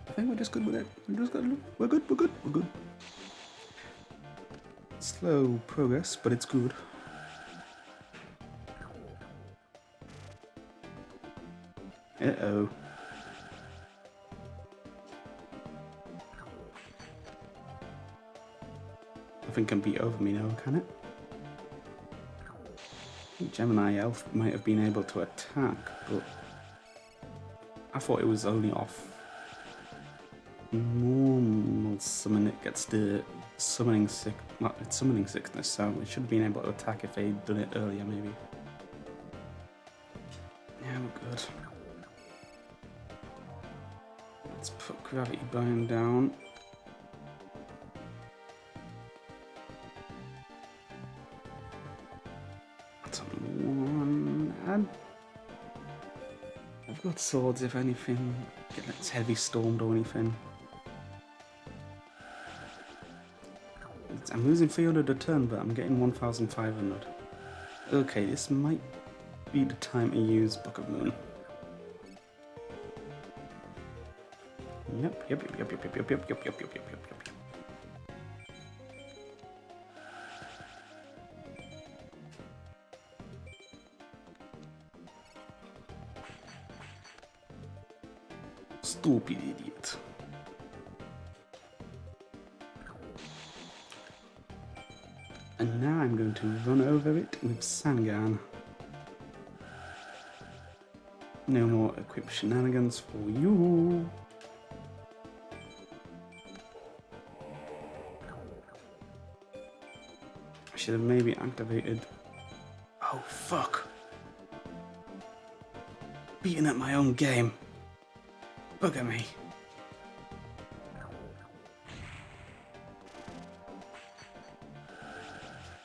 A: I think we're just good with it. We're good. Slow progress, but it's good. Uh-oh. Nothing can beat over me now, can it? Gemini Elf might have been able to attack, but I thought it was only off normal summon, it gets the summoning it's summoning sickness, so it should have been able to attack if they'd done it earlier, maybe. Yeah, we're good. Let's put gravity bind down. That's on one. And I've got swords if anything. Get that heavy stormed or anything. I'm losing 300 a turn, but I'm getting 1,500. Okay, this might be the time to use Book of Moon. Yep. Stupid idiot. And now I'm going to run over it with Sangan. No more equip shenanigans for you. I should have maybe activated... Oh, fuck. Beating at my own game. Bugger me.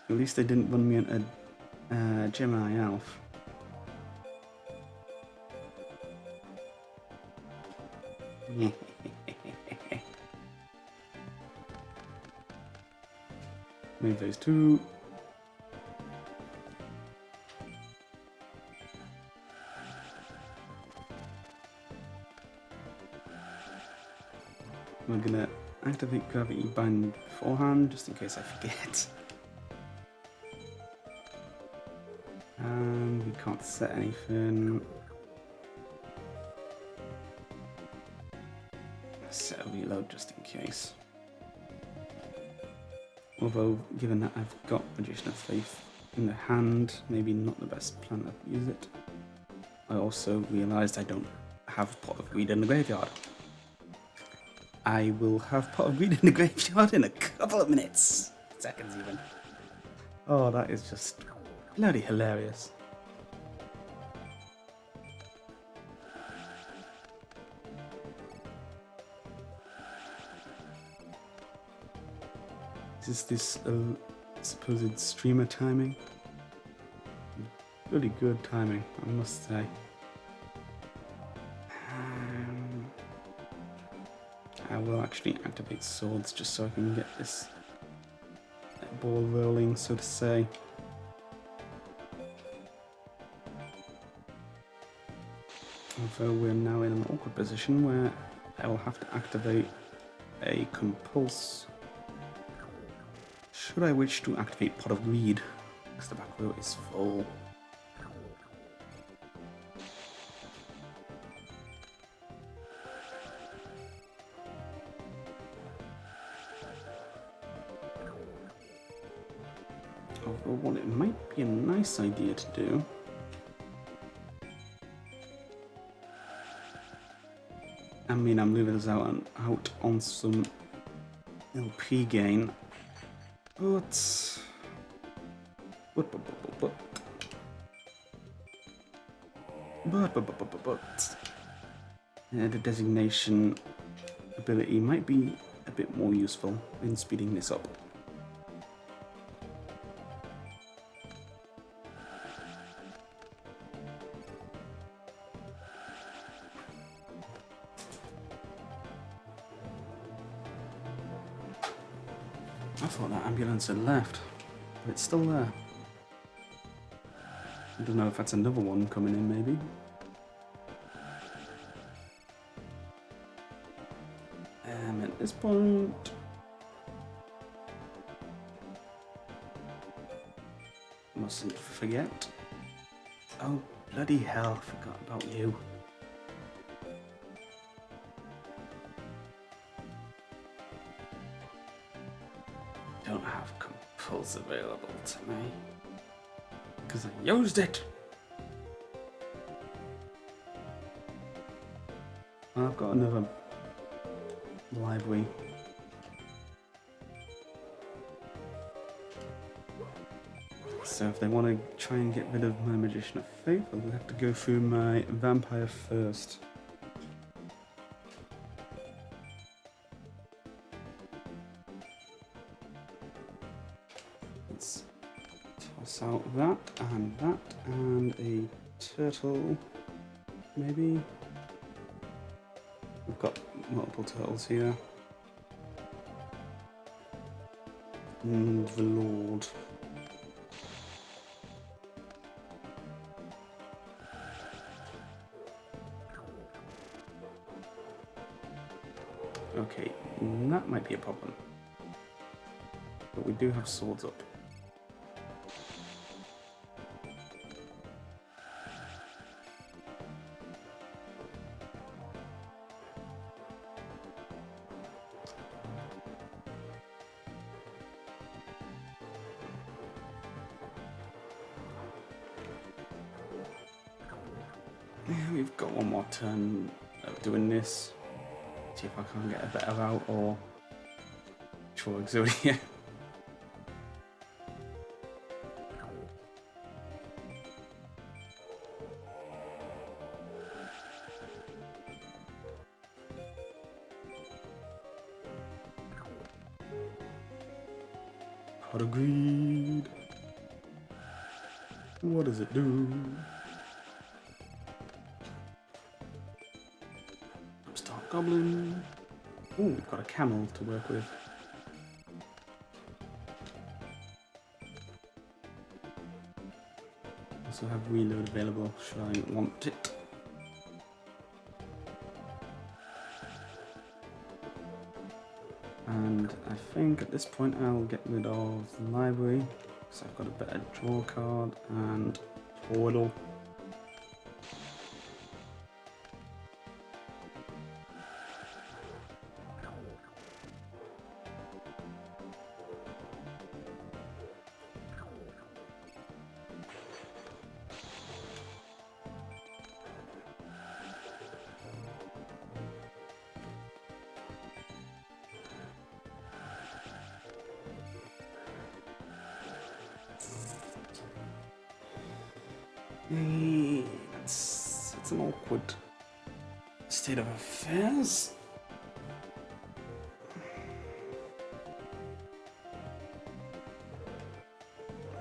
A: At least they didn't run me into Gemini Elf. Move those two. We're gonna activate Gravity Bind beforehand, just in case I forget. And we can't set anything. Set a reload just in case. Although, given that I've got Magician of Faith in the hand, maybe not the best plan to use it. I also realised I don't have Pot of Greed in the graveyard. I will have Pot of Greed in the graveyard in a couple of minutes. Seconds even. Oh, that is just bloody hilarious. Is this supposed streamer timing? Really good timing, I must say. I will actually activate swords just so I can get this ball rolling, so to say. Although we're now in an awkward position where I will have to activate a compulse. Should I wish to activate Pot of Greed? Because the back row is full. Although what it might be a nice idea to do I mean, I'm leaving this out on some LP gain, but the designation ability might be a bit more useful in speeding this up. I thought that ambulance had left, but it's still there. I don't know if that's another one coming in, maybe. At this point... mustn't forget. Oh, bloody hell, I forgot about you. Don't have compulse available to me because I used it. I've got another library. So if they want to try and get rid of my Magician of Faith, I'll have to go through my Vampire first. Let's toss out that and a turtle, maybe? We've got multiple turtles here. And the Lord. Okay, that might be a problem. But we do have swords up. Yeah, we've got one more turn of doing this. See if I can get a better route or draw Exodia. Pot of Greed. What does it do? Start Goblin. Oh, we've got a camel to work with. Also have reload available should I want it. And I think at this point I'll get rid of the library because I've got a better draw card and portal. It's an awkward state of affairs.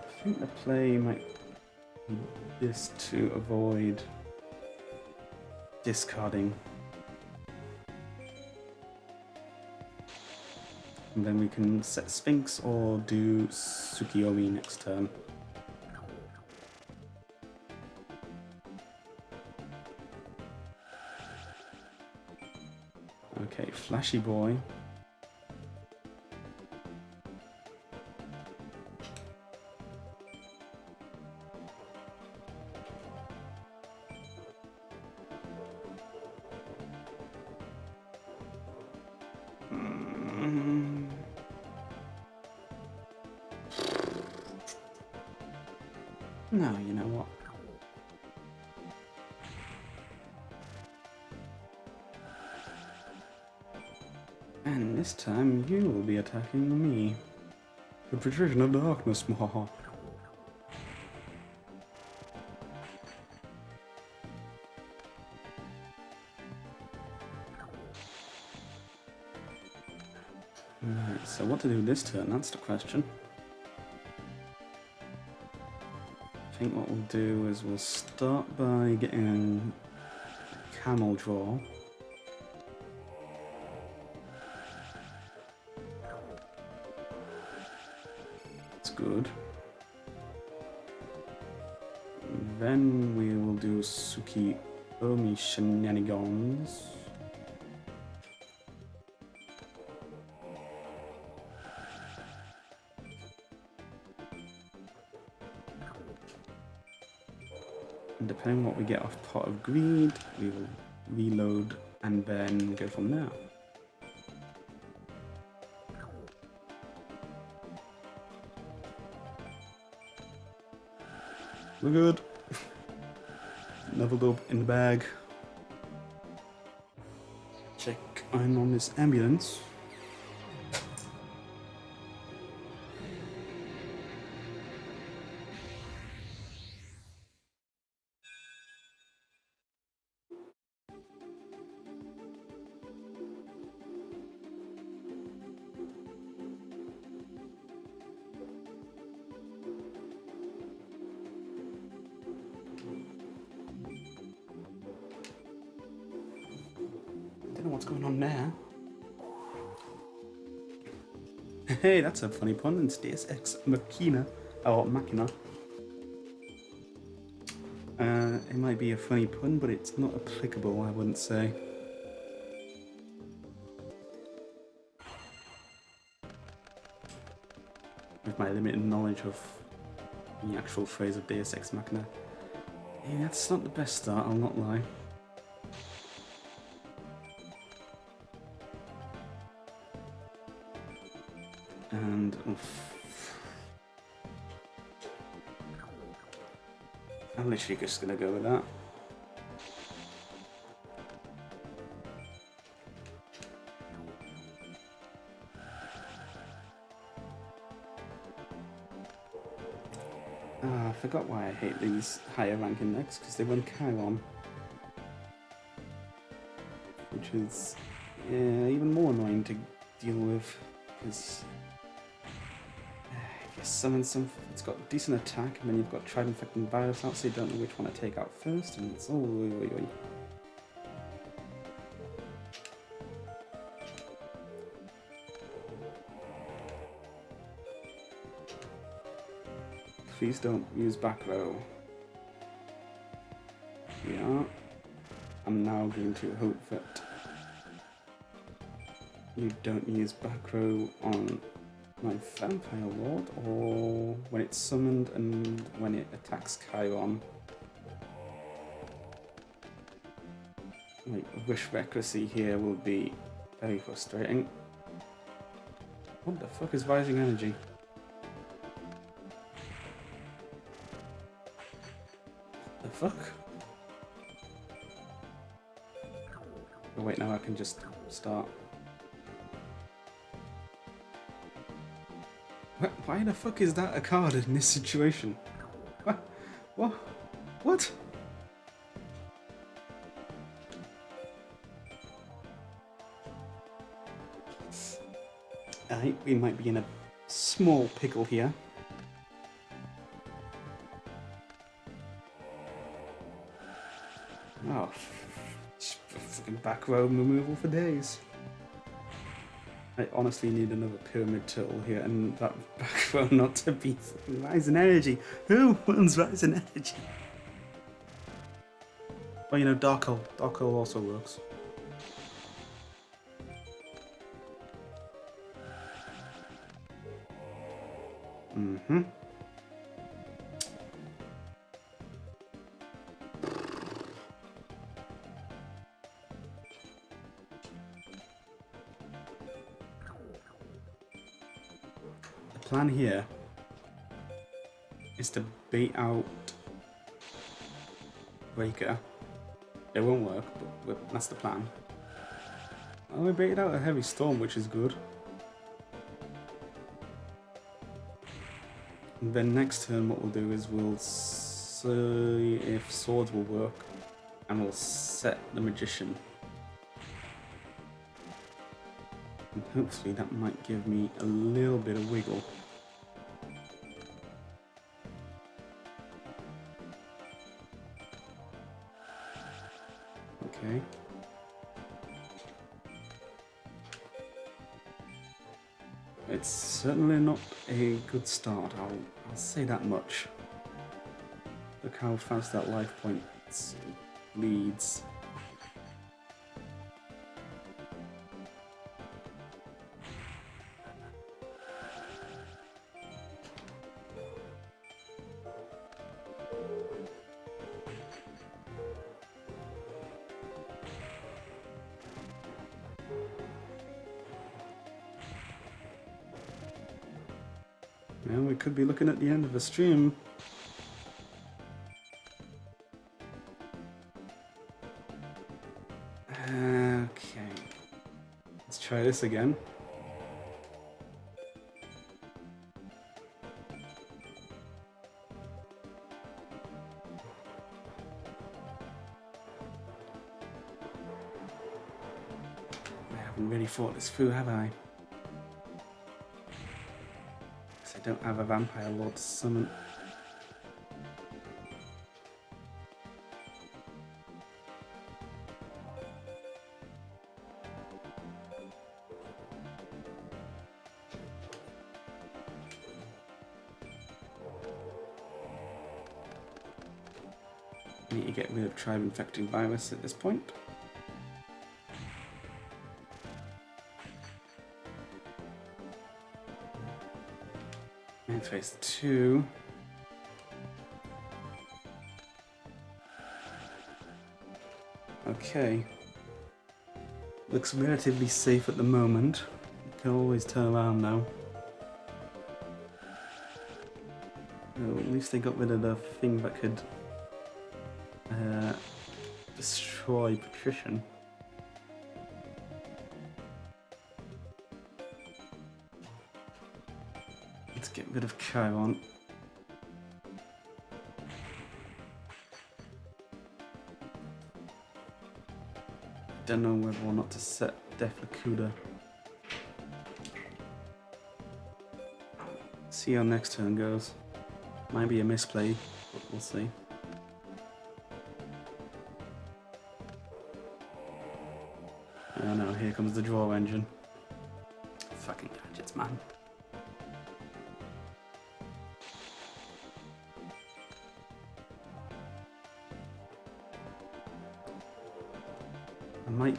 A: I think the play might be this to avoid discarding. And then we can set Sphinx or do Tsukiyomi next turn. Okay, Flashy Boy. No, you know what? And this time you will be attacking me. The Patrician of Darkness, mahaha. Right, so what to do this turn, that's the question. I think what we'll do is we'll start by getting a camel draw. That's good. Then we will do Tsukiyomi shenanigans. And depending on what we get off Pot of Greed, we will reload and then go from there. We're good. Leveled up in the bag. Check. I'm on this ambulance. Don't know what's going on there. Hey, that's a funny pun. It's Deus Ex Machina. Oh, Machina. It might be a funny pun, but it's not applicable, I wouldn't say. With my limited knowledge of the actual phrase of Deus Ex Machina. Yeah, that's not the best start, I'll not lie. And I'm literally just gonna go with that. I forgot why I hate these higher ranking decks, because they run Chiron. Which is even more annoying to deal with, because if you summon some, it's got decent attack, and then you've got Tried Infecting Virus out, so you don't know which one to take out first, and it's oh. Please don't use back row. Yeah. I'm now going to hope that you don't use back row on my Vampire Lord, or when it's summoned and when it attacks Chiron. Like, Wish Recklessy here will be very frustrating. What the fuck is Rising Energy? The fuck? Oh wait, now I can just start. Why the fuck is that a card in this situation? What? What? What? I think we might be in a small pickle here. Oh, fucking back row removal for days. I honestly need another Pyramid Turtle here, and that back row not to be fucking Rising Energy. Who wants Rising Energy? Well, you know, Dark Hole. Dark Hole also works. Mm-hmm. The plan here is to bait out Breaker. It won't work, but that's the plan. Oh, we baited out a Heavy Storm, which is good. And then next turn what we'll do is we'll see if swords will work, and we'll set the Magician. And hopefully that might give me a little bit of wiggle. Okay. It's certainly not a good start, I'll say that much. Look how fast that life point bleeds. Well, we could be looking at the end of the stream. Okay. try this again. I haven't really fought this through, have I? Because I don't have a vampire lord to summon. Need to get rid of tribe infecting virus at this point. And phase 2. Okay. Looks relatively safe at the moment. You can always turn around now. Well, at least they got rid of the thing that could destroy patrician. Let's get rid of Chiron. Don't know whether or not to set Def Lacuda. See how next turn goes. Might be a misplay, but we'll see. Oh no, here comes the draw engine. Fucking gadgets, man. I might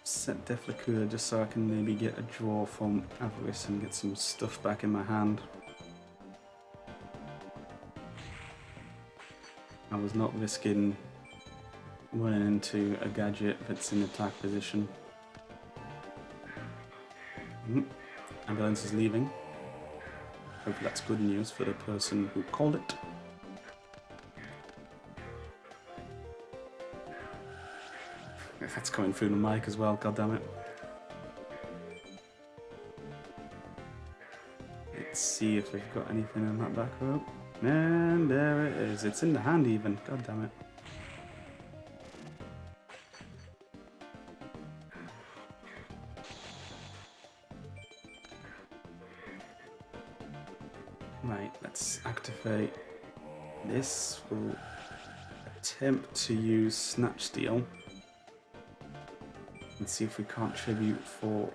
A: set Def Lacuda just so I can maybe get a draw from Avarice and get some stuff back in my hand. I was not risking running into a gadget that's in attack position. Ambulance is leaving. Hopefully that's good news for the person who called it. That's coming through the mic as well, goddammit. Let's see if we've got anything in that back row. And there it is. It's in the hand even, goddammit. Right, let's activate this. We'll attempt to use Snatch Steal. And see if we can't tribute for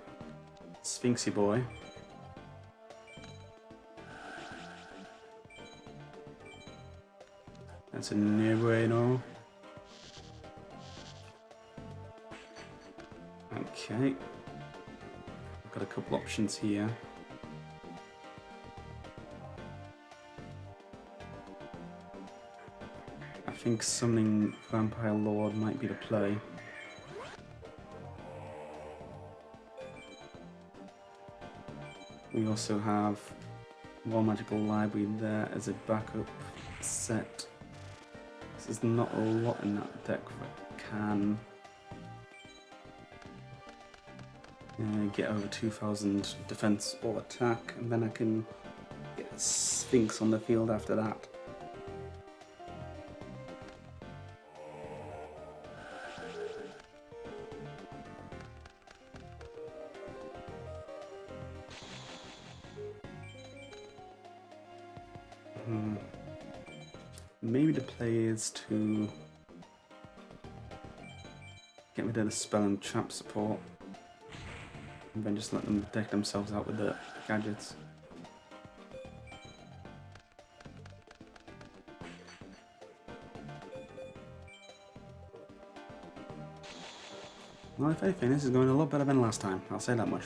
A: Sphinxy Boy. That's a no-brainer. Okay. I've got a couple options here. I think summoning Vampire Lord might be the play. We also have one magical library there as a backup set. There's not a lot in that deck that can get over 2000 defense or attack, and then I can get Sphinx on the field after that. Maybe the play is to get rid of the spell and trap support, and then just let them deck themselves out with the gadgets. Well, if anything, this is going a lot better than last time, I'll say that much.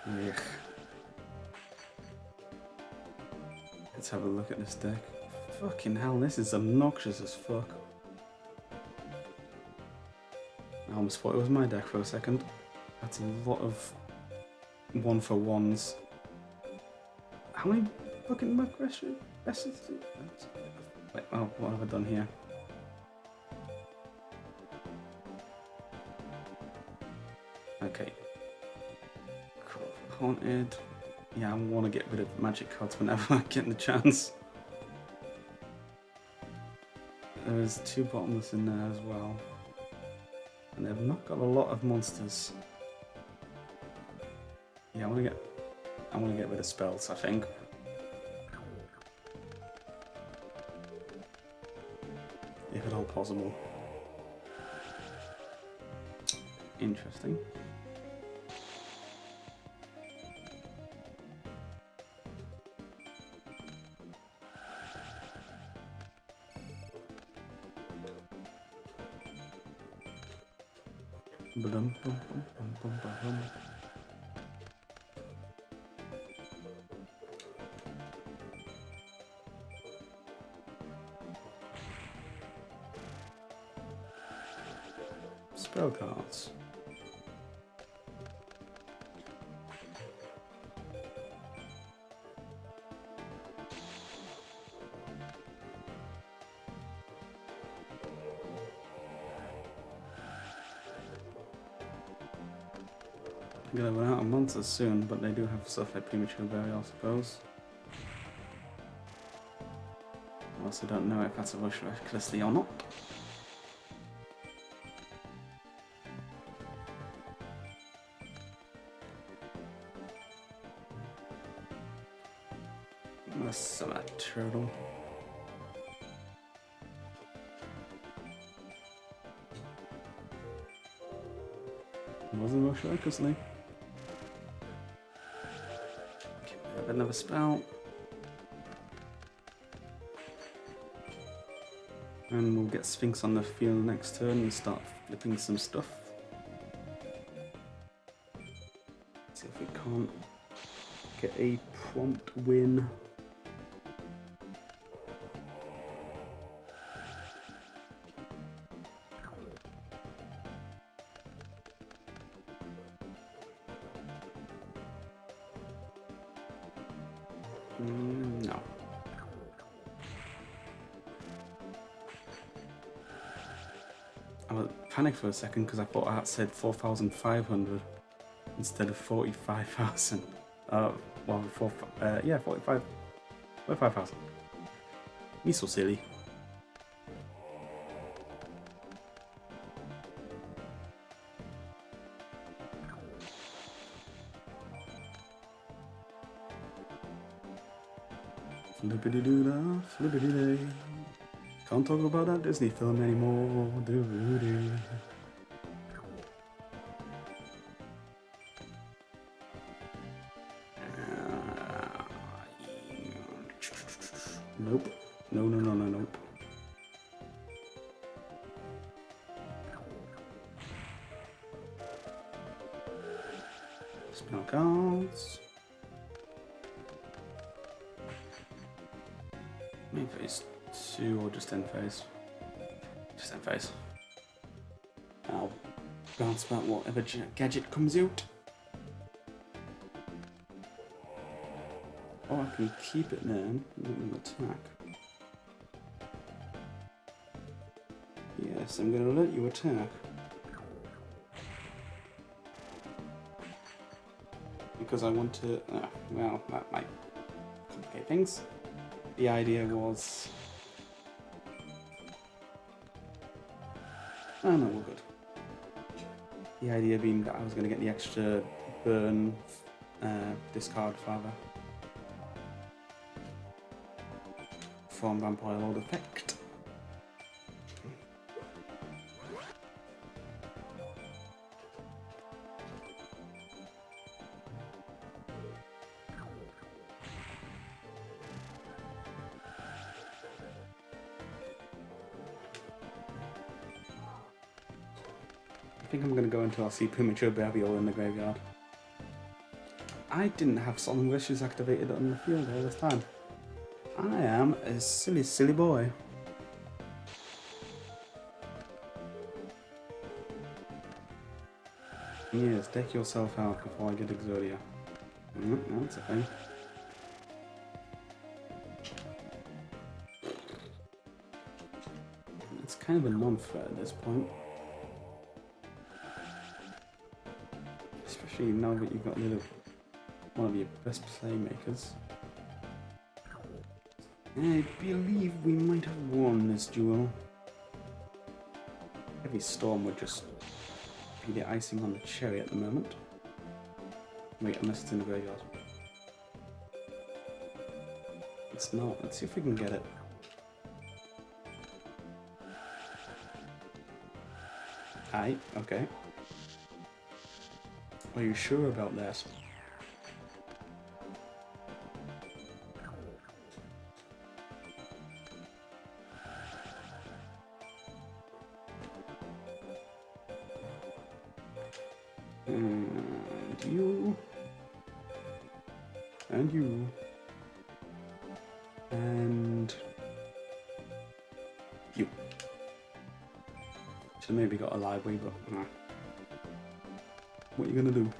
A: Ugh. Let's have a look at this deck. Fucking hell, this is obnoxious as fuck. I almost thought it was my deck for a second. That's a lot of 1-for-1s. How many fucking aggressions? Wait, oh, what have I done here? Okay. Haunted. Yeah, I want to get rid of magic cards whenever I get the chance. There's 2 bottomless in there as well. And they've not got a lot of monsters. Yeah, I want to get rid of spells, I think. If at all possible. Interesting. Spell cards. I'm gonna run out of monsters soon, but they do have stuff like premature burial, I suppose. I also don't know if that's a rush recklessly or not. That's a turtle. Wasn't rush recklessly. Another spell. And we'll get Sphinx on the field next turn and start flipping some stuff. See if we can't get a prompt win. No. I panicked for a second because I thought I had said 4,500 instead of 45,000. Well, yeah, 45,000. Me so silly. Flippity-doo-dah, flippity-day. Can't talk about that Disney film anymore. Doo-doo-doo. Nope. No, nope. Spell cards. Main phase 2 or just end phase? Just end phase. I'll bounce back whatever gadget comes out. Or I can keep it there and attack. Yes, I'm going to let you attack. Because I want to... well, that might complicate things. The idea was... oh no, we're good. The idea being that I was going to get the extra burn, discard father from Vampire Lord effect. I think I'm going to go until I see premature burial in the graveyard. I didn't have Solemn Wishes activated on the field all this time. I am a silly, silly boy. Yes, deck yourself out before I get Exodia. That's a thing. It's kind of a non-threat at this point. Especially now that you've got rid of one of your best playmakers. I believe we might have won this duel. Heavy Storm would just be the icing on the cherry at the moment. Wait, unless it's in the graveyard. It's not. Let's see if we can get it. Aye, okay. Are you sure about that? And you. And you. And you. Should have maybe got a library, but nah. What are you gonna do?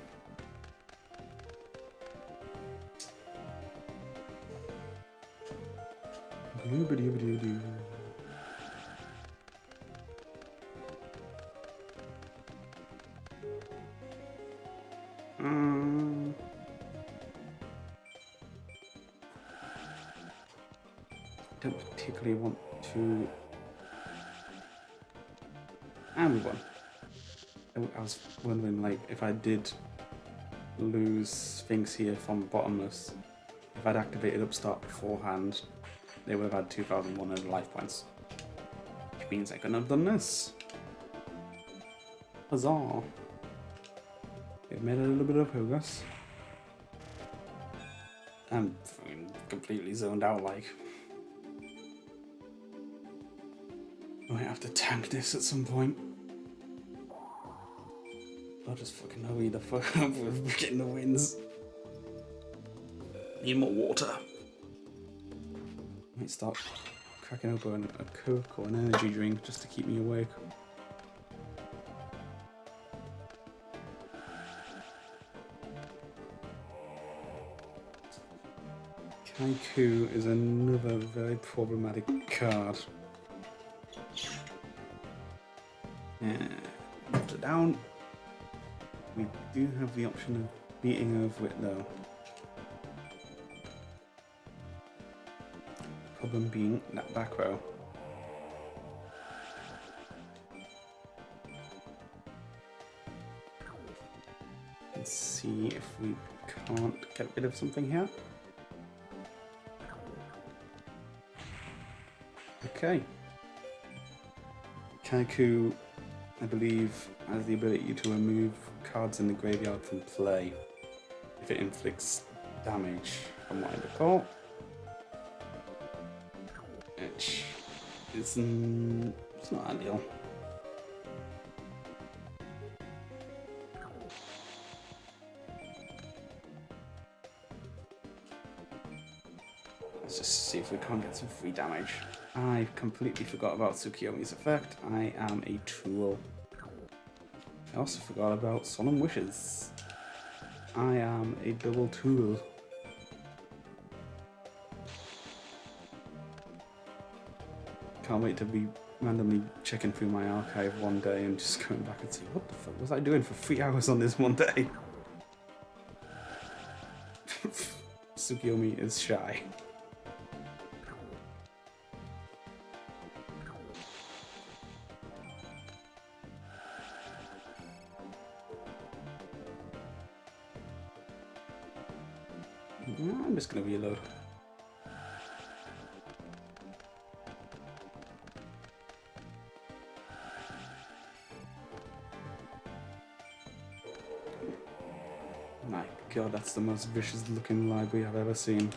A: Don't particularly want to. And we won. I was wondering, like, if I did lose Sphinx here from Bottomless, if I'd activated Upstart beforehand, they would have had 2,100 life points. Which means I couldn't have done this. Huzzah! We've made a little bit of progress. I'm completely zoned out, like. I might have to tank this at some point. I'll just fucking hurry the fuck up with getting the wins. Need more water. Might start cracking open a Coke or an energy drink just to keep me awake. Kaiku is another very problematic card. Water down. We do have the option of beating over it though. Problem being that back row. Let's see if we can't get rid of something here. Okay. Kaiku, I believe, has the ability to remove cards in the graveyard from play if it inflicts damage, from what I recall. Which is it's not ideal. Let's just see if we can't get some free damage. I completely forgot about Tsukiyomi's effect. I am a tool. I also forgot about Solemn Wishes. I am a double tool. Can't wait to be randomly checking through my archive one day and just going back and see what the fuck was I doing for 3 hours on this one day. Tsukiyomi is shy. I'm just gonna reload. My god, that's the most vicious looking library I've ever seen.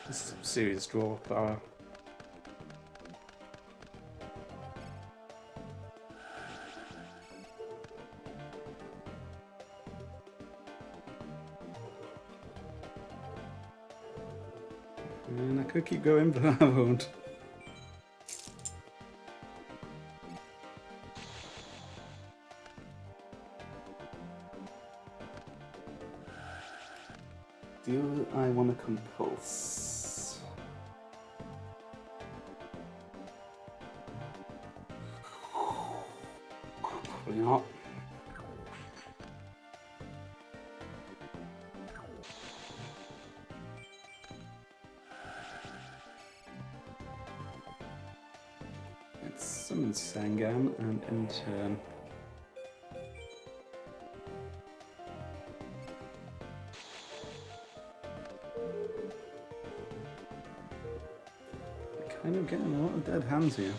A: This is a serious draw power. And I could keep going, but I won't. Do I want to compulse? Probably not. Let's summon Sangam and in turn. Kind of getting a lot of dead hands here.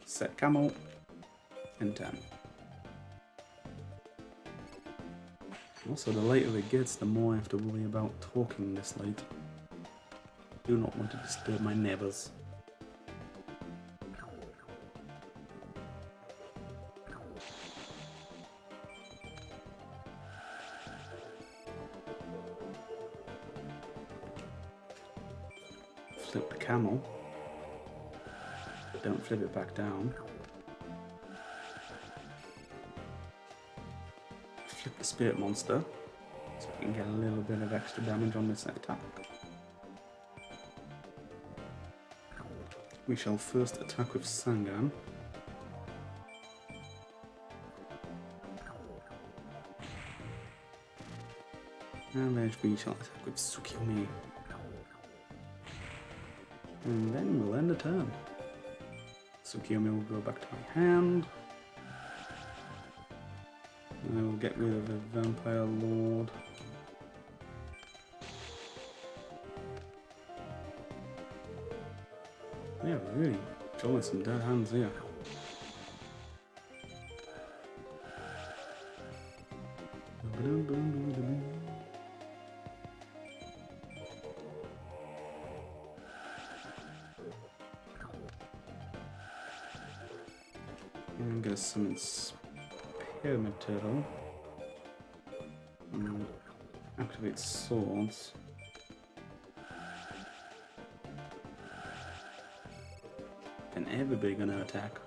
A: Set camel and 10. Also, the later it gets, the more I have to worry about talking this late. Do not want to disturb my neighbours. Flip the camel, but don't flip it back down. Flip the spirit monster, so we can get a little bit of extra damage on this attack. We shall first attack with Sangam. And then we shall attack with Tsukiyomi. And then we'll end the turn. Tsukiyomi will go back to my hand. And I will get rid of the Vampire Lord. Yeah, really drawing some dead hands here. I'm gonna summon Pyramid Turtle and activate Swords. And everybody gonna attack.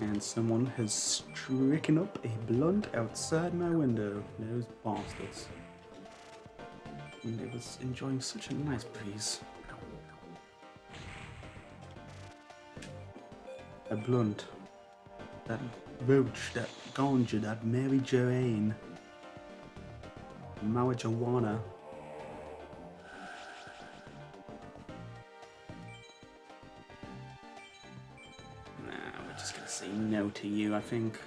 A: And someone has stricken up a blunt outside my window. Those bastards. And it was enjoying such a nice breeze. A blunt. That roach, that ganja, that Mary Joanne. Marijuana. Say no to you, I think.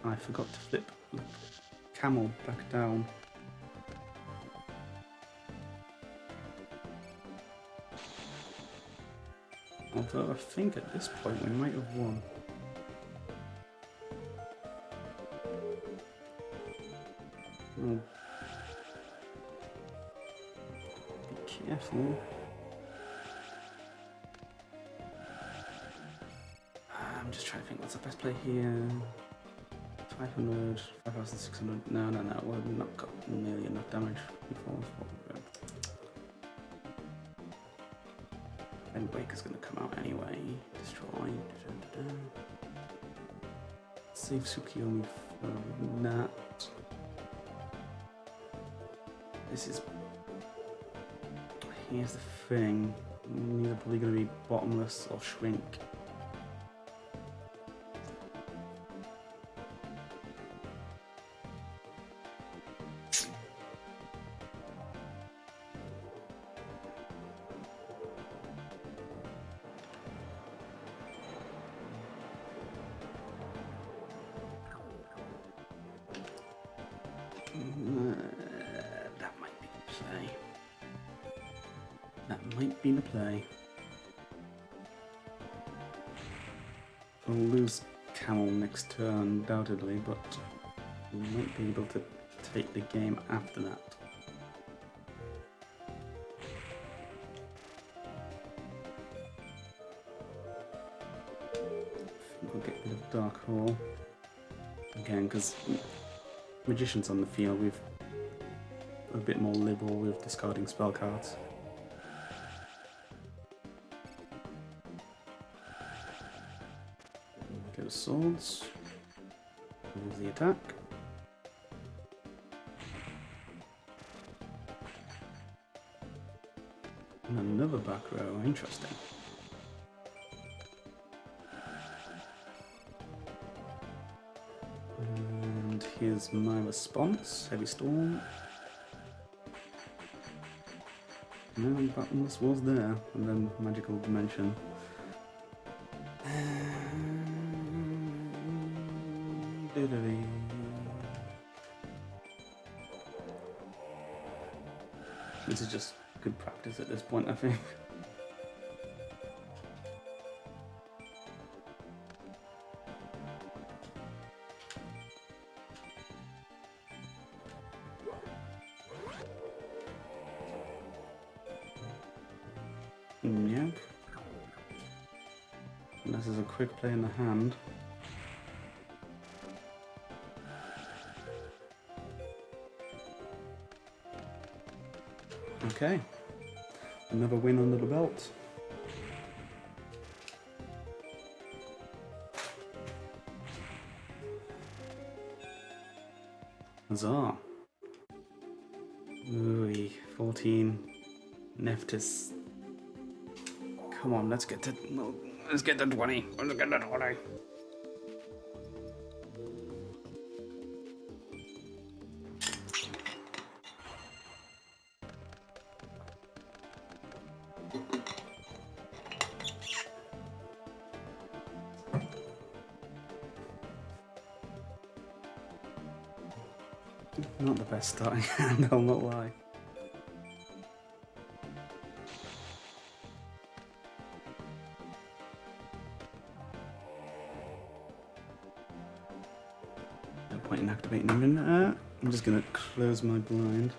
A: I forgot to flip the camel back down. Although I think at this point we might have won. Oh. Be careful. I'm just trying to think what's the best play here. 500, 5,600. No, we've not got nearly enough damage before. And Waker's going to come out anyway. Destroy. Save Tsukiyomi for that. This is. Here's the thing. These are probably going to be bottomless or shrink. That might be the play. That might be the play. We'll lose Camel next turn, undoubtedly, but we might be able to take the game after that. Dark Hole. Again, because Magician's on the field, we're a bit more liberal with discarding spell cards. Go Swords. Here's the attack. And another back row, interesting. And here's my response, Heavy Storm. No, Battles was there, and then Magical Dimension. This is just good practice at this point, I think. Yep. And this is a quick play in the hand. Okay, another win under the belt. Huzzah. Ooh, 14. Nephthys. Come on, let's get to 20. Let's get to 20. Not the best starting hand, I'll not lie. No point in activating even that. I'm just gonna close my blind.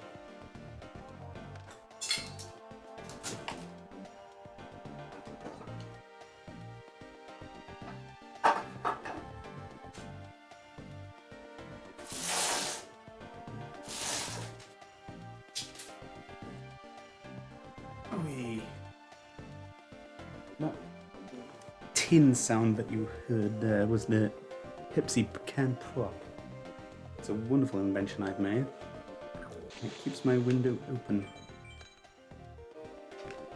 A: That tin sound that you heard there was the Pepsi can prop. It's a wonderful invention I've made. It keeps my window open,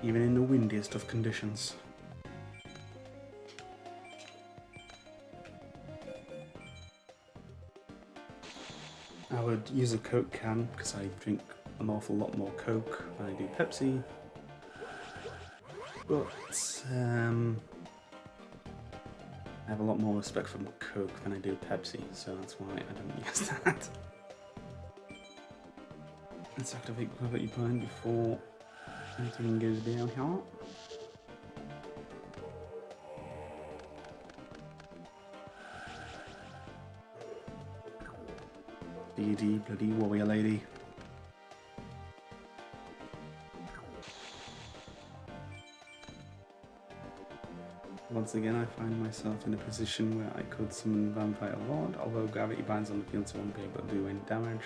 A: even in the windiest of conditions. I would use a Coke can because I drink an awful lot more Coke than I do Pepsi. But I have a lot more respect for Coke than I do Pepsi, so that's why I don't use that. Let's activate Property Blind before anything goes down here. DD, bloody warrior lady. Once again, I find myself in a position where I could summon Vampire Lord, although Gravity Binds on the field, so I won't be able to do any damage.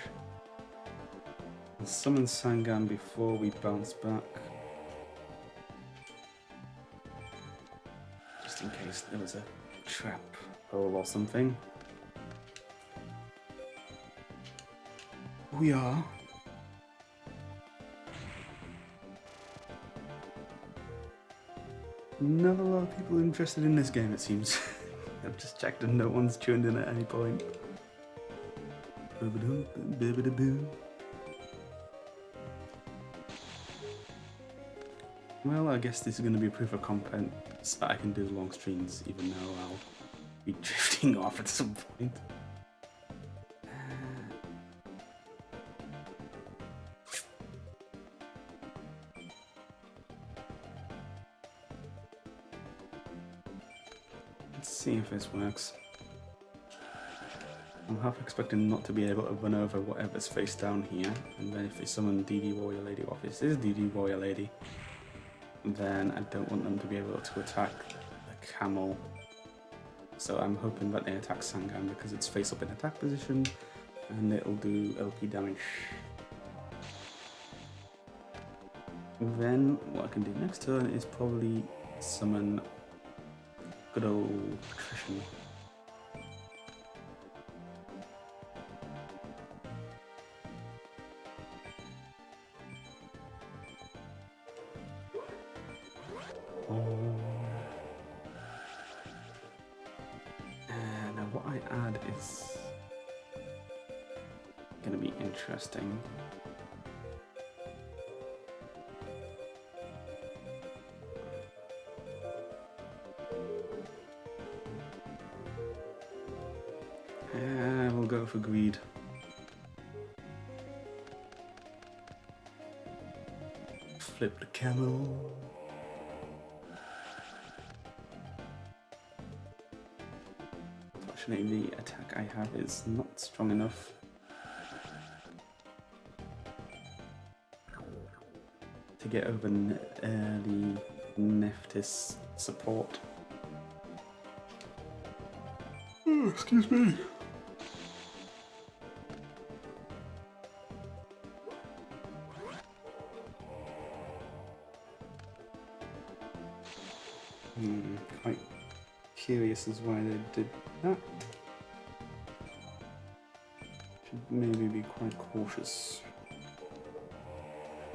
A: I'll summon Sangan before we bounce back, just in case there was a trap hole or something. We are. Not a lot of people interested in this game, it seems. I've just checked and no one's tuned in at any point. Well, I guess this is going to be a proof of concept that I can do long streams, even though I'll be drifting off at some point. Let's see if this works. I'm half expecting not to be able to run over whatever's face down here, and then if they summon DD Warrior Lady, or if this is DD Warrior Lady, then I don't want them to be able to attack the camel so I'm hoping that they attack Sangan because it's face up in attack position and it'll do LP damage. Then what I can do next turn is probably summon good old Patrician. Now what I add is going to be interesting. We'll go for greed. Flip the camel. Unfortunately, the attack I have is not strong enough. To get over the Nephthys support. Oh, excuse me. Quite curious as why they did that. Should maybe be quite cautious.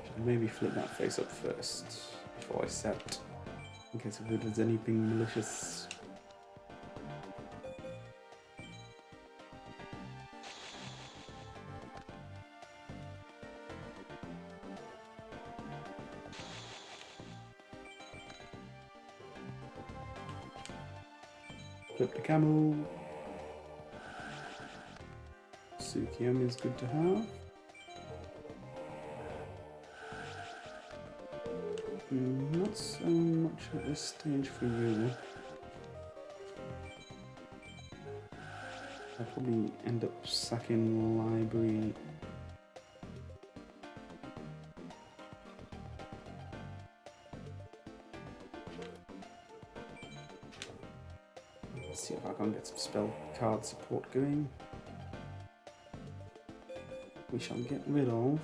A: Should maybe flip that face up first before I set, in case if there's anything malicious. Flip the camel. Sukium is good to have. Not so much at this stage for you. I'll probably end up sacking library. See if I can get some spell card support going. We shall get rid of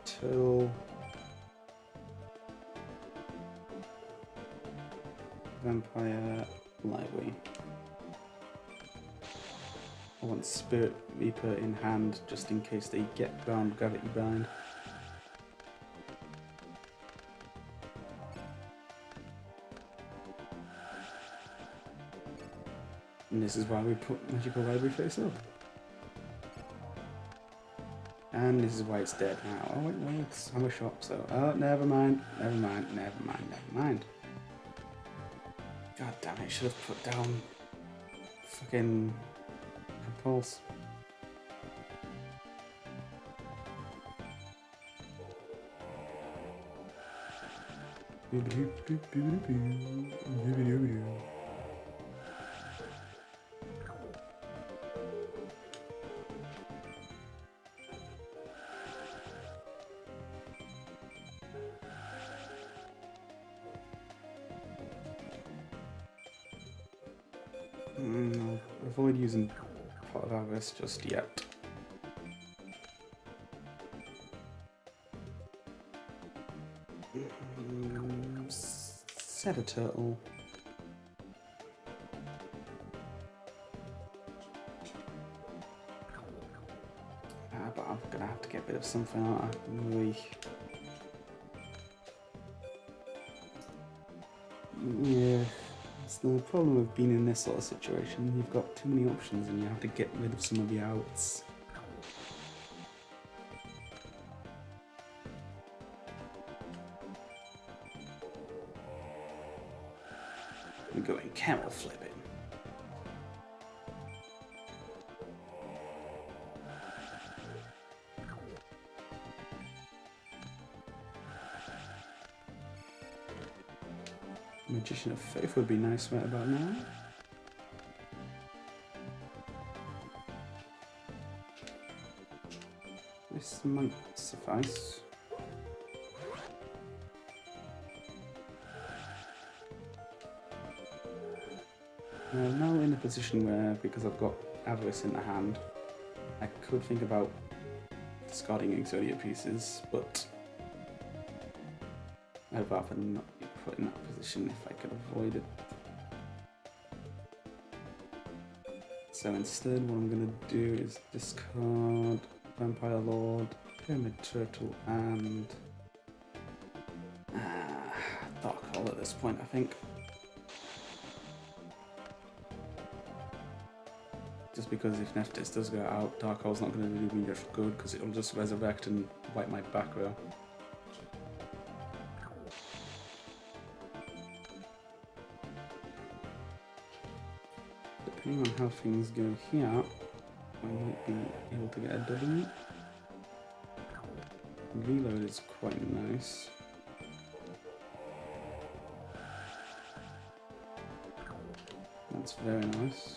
A: till Vampire Library. I want Spirit Reaper in hand just in case they get ground gravity bind. And this is why we put Magical Library face up. And this is why it's dead now. Oh wait, no, it's Hammer Shop, so... Oh, never mind. God damn it, I should have put down... fucking... Pulse. I'll avoid using Pot of Avarice just yet. Set a turtle. But I'm gonna have to get rid of something, aren't I? Really. Yeah. It's the problem of being in this sort of situation. You've got too many options and you have to get rid of some of the outs. We're going camel flipping. Magician of Faith would be nice right about now. This might suffice. I'm now in a position where, because I've got Avarice in the hand, I could think about discarding Exodia pieces, but I'd rather not be put in that position if I could avoid it. So instead what I'm going to do is discard Vampire Lord, Pyramid Turtle, and Dark Hole at this point, I think. Just because if Nephthys does go out, Dark Hole's not going to do me much good because it'll just resurrect and wipe my back row. Depending on how things go here, I might be able to get a W. Reload is quite nice. That's very nice.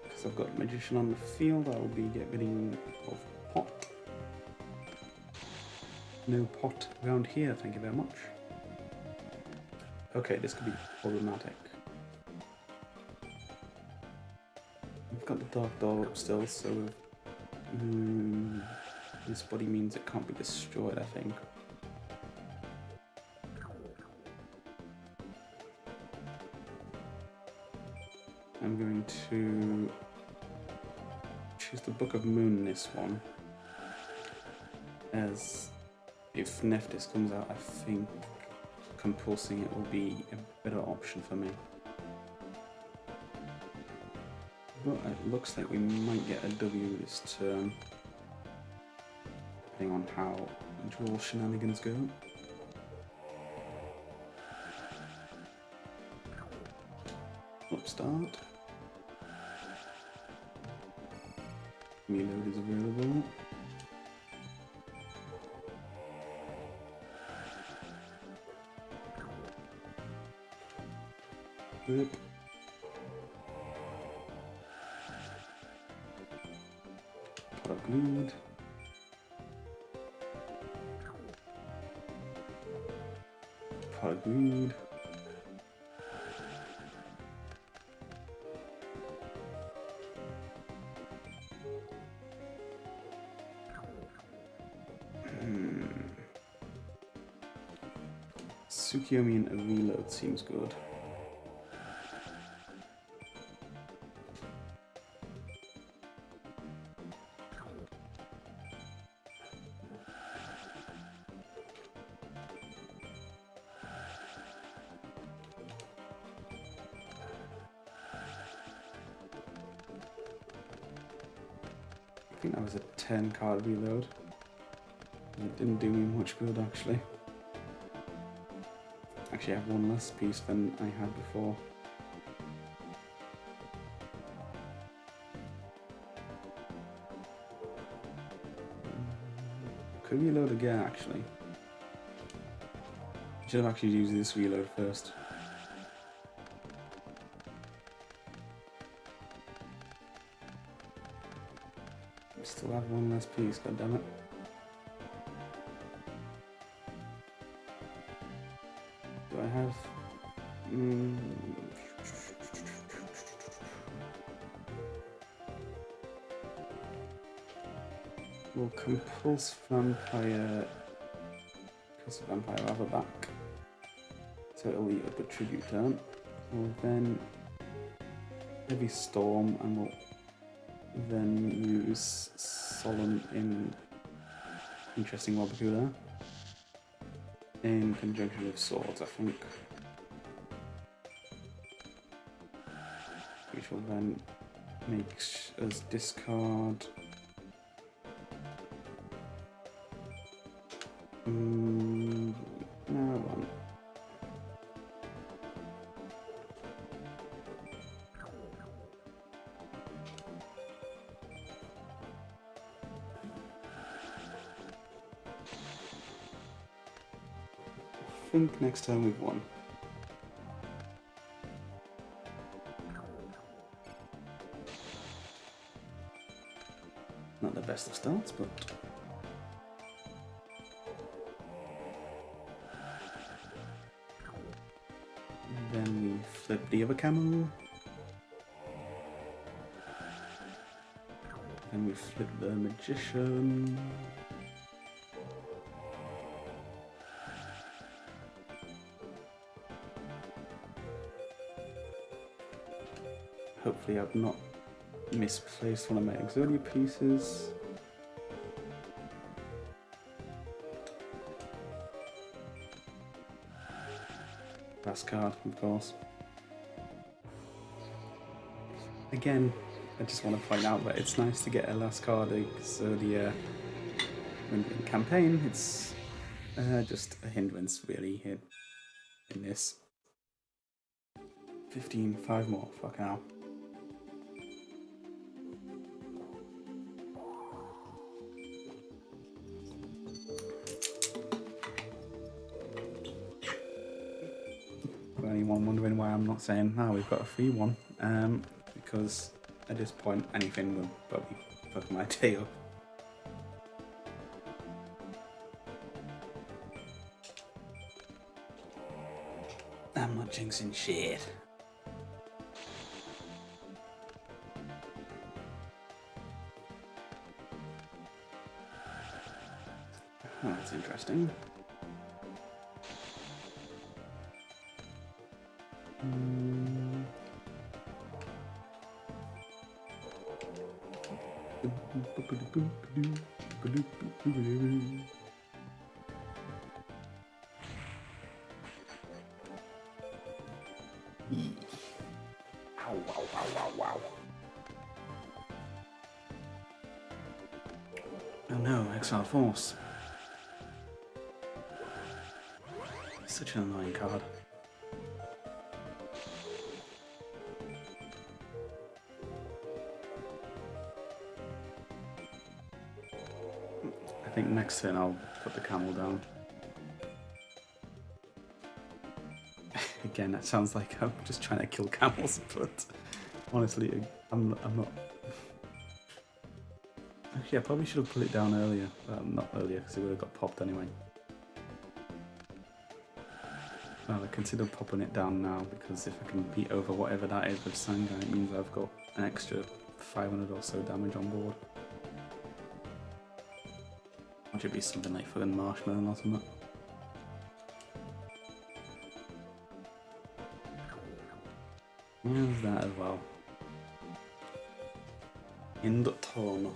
A: Because I've got Magician on the field, I will be getting rid of Pot. No Pot around here, thank you very much. Okay, this could be problematic. I've got the Dark Door up still, so this body means it can't be destroyed, I think. I'm going to choose the Book of Moon in this one, as if Nephthys comes out, I think compulsing it will be a better option for me. But it looks like we might get a W this turn, depending on how draw shenanigans go. Upstart. Reload is available. Yep. Agreed. Agreed. Tsukiyomi and a reload seems good. I think that was a 10 card reload. It didn't do me much good actually. Actually, I have one less piece than I had before. Could reload again actually. Should have actually used this reload first. Still have one less piece, goddammit. Do I have... We'll compulse Vampire, because Vampire will have a back. So it'll eat up a tribute turn. We'll then Heavy Storm and we'll then use Solemn in interesting barbecue there. In conjunction with Swords, I think. Which will then make us discard no one. think next turn we've won. Not the best of starts, but... Then we flip the other camel. Then we flip the magician. Hopefully I've not misplaced one of my Exodia pieces. Last card, of course. Again, I just want to point out that it's nice to get a last card Exodia in campaign. It's just a hindrance really here in this. 15, 5 more, fuck out. For anyone wondering why I'm not saying, oh, we've got a free one, because at this point anything will probably fuck my day up. I'm not jinxing shit. Oh, that's interesting. Ow, wow, wow, wow, wow. Oh no, Exile Force. Such an annoying card. I think next turn I'll put the camel down. Again, that sounds like I'm just trying to kill camels, but honestly, I'm not. Actually, I probably should have put it down earlier. Not earlier, because it would have got popped anyway. Well, I consider popping it down now, because if I can beat over whatever that is with Sanga, it means I've got an extra 500 or so damage on board. Or should be something like fucking marshmallow or something. Where's that as well? In the turn.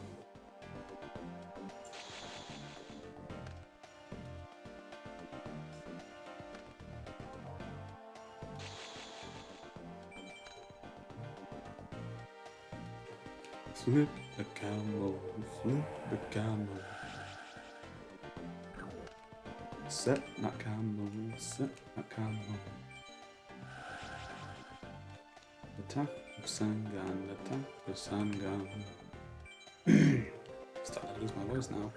A: Flip the camel, flip the camel. Set that camel, set that camel. Attack of Sangan, attack of Sangan. Starting to lose my voice now.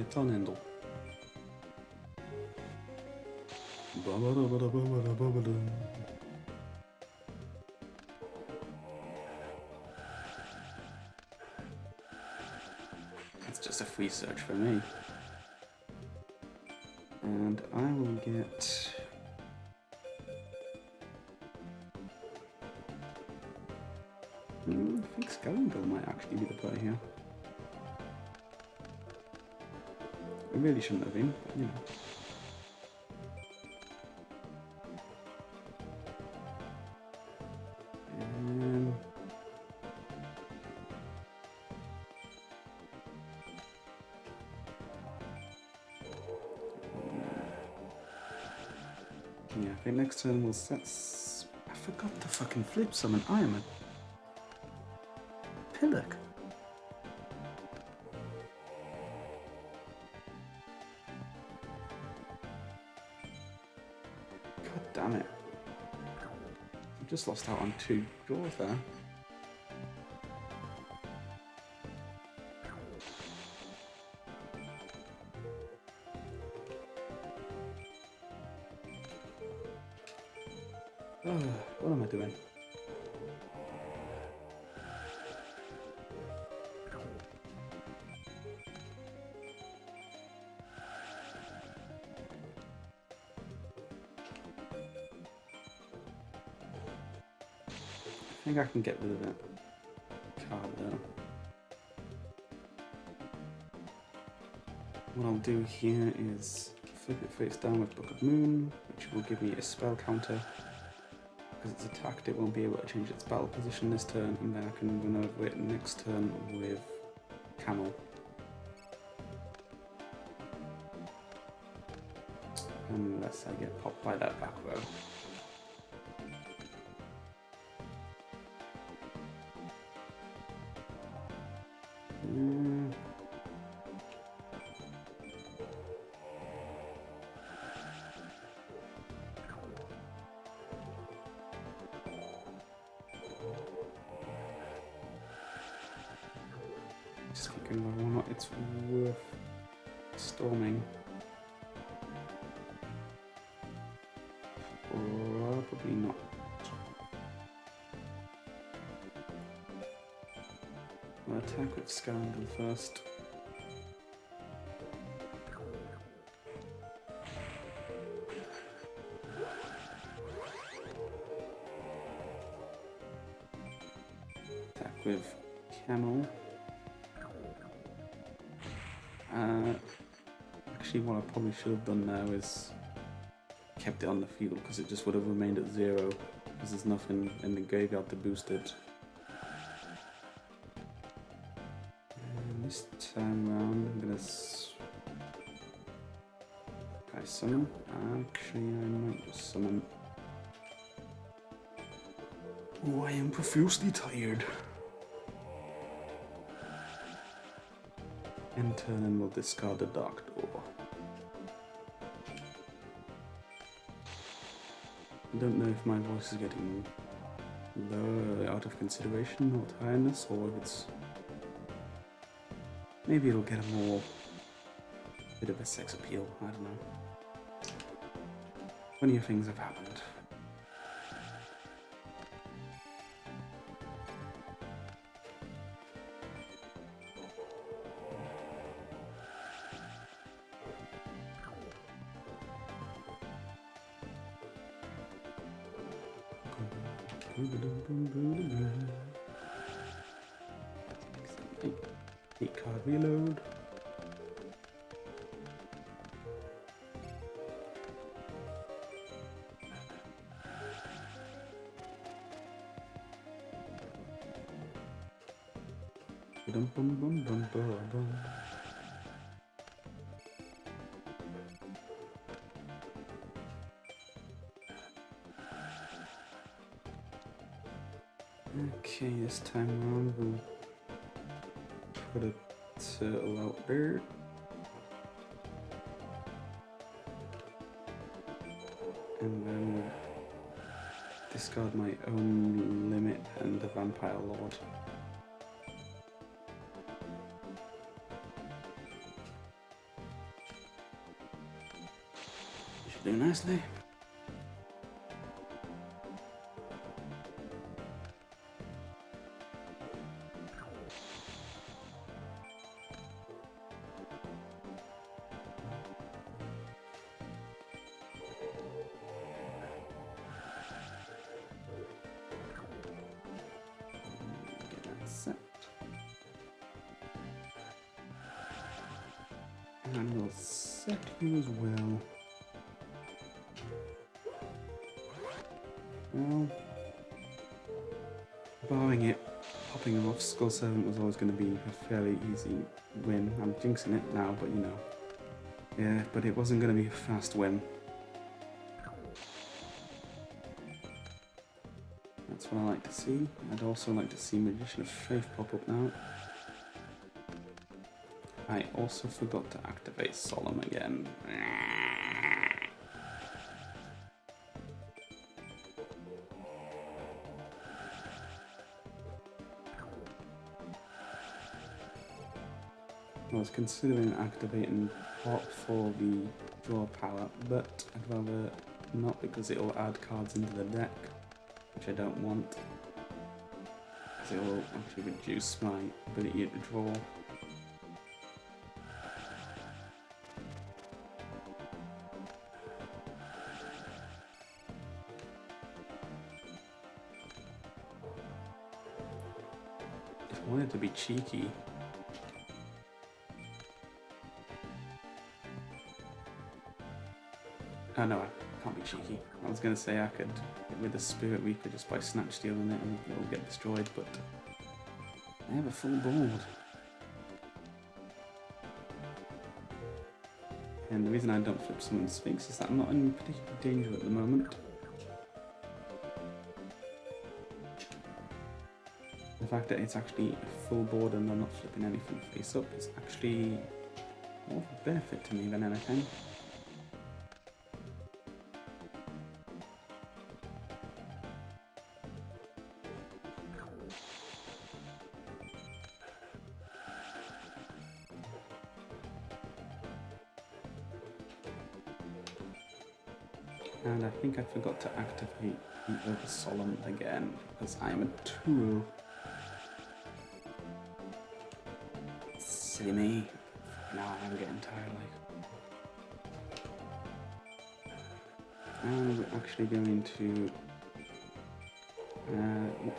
A: Tornado. It's just a free search for me. And I will get... I think Scalangle might actually be the play here. It really shouldn't have been, but you know. Yeah, I think next turn we'll set... I forgot to fucking flip summon. I am a pillock. God damn it. I've just lost out on 2 draws there. think I can get rid of that card though. What I'll do here is flip it face down with Book of Moon, which will give me a spell counter. Because it's attacked, it won't be able to change its battle position this turn, and then I can run over it next turn with Camel. Unless I get popped by that back row. Just thinking whether or not it's worth storming. Probably not. I'll attack with Scandal first. Attack with Camel. Actually, what I probably should have done now is kept it on the field, because it just would have remained at 0, because there's nothing in the graveyard to boost it. And this time round, I'm gonna try summon. Actually, I might just summon. Oh, I am profusely tired. Enter and we'll discard the Dark Door. I don't know if my voice is getting low out of consideration or tiredness, or if it's... Maybe it'll get a more... bit of a sex appeal, I don't know. Plenty of things have happened. Eight card reload. Okay, this time around we'll put a turtle out there. And then we'll discard my own limit and the Vampire Lord. Should do nicely. And we'll set you as well. Well, barring it popping off, Skull Servant was always going to be a fairly easy win. I'm jinxing it now, but you know. Yeah, but it wasn't going to be a fast win. That's what I like to see. I'd also like to see Magician of Faith pop up now. I also forgot to activate Solemn again. I was considering activating Pop for the draw power, but I'd rather not, because it will add cards into the deck, which I don't want. Because it will actually reduce my ability to draw. I wanted to be cheeky. Oh no, I can't be cheeky. I was going to say I could, with the Spirit Reaper, just by snatch stealing it and it'll get destroyed, but I have a full board. And the reason I don't flip Summon Sphinx is that I'm not in particular danger at the moment. The fact that it's actually a full board and I'm not flipping anything face up is actually more of a benefit to me than anything. And I think I forgot to activate the Over Solemn again, because I am a tool. Silly me. Now I'm getting tired, And we're actually going to...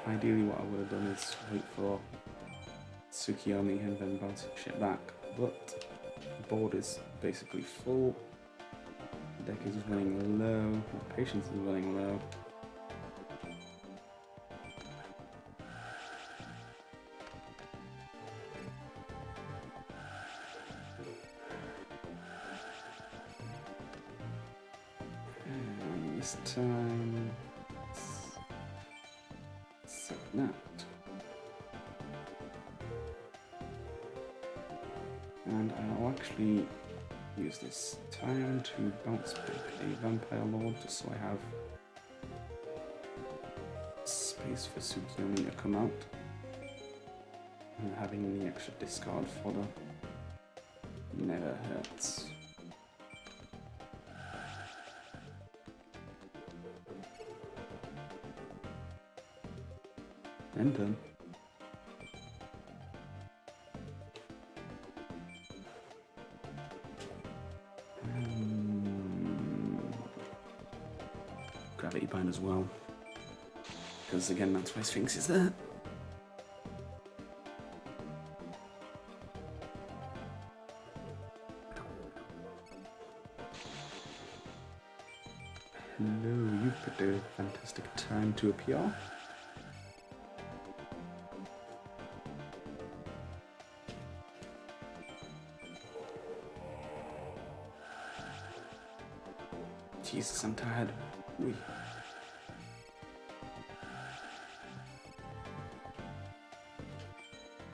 A: ideally what I would have done is wait for Tsukiyomi and then bounce shit back, but the board is basically full. The deck is running low, my patience is running low. And this time, set that. And I'll actually use this time to bounce back a Vampire Lord just so I have space for Tsukiyomi to come out. And having the extra discard fodder never hurts. And done. Gravity Bind as well, because again that's why Sphinx is there. Hello, you've picked a fantastic time to appear. Jesus, I'm tired. Ooh.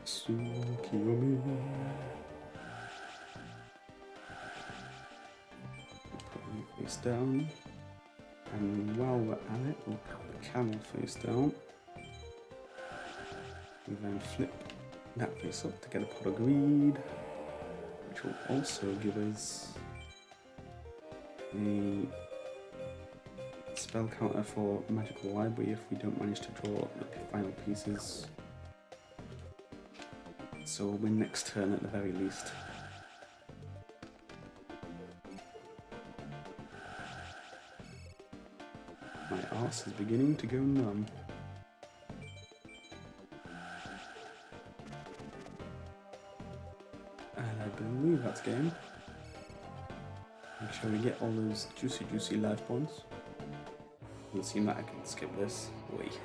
A: Tsukiyomi. Put me face down. And while we're at it, we'll put the camel face down. We then flip that face up to get a pot of greed, which will also give us a spell counter for Magical Library if we don't manage to draw the final pieces. So we'll win next turn at the very least. My arse is beginning to go numb. And I believe that's game. Make sure we get all those juicy life points. It seem like I can skip this. Wait.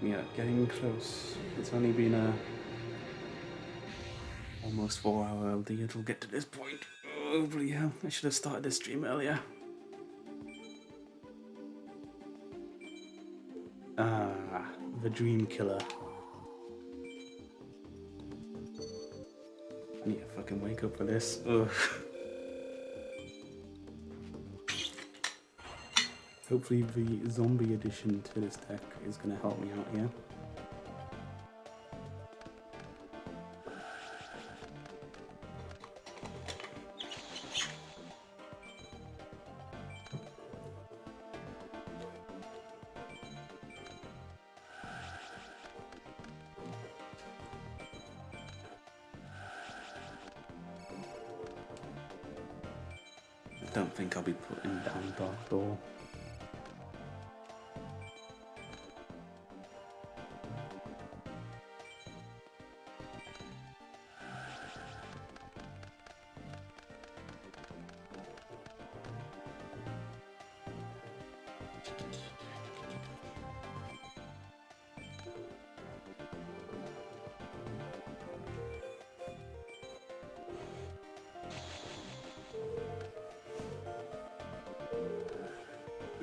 A: We are getting close. It's only been a almost 4-hour LD. It'll get to this point. Oh, bloody hell. I should have started this stream earlier. Ah, the Dream Killer. I need to fucking wake up for this. Ugh. Hopefully the zombie addition to this deck is going to help me out here. I don't think I'll be putting down Dark Door.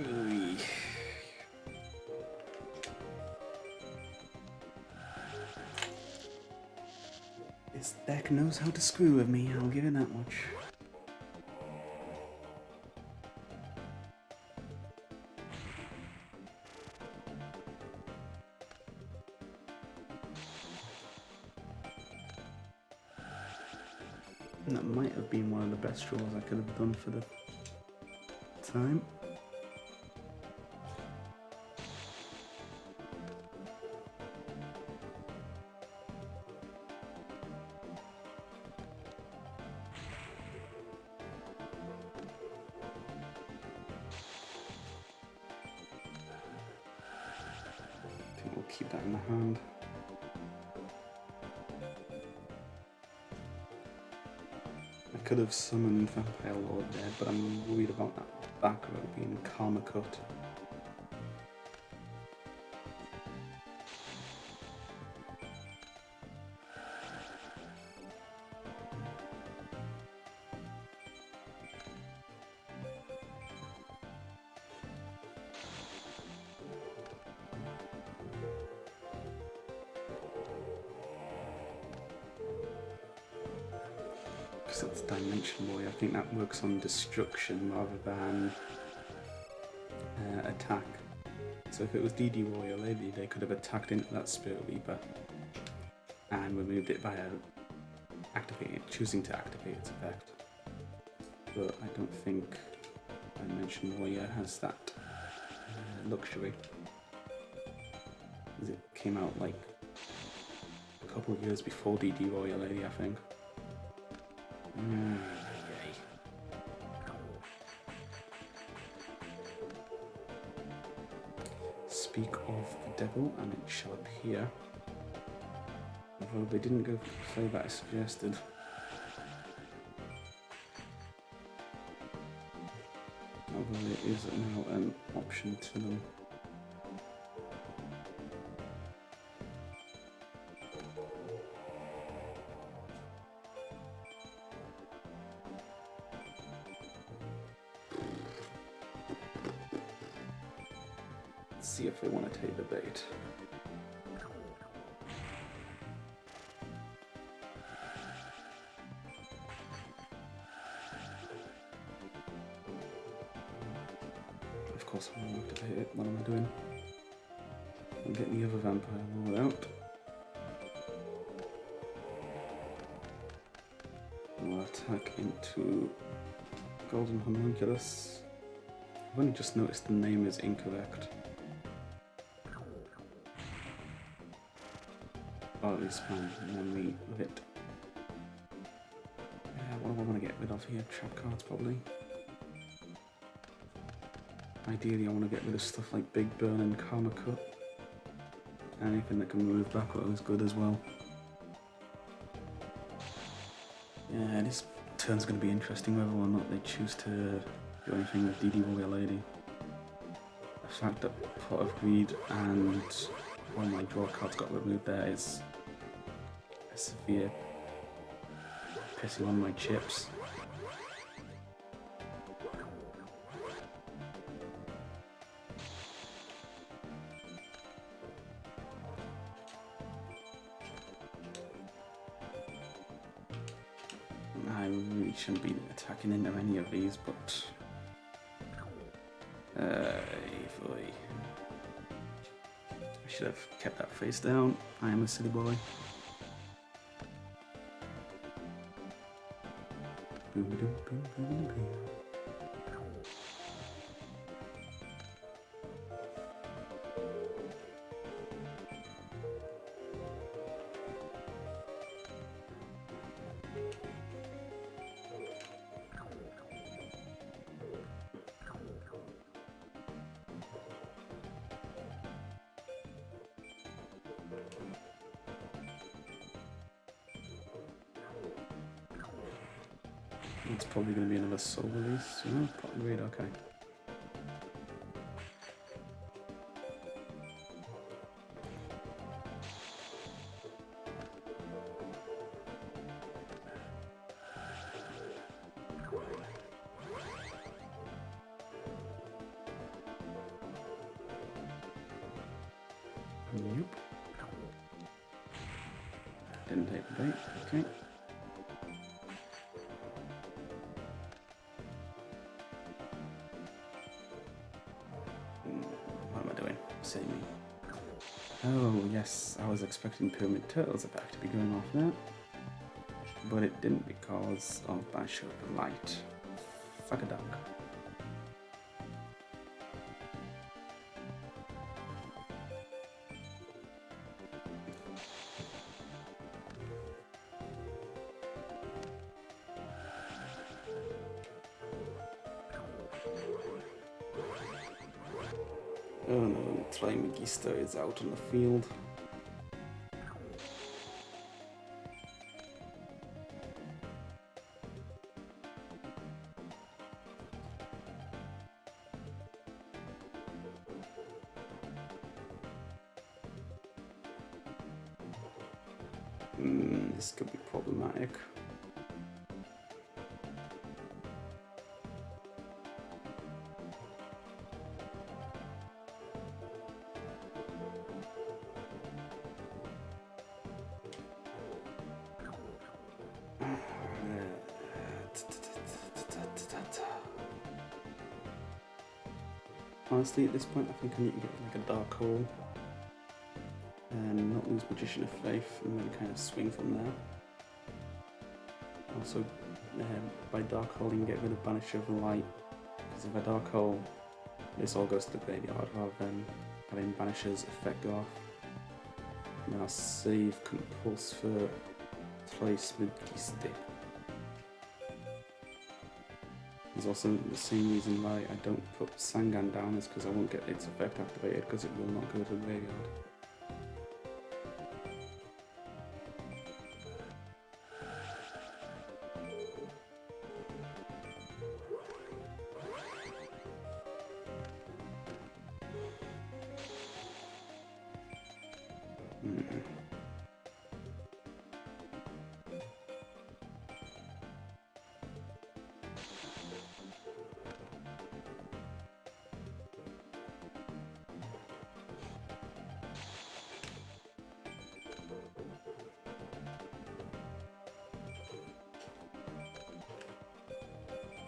A: Ooh. This deck knows how to screw with me, I'll give it that much. That might have been one of the best draws I could have done for the time. I think we'll keep that in the hand. I could have summoned Vampire Lord there, but I'm worried about that back row being Karma Cut. Because that's Dimension Warrior, I think that works on destruction rather than attack. So if it was DD Warrior Lady, they could have attacked into that Spirit Reaper and removed it by choosing to activate its effect. But I don't think Dimension Warrior has that luxury. It came out like a couple of years before DD Warrior Lady, I think. Speak of the devil and it shall appear. Although they didn't go for the play that I suggested. Although it is now an option to them. See if they want to take the bait. Of course I'm going to activate it. What am I doing? I'm getting the other Vampire Lord out. I'll attack into Golden Homunculus. I've only just noticed the name is incorrect. Or at least my memory of it. Yeah, what do I want to get rid of here? Trap cards, probably. Ideally, I want to get rid of stuff like Big Burn and Karma Cut. Anything that can move backward is good as well. Yeah, this turn's going to be interesting whether or not they choose to do anything with DD Warrior Lady. The fact that Pot of Greed and one of my draw cards got removed there is a severe pissing on my chips. I really shouldn't be attacking into any of these, but I should have kept that face down. I am a silly boy. It's probably going to be another soul release. Oh, Pot Greed, okay. Nope. Didn't take the bait, okay. What am I doing? Say me. Oh yes, I was expecting Pyramid Turtle's effect to be going off there. But it didn't because of Bash of the Light. Fuck a duck. Oh no, Trimegista is out on the field. This could be problematic. Honestly, at this point, I think I need to get like a Dark Hole and not lose Magician of Faith, and then kind of swing from there. Also, by Dark Holing, get rid of Banisher of the Light, because if I Dark Hole, this all goes to the graveyard rather than having Banisher's effect go off. And then I'll save Compulse for Trismegistic. There's also the same reason why I don't put Sangan down is because I won't get its effect activated because it will not go to the graveyard.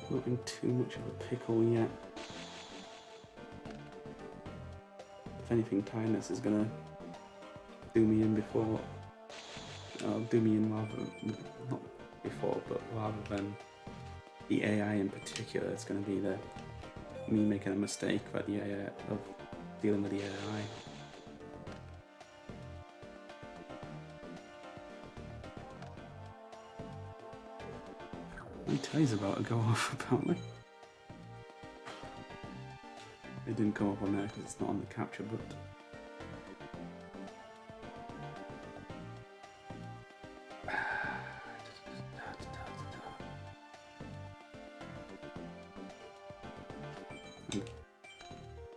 A: Not in too much of a pickle yet. If anything, Tiredness is gonna do me in before. Do me in rather, not before, but rather than the AI in particular. It's gonna be me making a mistake about the AI of dealing with the AI. My tie's about to go off, apparently. It didn't come up on there because it's not on the capture, but I'm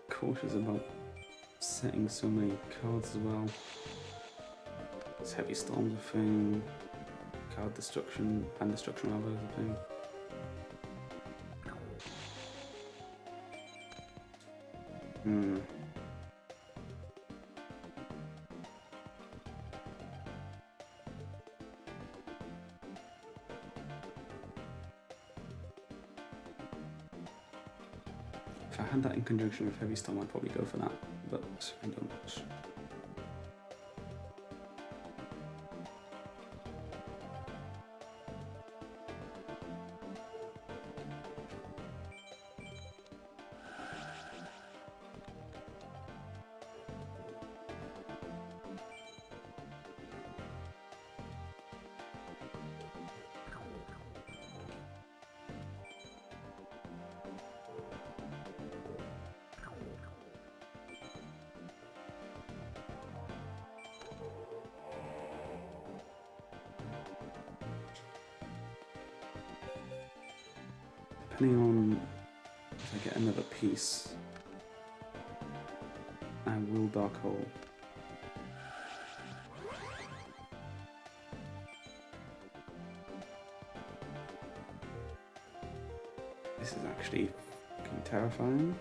A: cautious about setting so many cards as well. This Heavy Storm's a thing. Card destruction and destruction rather is a thing. If I had that in conjunction with Heavy Storm, I'd probably go for that, but I don't. Depending on if I get another piece, I will Dark Hole. This is actually fucking terrifying.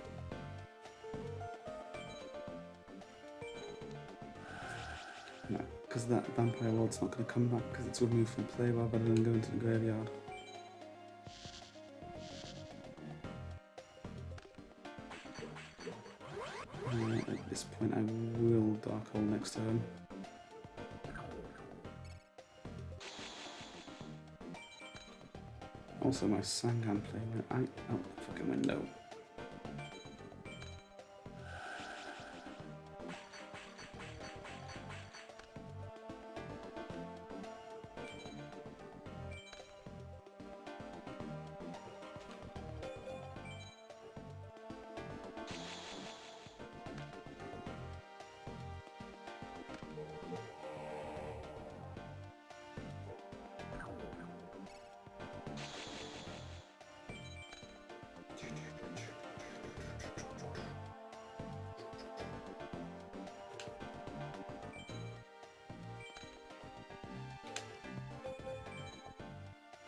A: Yeah, because that Vampire Lord's not going to come back because it's removed from play rather than going to the graveyard. At this point I will Dark Hole next turn. Also my Sangan play went out the fucking window.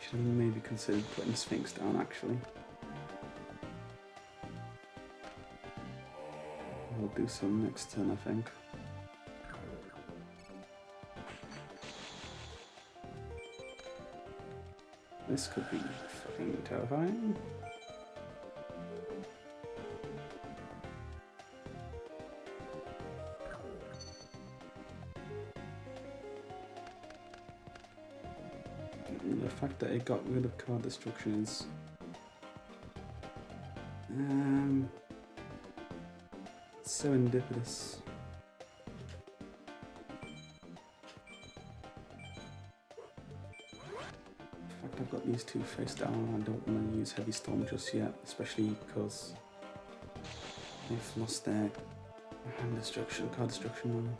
A: Should have maybe considered putting Sphinx down actually. We'll do some next turn, I think. This could be fucking terrifying. The fact that it got rid of card destruction is serendipitous. The fact I've got these two face down, I don't want to use Heavy Storm just yet, especially because they've lost their hand destruction, card destruction now.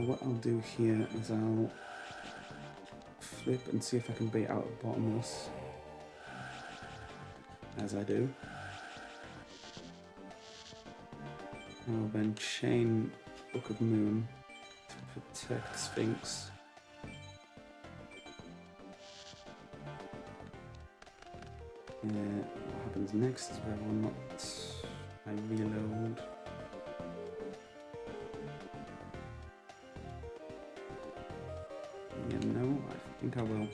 A: What I'll do here is I'll flip and see if I can bait out a bottomless, as I do. I'll then chain Book of Moon to protect Sphinx. What happens next is where I'm not. I reload. Yeah, no, I think I will.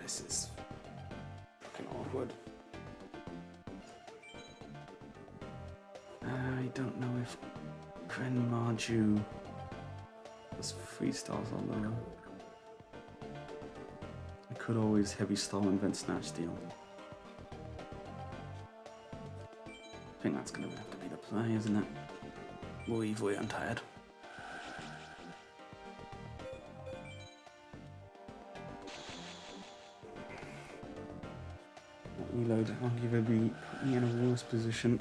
A: This is fucking awkward. I don't know if Gren Marju has 3 stars on there. I could always Heavy Storm and then Snatch Steal. I think that's gonna have to be the play, isn't it? We'll leave way untired. Reload arguably put me in a worse position.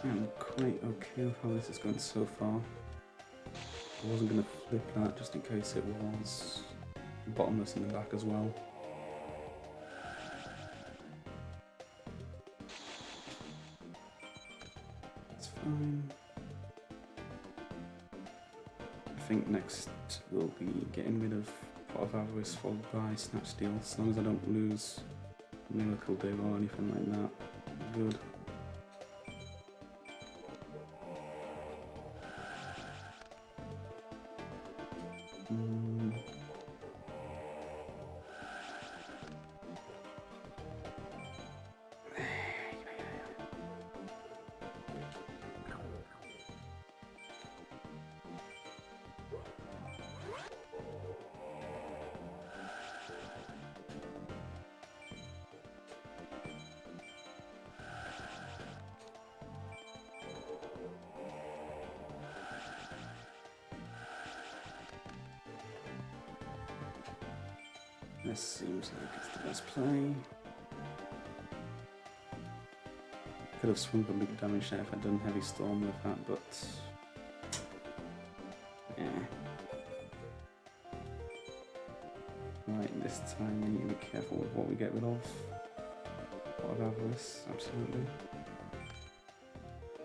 A: I'm quite okay with how this has gone so far. I wasn't going to flip that just in case it was bottomless in the back as well. It's fine. I think next we'll be getting rid of Pot of Avarice followed by Snatch Steal, as long as I don't lose Miracle Day or anything like that. Good. This seems like it's the best play. Could have swung for big damage there if I'd done Heavy Storm with that, but yeah. Right, this time we need to be careful with what we get rid of. What of Avarice, absolutely.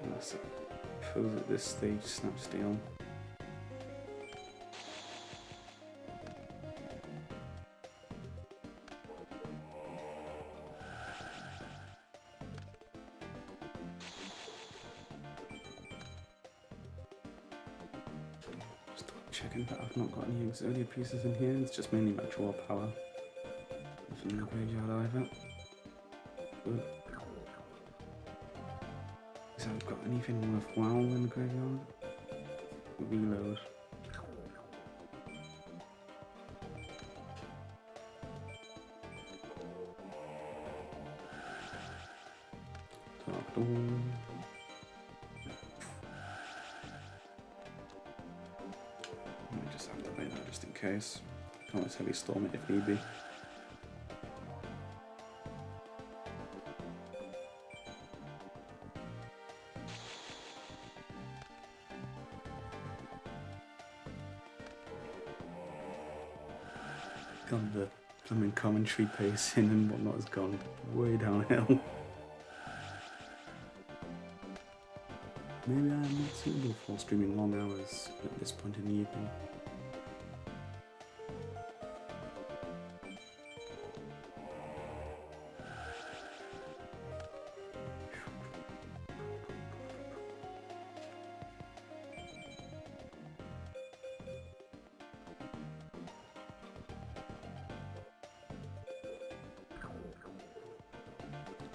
A: And I suppose at this stage, Snap Steel. Checking that I've not got any Exodia pieces in here, it's just mainly my draw power. Nothing in the graveyard either. Good. Because I haven't got anything worthwhile in the graveyard. Reload. Dark Dawn. I just have to play that just in case. Can't always Heavy Storm it if need be. God, the blooming commentary pacing and whatnot has gone way downhill. Maybe I'm not suitable for streaming long hours at this point in the evening.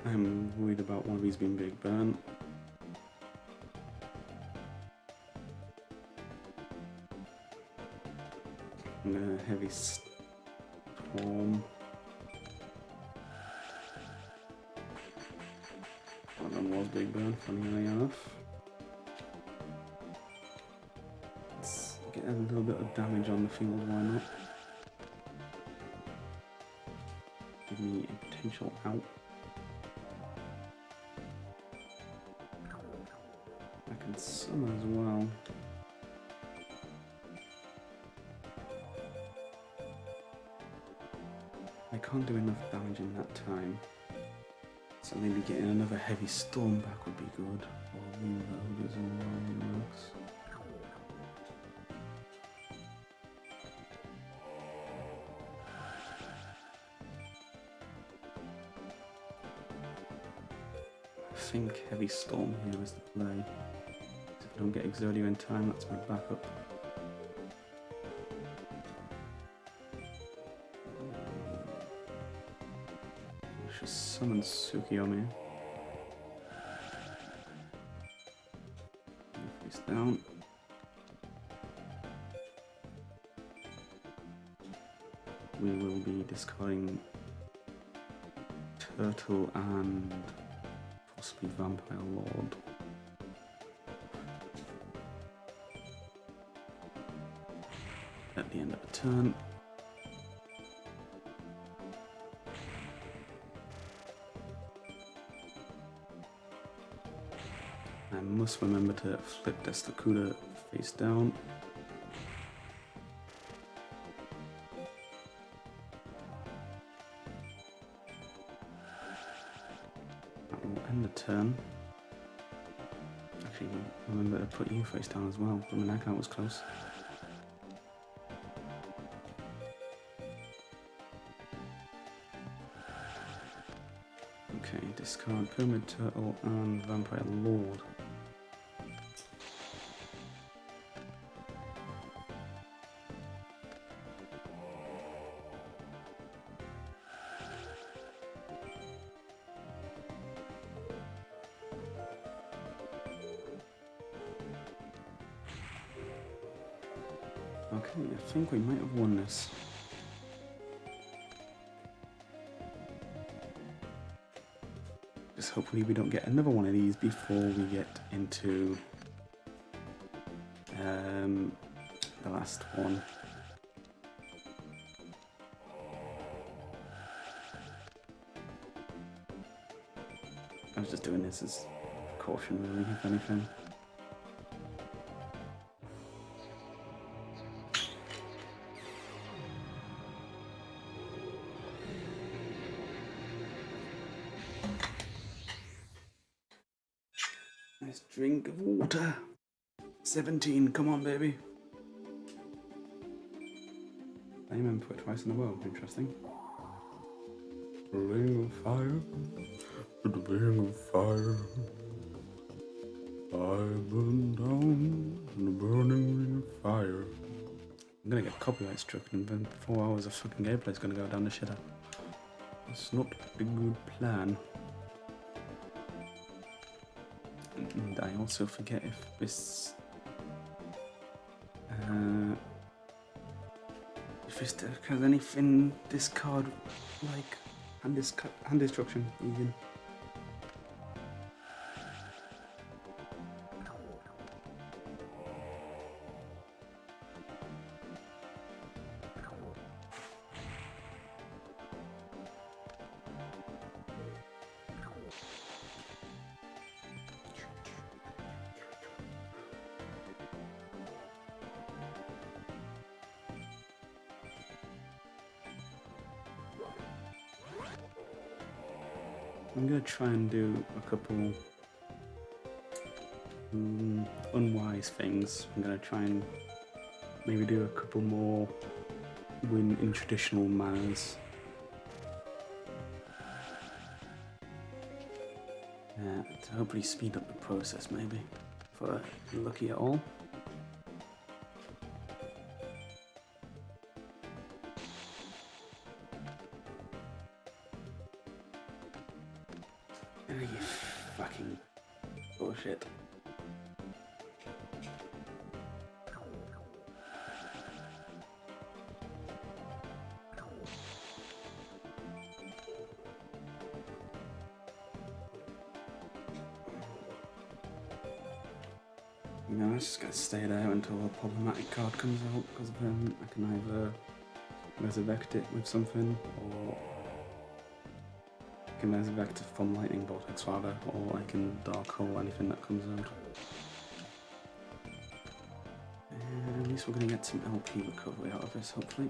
A: I'm worried about one of these being big burnt. And a Heavy Storm. That one was big burn, funnily enough. Let's get a little bit of damage on the field, why not? Give me a potential out. I can summon as well. I can't do enough damage in that time. So maybe getting another Heavy Storm back would be good. Or reload as well works. I think Heavy Storm here is the play. If I don't get Exodia in time, that's my backup. Just summon Suki on me. Face down. We will be discarding Turtle and possibly Vampire Lord. At the end of the turn. I must remember to flip Destacuda face down. That will end the turn. Actually, remember to put you face down as well. The knockout was close. Okay, discard Pyramid Turtle and Vampire Lord. Okay, I think we might have won this. Just hopefully we don't get another one of these before we get into the last one. was just doing this as precaution, really, if anything. Nice drink of water. 17, come on, baby. I remember put it twice in a row. Interesting. Ring of fire, the ring of fire. I burn down in the burning ring of fire. I'm gonna get copyright struck in 4 hours of fucking gameplay is gonna go down the shitter. It's not a good plan. And I also forget if this has anything discard like hand destruction even. I'm gonna try and do a couple unwise things. I'm gonna try and maybe do a couple more win in traditional manners. To hopefully speed up the process, maybe, for lucky at all. You fucking bullshit. You know, I just gotta stay there until a problematic card comes out, because then I can either resurrect it with something, or I can resurrect it from Lightning Vortex rather, or I can Dark Hole anything that comes out. And at least we're gonna get some LP recovery out of this, hopefully.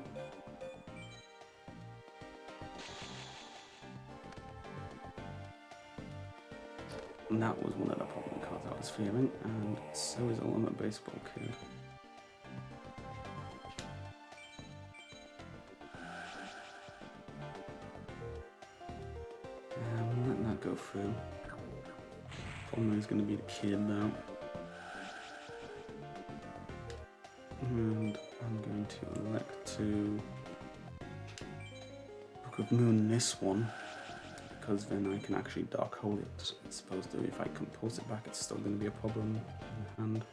A: And that was one of the problem cards I was fearing, and so is Ultimate Baseball Kid. We'll let that go through. Problem is going to be the kid now. And I'm going to elect to Book of Moon this one, because then I can actually Dark Hole it. It's supposed to, if I compose it back, it's still going to be a problem in hand.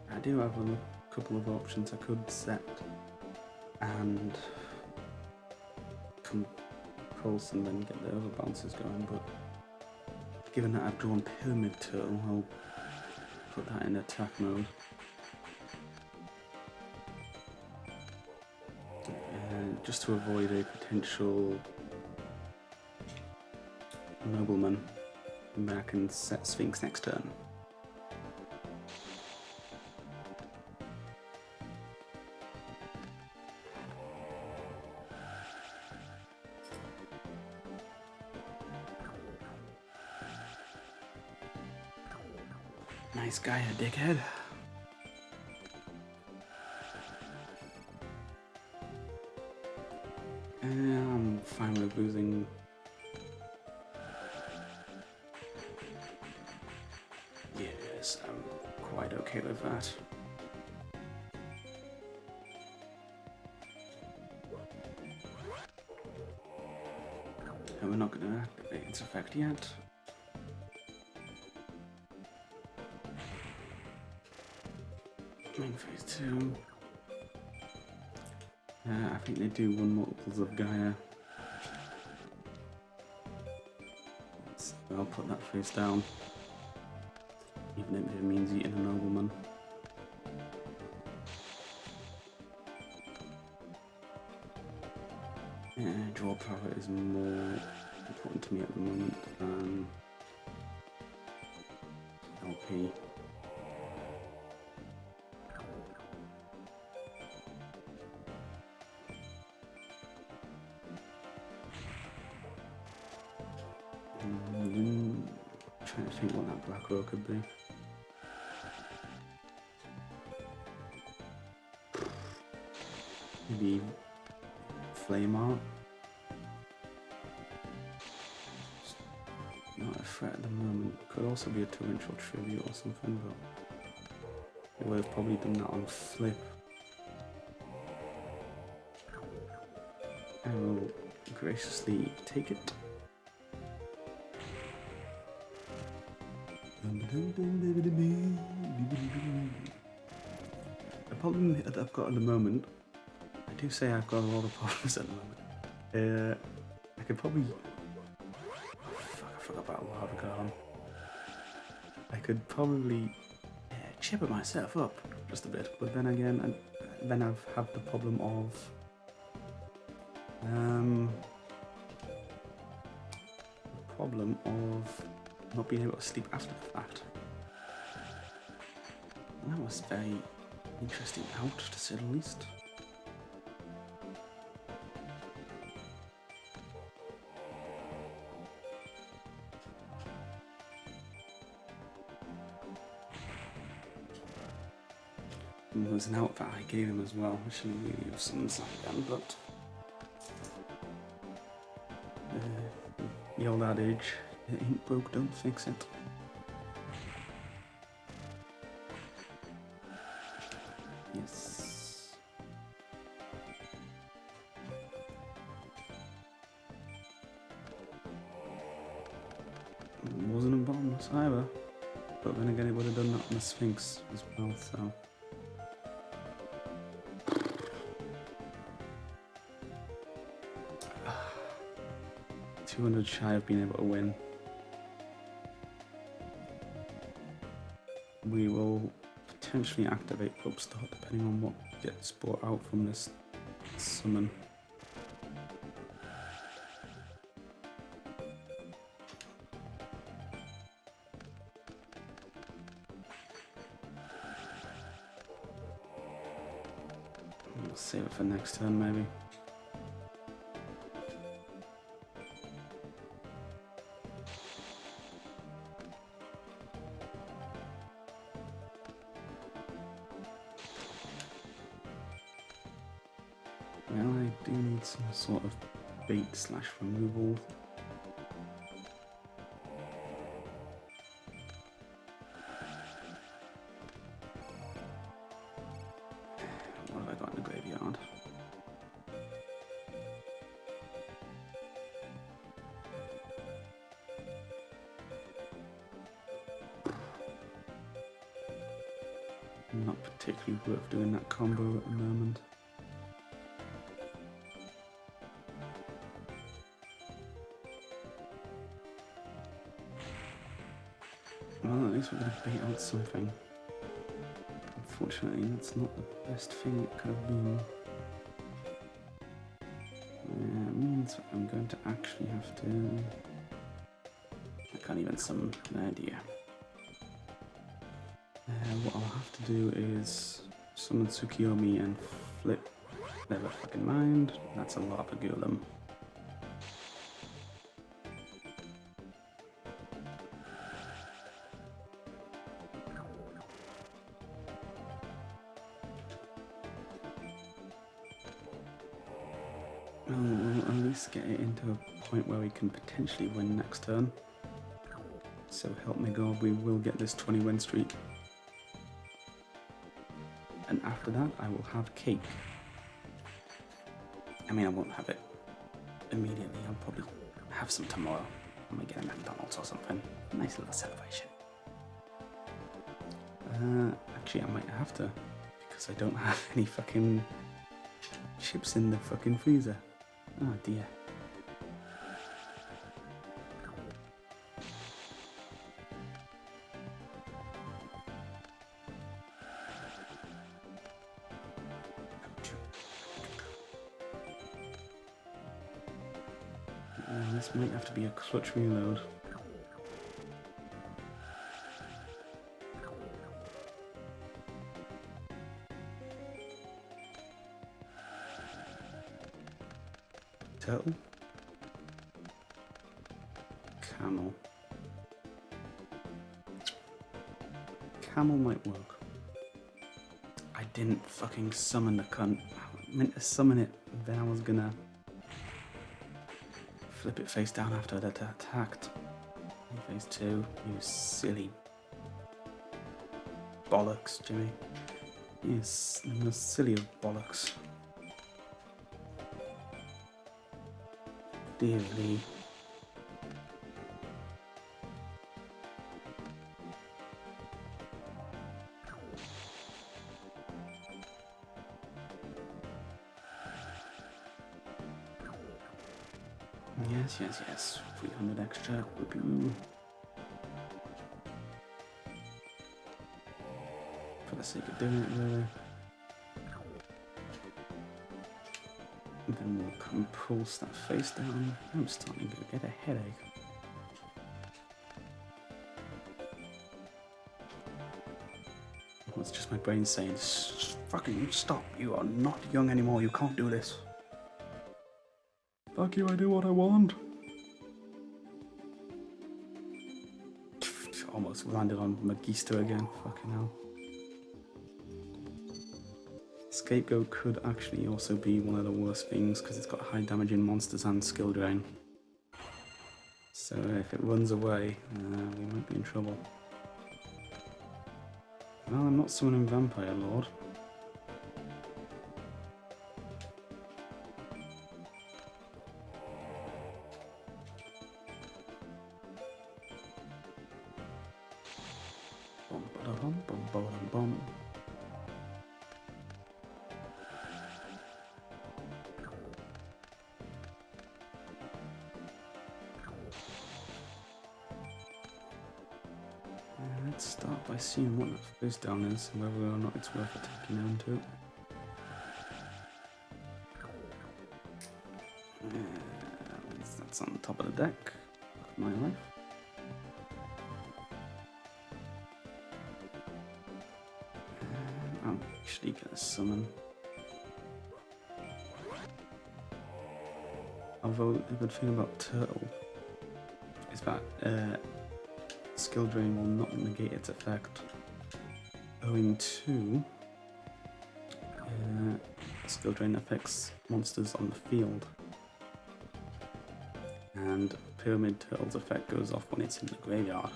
A: I do have a couple of options I could set and compulse and then get the other bounces going, but given that I've drawn Pyramid Turtle, I'll put that in attack mode. Just to avoid a potential Nobleman, and then I can set Sphinx next turn. Nice guy, a dickhead. I'm fine with losing. Yes, I'm quite okay with that. And we're not going to activate its effect yet. Main phase 2. I think they do run multiples of Gaia. Let's I'll put that face down, even if it means eating a nobleman. Yeah, draw power is more important to me at the moment than LP. Trying to think what that black row could be. Maybe flame art. Not a threat at the moment. Could also be a torrential tribute or something, but it would have probably done that on flip. I will graciously take it. The problem that I've got at the moment, I do say I've got a lot of problems at the moment. I could probably... Fuck, I forgot about Lava Garden. I could probably chip it myself up just a bit, but then again, then I've had the problem of... not being able to sleep after the fact. And that was very interesting out, to say the least. And there was an out that I gave him as well, which shouldn't really have some again, but the old adage, it ain't broke, don't fix it. Yes. It wasn't a bottomless either, but then again it would have done that on the Sphinx as well, so... 200 shy of being able to win. We will potentially activate Club Start depending on what gets brought out from this summon. We'll save it for next turn maybe. Well, I do need some sort of bait / removal. What have I got in the graveyard? Not particularly worth doing that combo at the moment. Well, at least we're going to bait out something. Unfortunately, that's not the best thing it could have been. It means I'm going to actually have to... I can't even summon an idea. What I'll have to do is summon Tsukiyomi and flip. Never fucking mind. That's a Lava Golem. We'll at least get it into a point where we can potentially win next turn. So help me God, we will get this 20 win streak. And after that, I will have cake. I mean, I won't have it immediately. I'll probably have some tomorrow. I might get a McDonald's or something. Nice little celebration. Actually, I might have to, because I don't have any fucking chips in the fucking freezer. Oh dear. This might have to be a clutch reload. Turtle? Camel. Camel might work. I didn't fucking summon the cunt. I meant to summon it, then I was gonna flip it face down after that attacked. Phase 2, you silly bollocks, Jimmy. Yes, the most silly of bollocks. Dearly. Yes. 300 extra. Whoopoo. For the sake of doing it, really. And then we'll compulse that face down. I'm starting to get a headache. Well, it's just my brain saying, fucking stop. You are not young anymore. You can't do this. Fuck you, I do what I want. Almost landed on Magister again. Fucking hell. Scapegoat could actually also be one of the worst things because it's got high damage in monsters and skill drain. So if it runs away, we might be in trouble. Well, I'm not summoning Vampire Lord. Bum. Let's start by seeing what that face down is and whether or not it's worth attacking down to. That's on top of the deck. Fuck my life. I'm actually gonna summon. Although the good thing about Turtle is that skill drain will not negate its effect, owing to skill drain affects monsters on the field, and Pyramid Turtle's effect goes off when it's in the graveyard.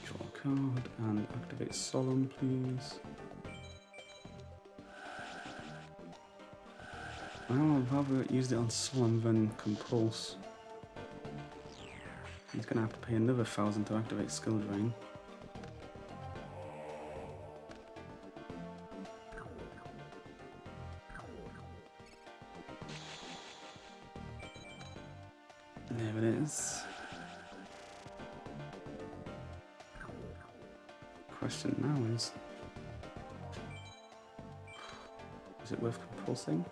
A: Draw a card and activate Solemn, please. Well, I'd rather used it on Solemn than Compulse. He's gonna have to pay another 1,000 to activate Skill Drain. There it is. Question now is it worth compulsing?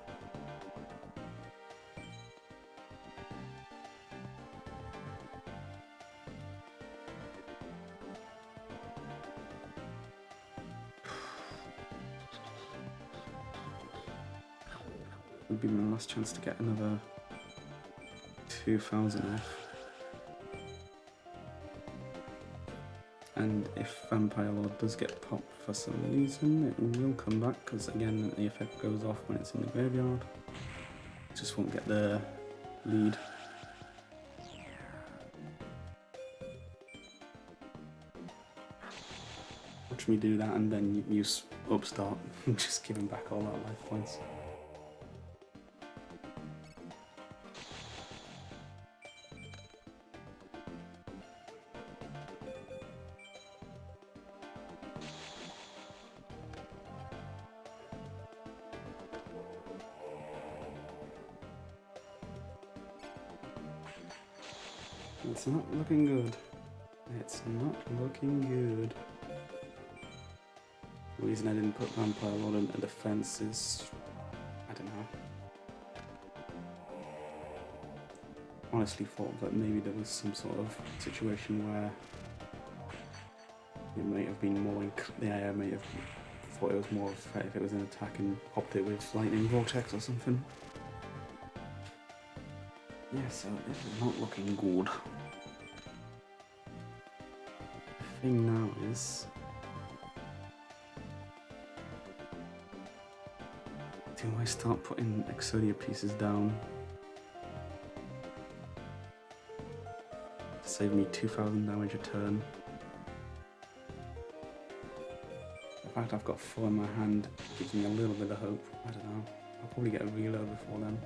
A: Would be my last chance to get another 2,000 off. And if Vampire Lord does get popped for some reason, it will come back, because again the effect goes off when it's in the graveyard. Just won't get the lead. Watch me do that and then use Upstart and just give him back all our life points. It's not looking good. It's not looking good. The reason I didn't put Vampire Lord into defense is honestly thought that maybe there was some sort of situation where it might have been more the AI might have thought it was more of a threat if it was an attack and popped it with lightning vortex or something. Yeah, so this is not looking good. The thing now is, do I start putting Exodia pieces down to save me 2,000 damage a turn? The fact I've got 4 in my hand gives me a little bit of hope. I don't know. I'll probably get a reload before then.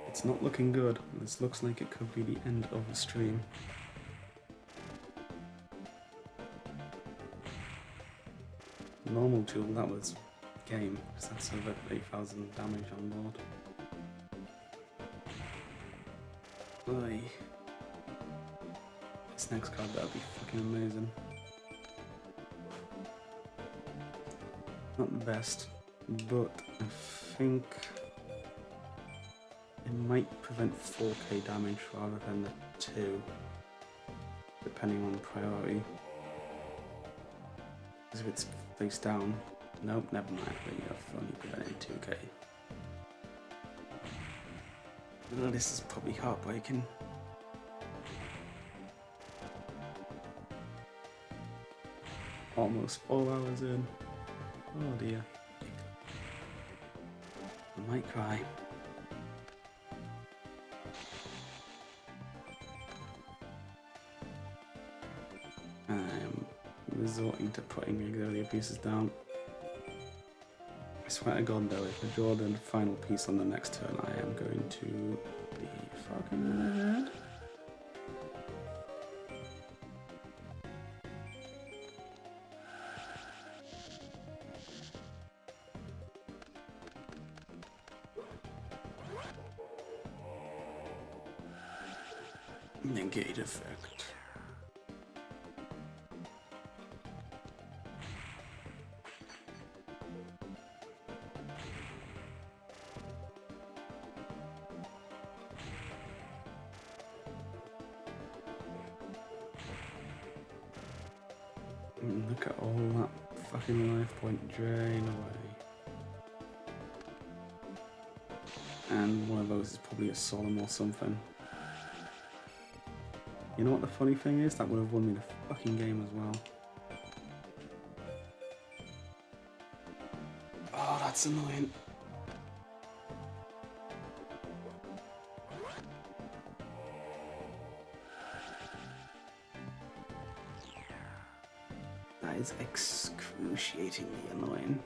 A: It's not looking good. This looks like it could be the end of the stream. Normal tool, that was game, because that's over 8,000 damage on board. Oy. This next card better be fucking amazing. Not the best, but I think it might prevent 4k damage rather than the 2, depending on priority. Because if it's face down, nope, never mind, but you've only prevented 2k. Oh, this is probably heartbreaking. Almost 4 hours in. Oh dear. I might cry. I'm resorting to putting Exodia pieces down. I swear to God though, if I draw the final piece on the next turn, I am going to be fucking mad. Negate effect. Look at all that fucking life point drain away. And one of those is probably a solemn or something. You know what the funny thing is? That would have won me the fucking game as well. Oh, that's annoying. That is excruciatingly annoying.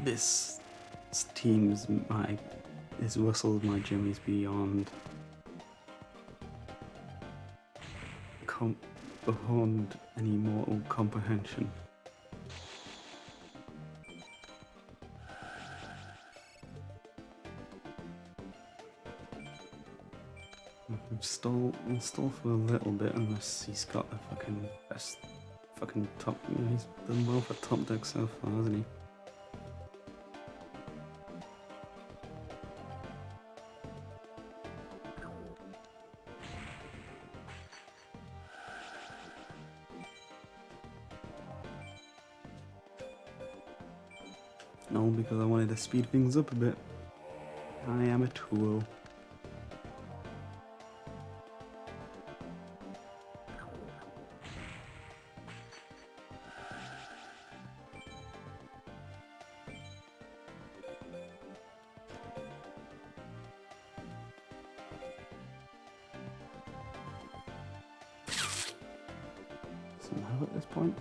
A: This team's this Russell, my Jimmy's beyond beyond any mortal comprehension. We'll stall for a little bit unless he's got the fucking best fucking top. You know, he's done well for top deck so far, hasn't he? No, because I wanted to speed things up a bit. I am a tool. Somehow at this point.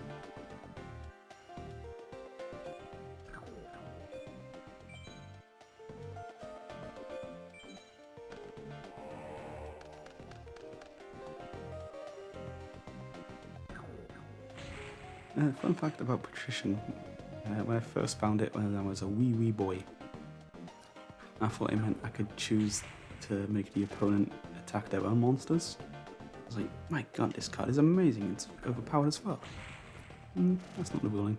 A: Fun fact about patrician. When I first found it when I was a wee boy, I thought it meant I could choose to make the opponent attack their own monsters. I was like, my god, this card is amazing, it's overpowered as fuck. That's not the ruling.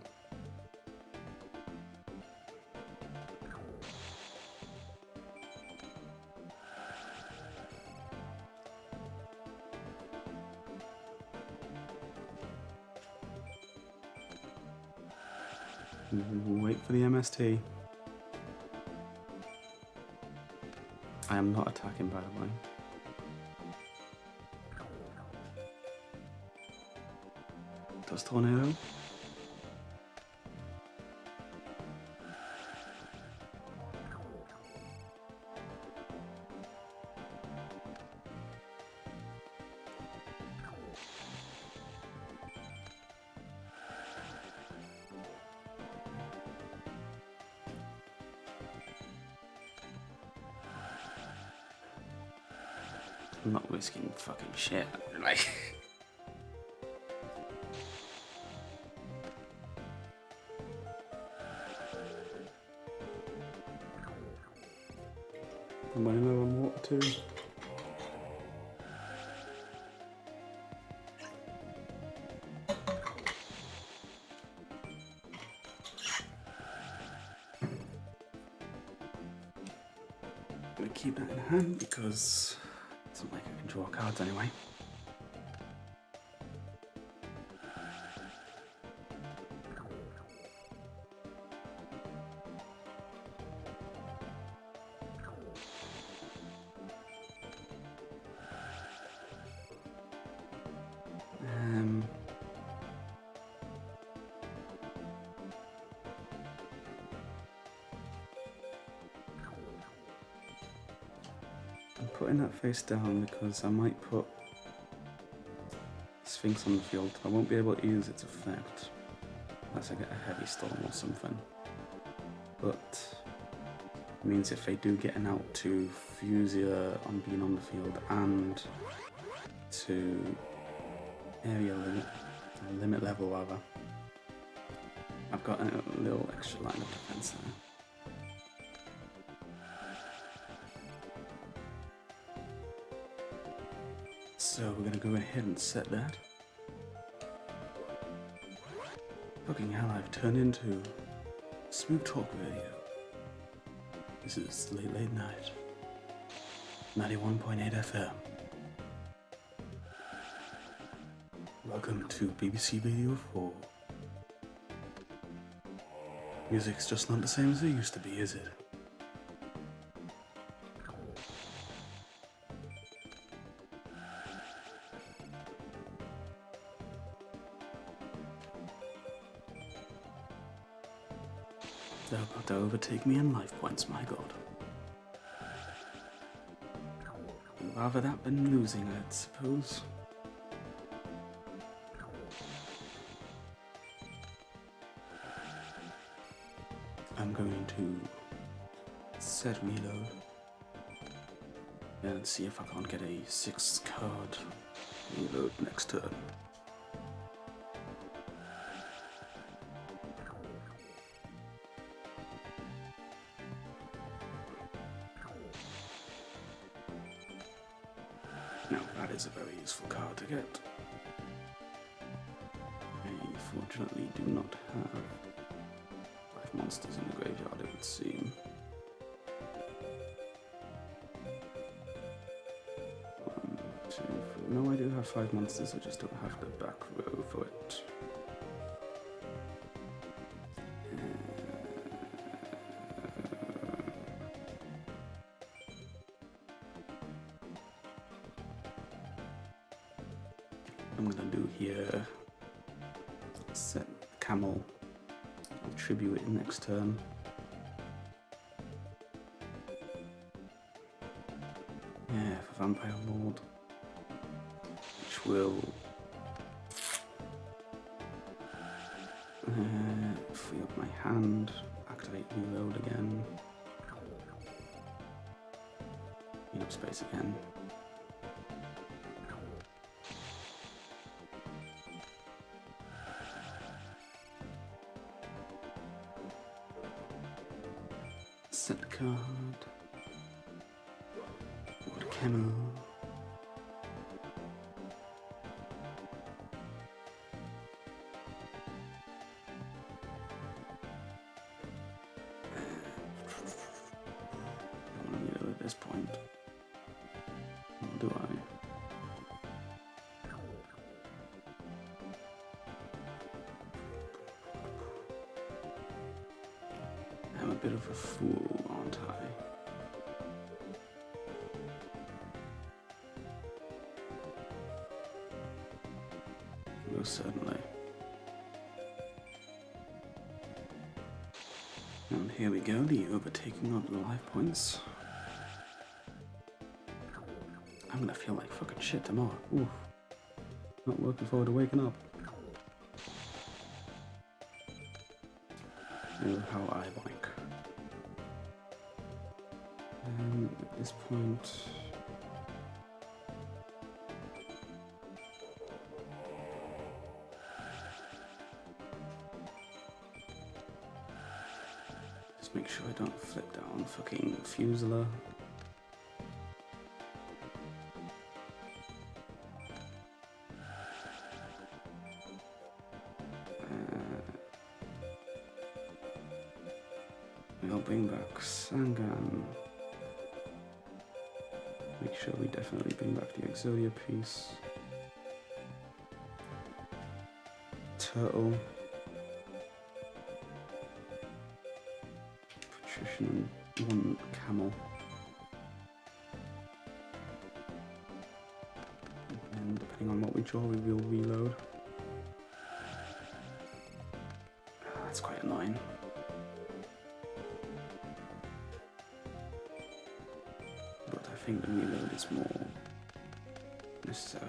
A: Wait for the MST. I am not attacking, by the way. Does tornado? I'm not risking fucking shit, like. Am I low on water too? I'm gonna keep that in hand because it's not like I can draw cards anyway. I'm putting that face down because I might put Sphinx on the field. I won't be able to use its effect unless I get a heavy storm or something. But it means if they do get an out to Fusia on being on the field and to area limit level rather, I've got a little extra line of defense there. So we're gonna go ahead and set that. Fucking hell, I've turned into Smooth Talk Radio. This is late night. 91.8 FM. Welcome to BBC Radio 4. Music's just not the same as it used to be, is it? They're about to overtake me in life points, my god. Rather that than losing, I suppose. I'm going to set reload and see if I can't get a 6-card reload next turn. Now that is a very useful card to get. I fortunately do not have 5 monsters in the graveyard, it would seem. 1, 2, 3. No, I do have 5 monsters, I just don't have the back row for it. I'm gonna do here, set Camel, I'll tribute it next turn. Yeah, for Vampire Lord, which will free up my hand, activate reload again, clean up space again. Set card. What a camel. I don't need it at this point. Or do I? I'm a bit of a fool, aren't I? Most certainly. And here we go, the overtaking of the life points. I'm gonna feel like fucking shit tomorrow. Oof. Not looking forward to waking up. How I like. At this point, just make sure I don't flip down fucking Fusela. We'll bring back Sangan. Make sure we definitely bring back the Exodia piece. Turtle. Patrician and one camel. And depending on what we draw, we will reload. That's quite annoying. I think the reload is more necessary.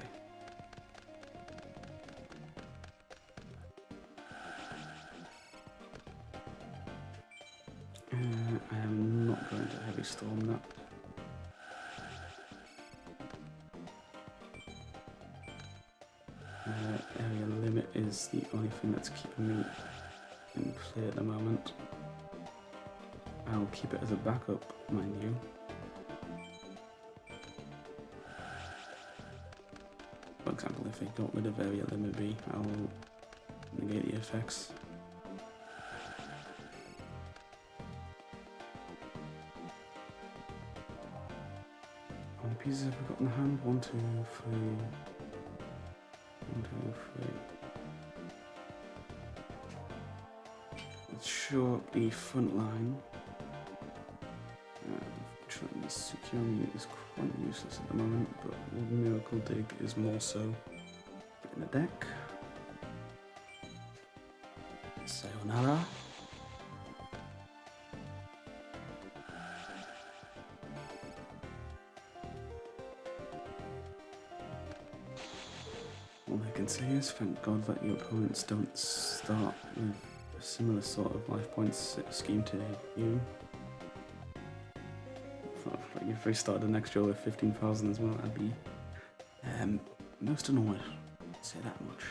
A: I am not going to heavy storm that. Area limit is the only thing that's keeping me in play at the moment. I'll keep it as a backup, mind you. For example, if I got rid of area limit B, I'll negate the effects. How many pieces have we got in the hand? 1, 2, 3. 1, 2, 3. Let's show up the front line. Tsukiomi is quite useless at the moment, but Miracle Dig is more so. In the deck. Sayonara. All I can say is thank God that your opponents don't start with a similar sort of life points scheme to you. If we started the next draw with 15,000 as well, I'd be most annoyed. I'd say that much.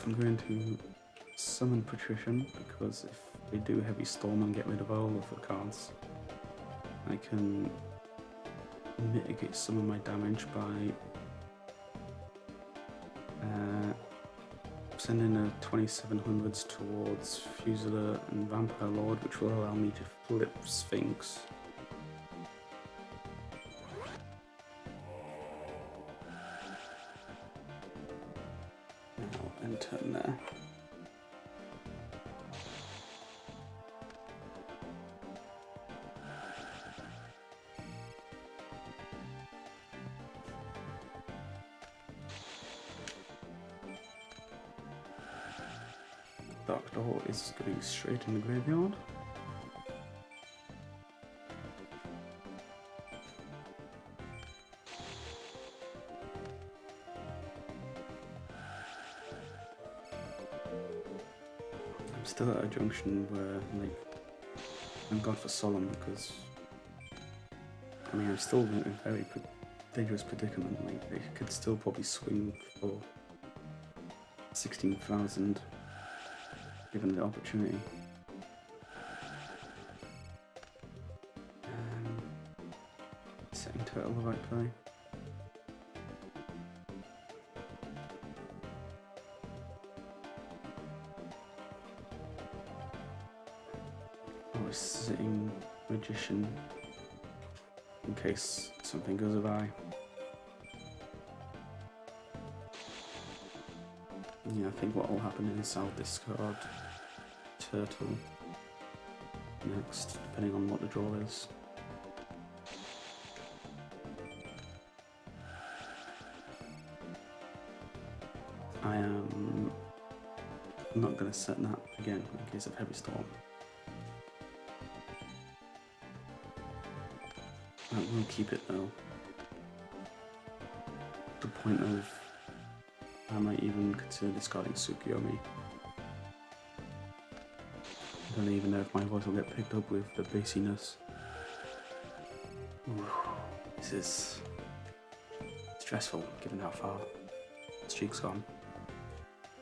A: I'm going to summon Patrician because if they do heavy storm and get rid of all of the cards, I can mitigate some of my damage by sending a 2700s towards Fusela and Vampire Lord, which will allow me to flip Sphinx. Now end turn there. Dark Door is going straight in the graveyard. I'm still at a junction where, like, I'm gone for Solemn because, I mean, I'm still very dangerous predicament. Like, they could still probably swing for 16,000 given the opportunity. Setting turtle the right play. Oh, sitting magician in case something goes awry. Yeah, I think what will happen is I'll discard turtle next, depending on what the draw is. I am not going to set that again in case of heavy storm. I will keep it though. To the point of I might even consider discarding Tsukuyomi. I don't even know if my voice will get picked up with the bassiness. Ooh, this is stressful given how far the streak's gone.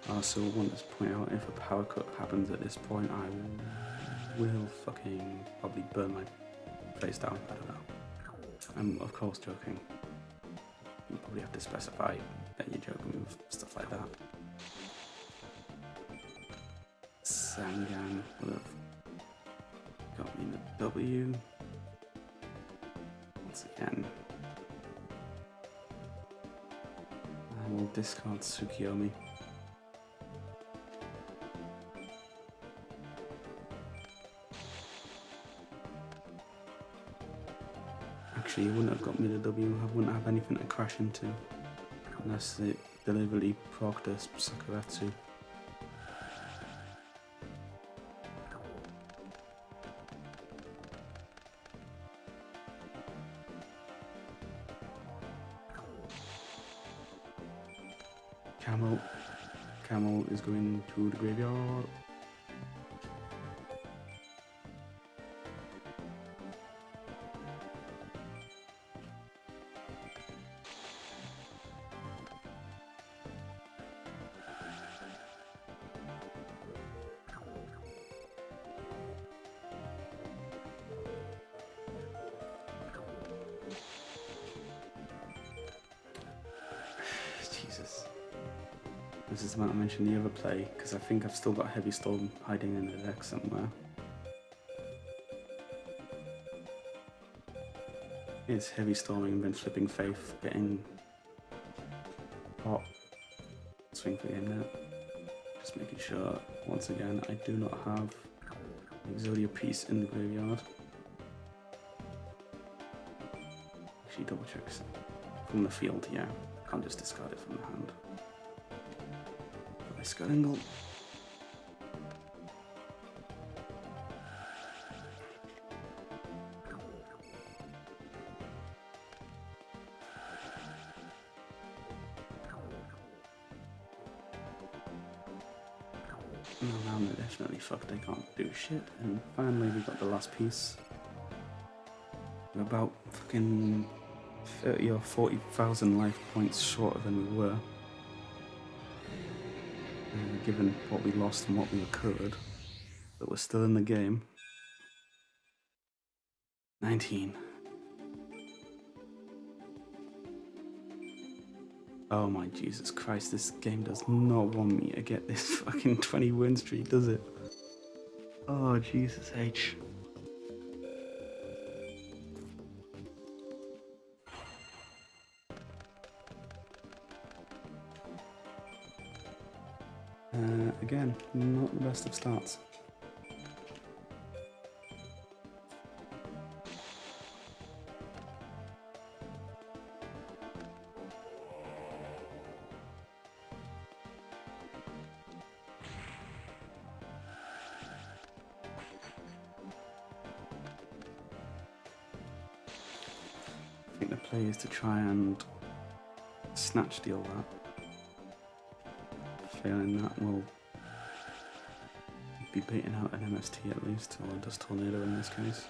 A: I also want to point out, if a power cut happens at this point, I will fucking probably burn my face down. I don't know. I'm of course joking. You probably have to specify that you're joking with stuff like that. Sangan would have got me the W. Once again, I will discard Tsukuyomi. Actually, it wouldn't have got me the W. I wouldn't have anything to crash into unless it deliberately procced a Sakuratsu. Camel is going to the graveyard. Jesus. This is about to mention the other play, because I think I've still got Heavy Storm hiding in the deck somewhere. It's Heavy Storming and then flipping Faith, getting hot. Swing for game now. Just making sure, once again, I do not have Exodia piece in the graveyard. Actually double checks from the field, yeah. Can't just discard it from the hand. Scott Engel. Now they're definitely fucked, they can't do shit. And finally we got the last piece. We're about fucking 30 or 40,000 life points shorter than we were. Given what we lost and what we recovered, but we're still in the game. 19. Oh my Jesus Christ, this game does not want me to get this fucking 20 win streak, does it? Oh Jesus H. Again, not the best of starts. I think the play is to try and snatch deal that. Failing that will be beating out an MST at least, or a Dust Tornado in this case.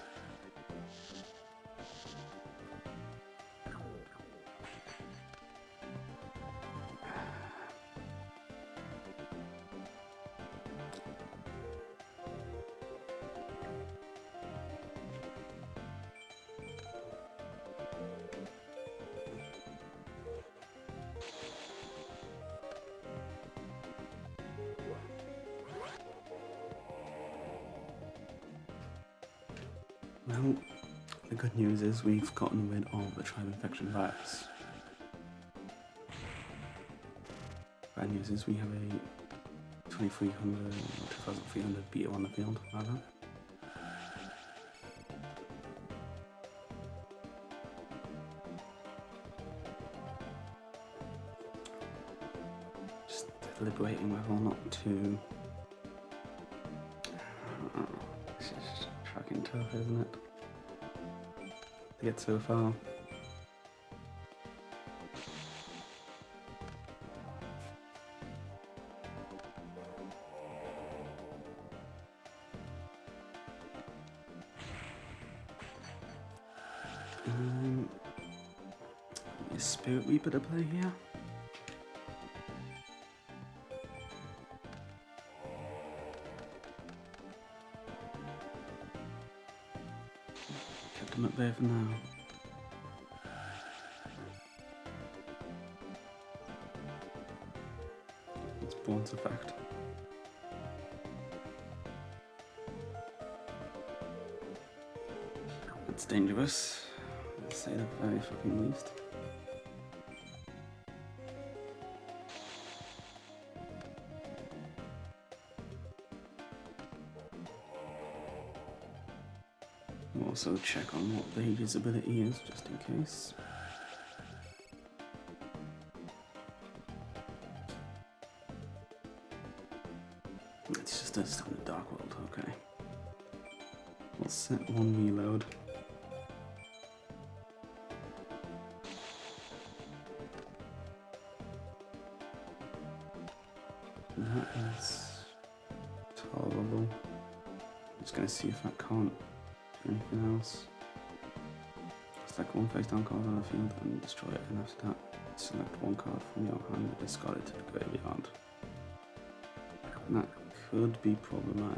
A: Well, the good news is we've gotten rid of the tribe infection virus. Bad news is we have a 2300 or 2300 beta on the field, rather. Just deliberating whether or not to. This is fucking tough, isn't it? To get so far. Is Spirit Reaper to play here? Kept him at bay for now. It's Born's effect. It's dangerous, to say the very fucking least. We'll also check on what Bage's ability is, just in case. It's just a standard Dark World, okay. We'll set one reload. That is tolerable. I'm just going to see if I can't do anything else. Select one face down card on the field and destroy it, and after that, select one card from your hand and discard it to the graveyard. That could be problematic.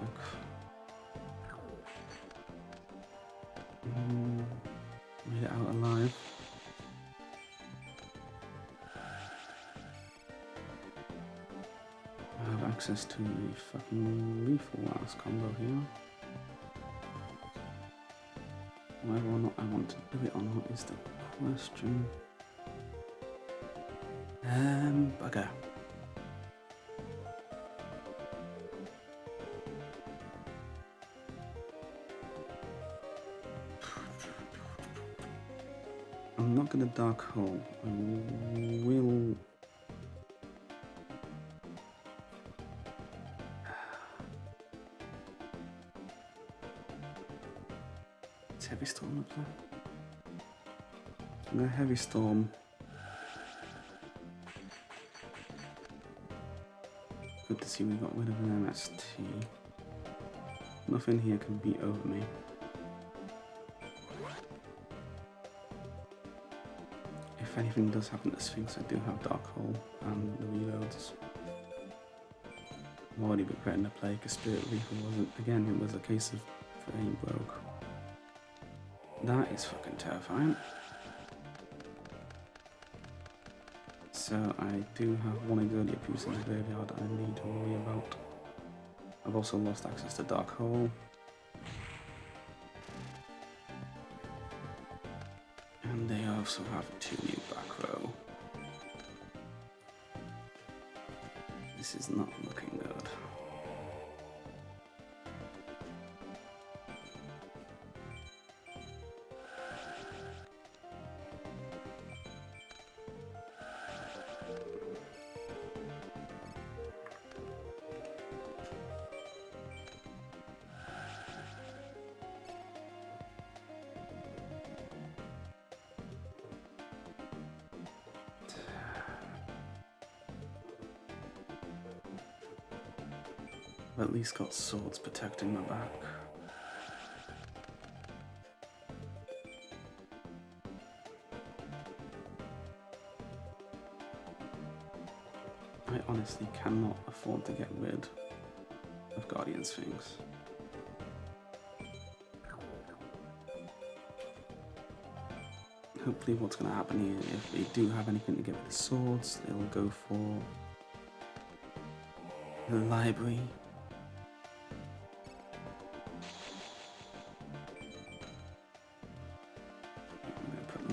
A: Made it out alive. I have access to a fucking lethal last combo here. Whether or not I want to do it or not is the question. Bugger. I'm not gonna Dark Hole. I will. Is Heavy Storm up there? I'm gonna Heavy Storm. Good to see we got rid of an MST. Nothing here can beat over me. If anything does happen to Sphinx, I do have Dark Hole and the reloads. I'm already regretting the play because Spirit Reaper wasn't. Again, it was a case of frame broke. That is fucking terrifying. So I do have one Exodia piece in the graveyard I need to worry about. I've also lost access to Dark Hole. And they also have 2 new back row. This is not looking good. I've at least got swords protecting my back. I honestly cannot afford to get rid of Guardian Sphinx. Hopefully what's going to happen here, if they do have anything to get rid of swords, they'll go for the library.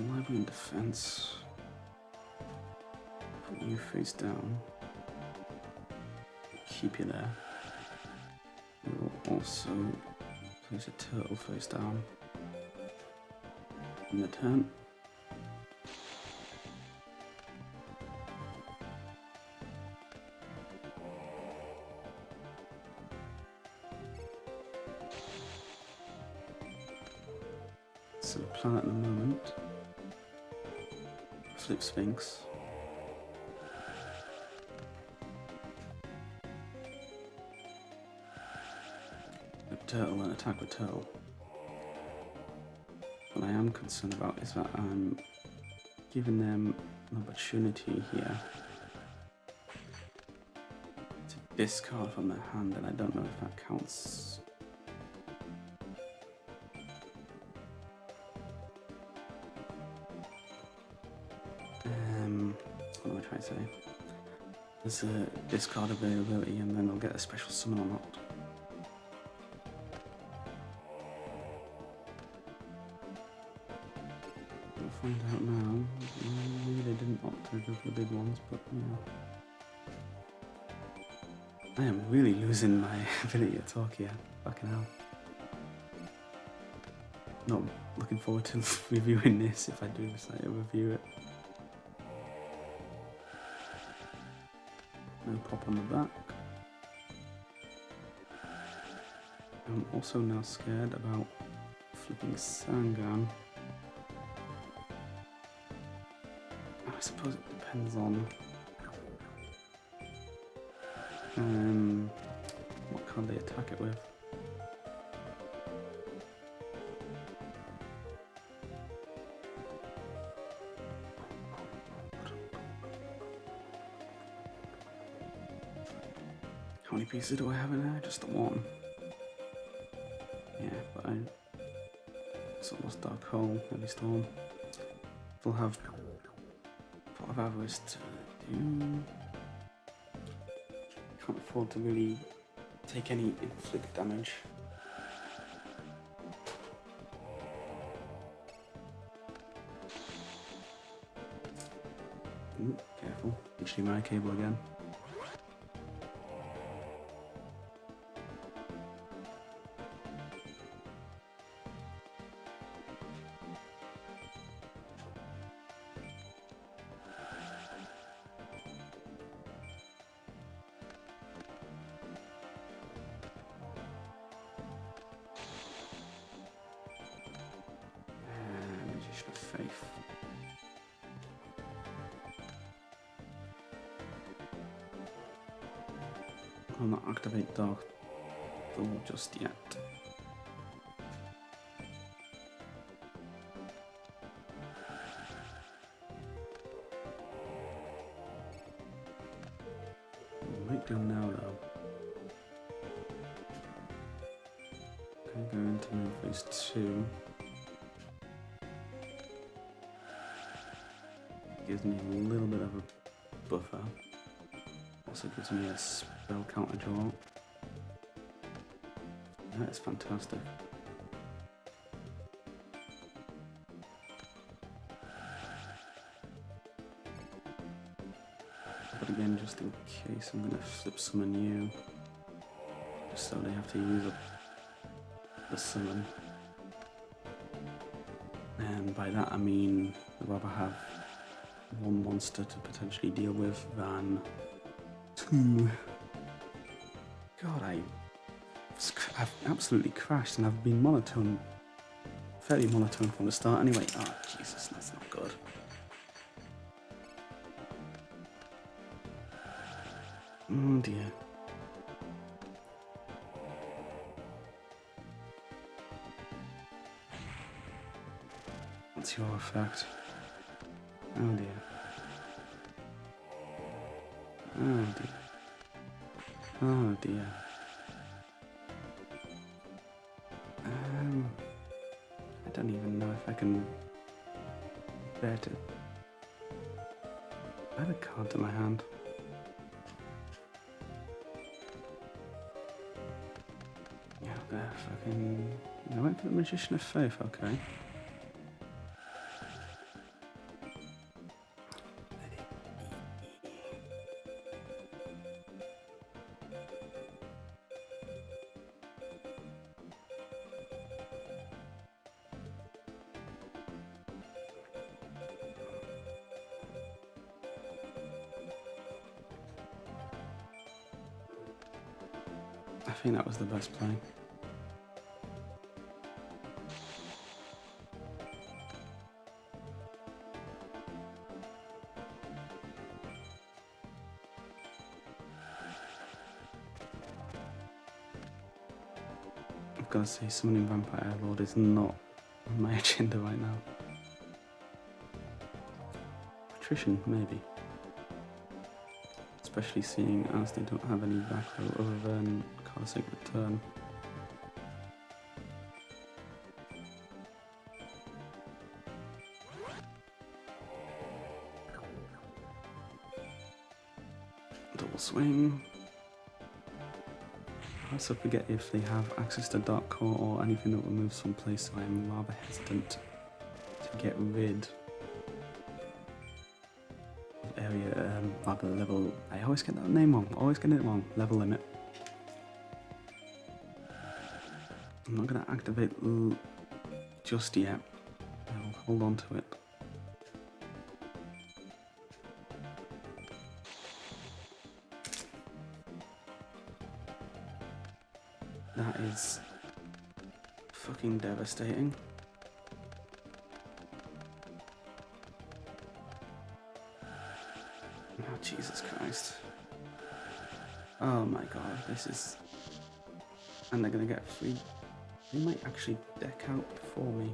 A: library and defense. Put you face down. Keep you there. We'll also place a turtle face down in the tent. So the plan at the moment, flip Sphinx. Flip turtle and attack with turtle. What I am concerned about is that I'm giving them an opportunity here to discard from their hand, and I don't know if that counts. What am I trying to say? There's a discard availability, and then they'll get a special summon or not. We'll find out now. Maybe they didn't opt to go for the big ones, but yeah. I am really losing my ability to talk here. Fucking hell. Not looking forward to reviewing this if I do decide to review it. No pop on the back. I'm also now scared about flipping Sangan. I suppose it depends on what card they attack it with. How many pieces do I have in there? Just the one. Yeah, but it's almost Dark Hole, Heavy Storm. They'll have Pot of Avarice to do. Can't afford to really take any inflict damage. Ooh, careful. HDMI cable again. Magician of Faith. I'll not activate Dark Door just yet. I might do now though. Okay, go into move phase 2. Gives me a little bit of a buffer. Also gives me a spell counter draw. That is fantastic. But again, just in case, I'm going to flip summon you. Just so they have to use up the summon. And by that I mean I'd rather have one monster to potentially deal with than two. God, I've absolutely crashed, and I've been monotone, fairly monotone from the start anyway. Oh, Jesus, that's not good. Oh dear. What's your effect? Oh dear. Oh dear. Oh dear. I don't even know if I can bear to add a card to my hand. Yeah, there, fucking. I went for the Magician of Faith, okay. think that was the best play. I've got to say, summoning Vampire Lord is not on my agenda right now. Patrician, maybe. Especially seeing as they don't have any back row other than Classic Return. Double swing. I also forget if they have access to Dark Core or anything that will move someplace, so I am rather hesitant to get rid of area, rather level. I always get that name wrong, always get it wrong. Level limit. I'm not going to activate just yet. I'll hold on to it. That is fucking devastating. Oh, Jesus Christ. Oh my god, this is... And they're gonna get free. They might actually deck out before me.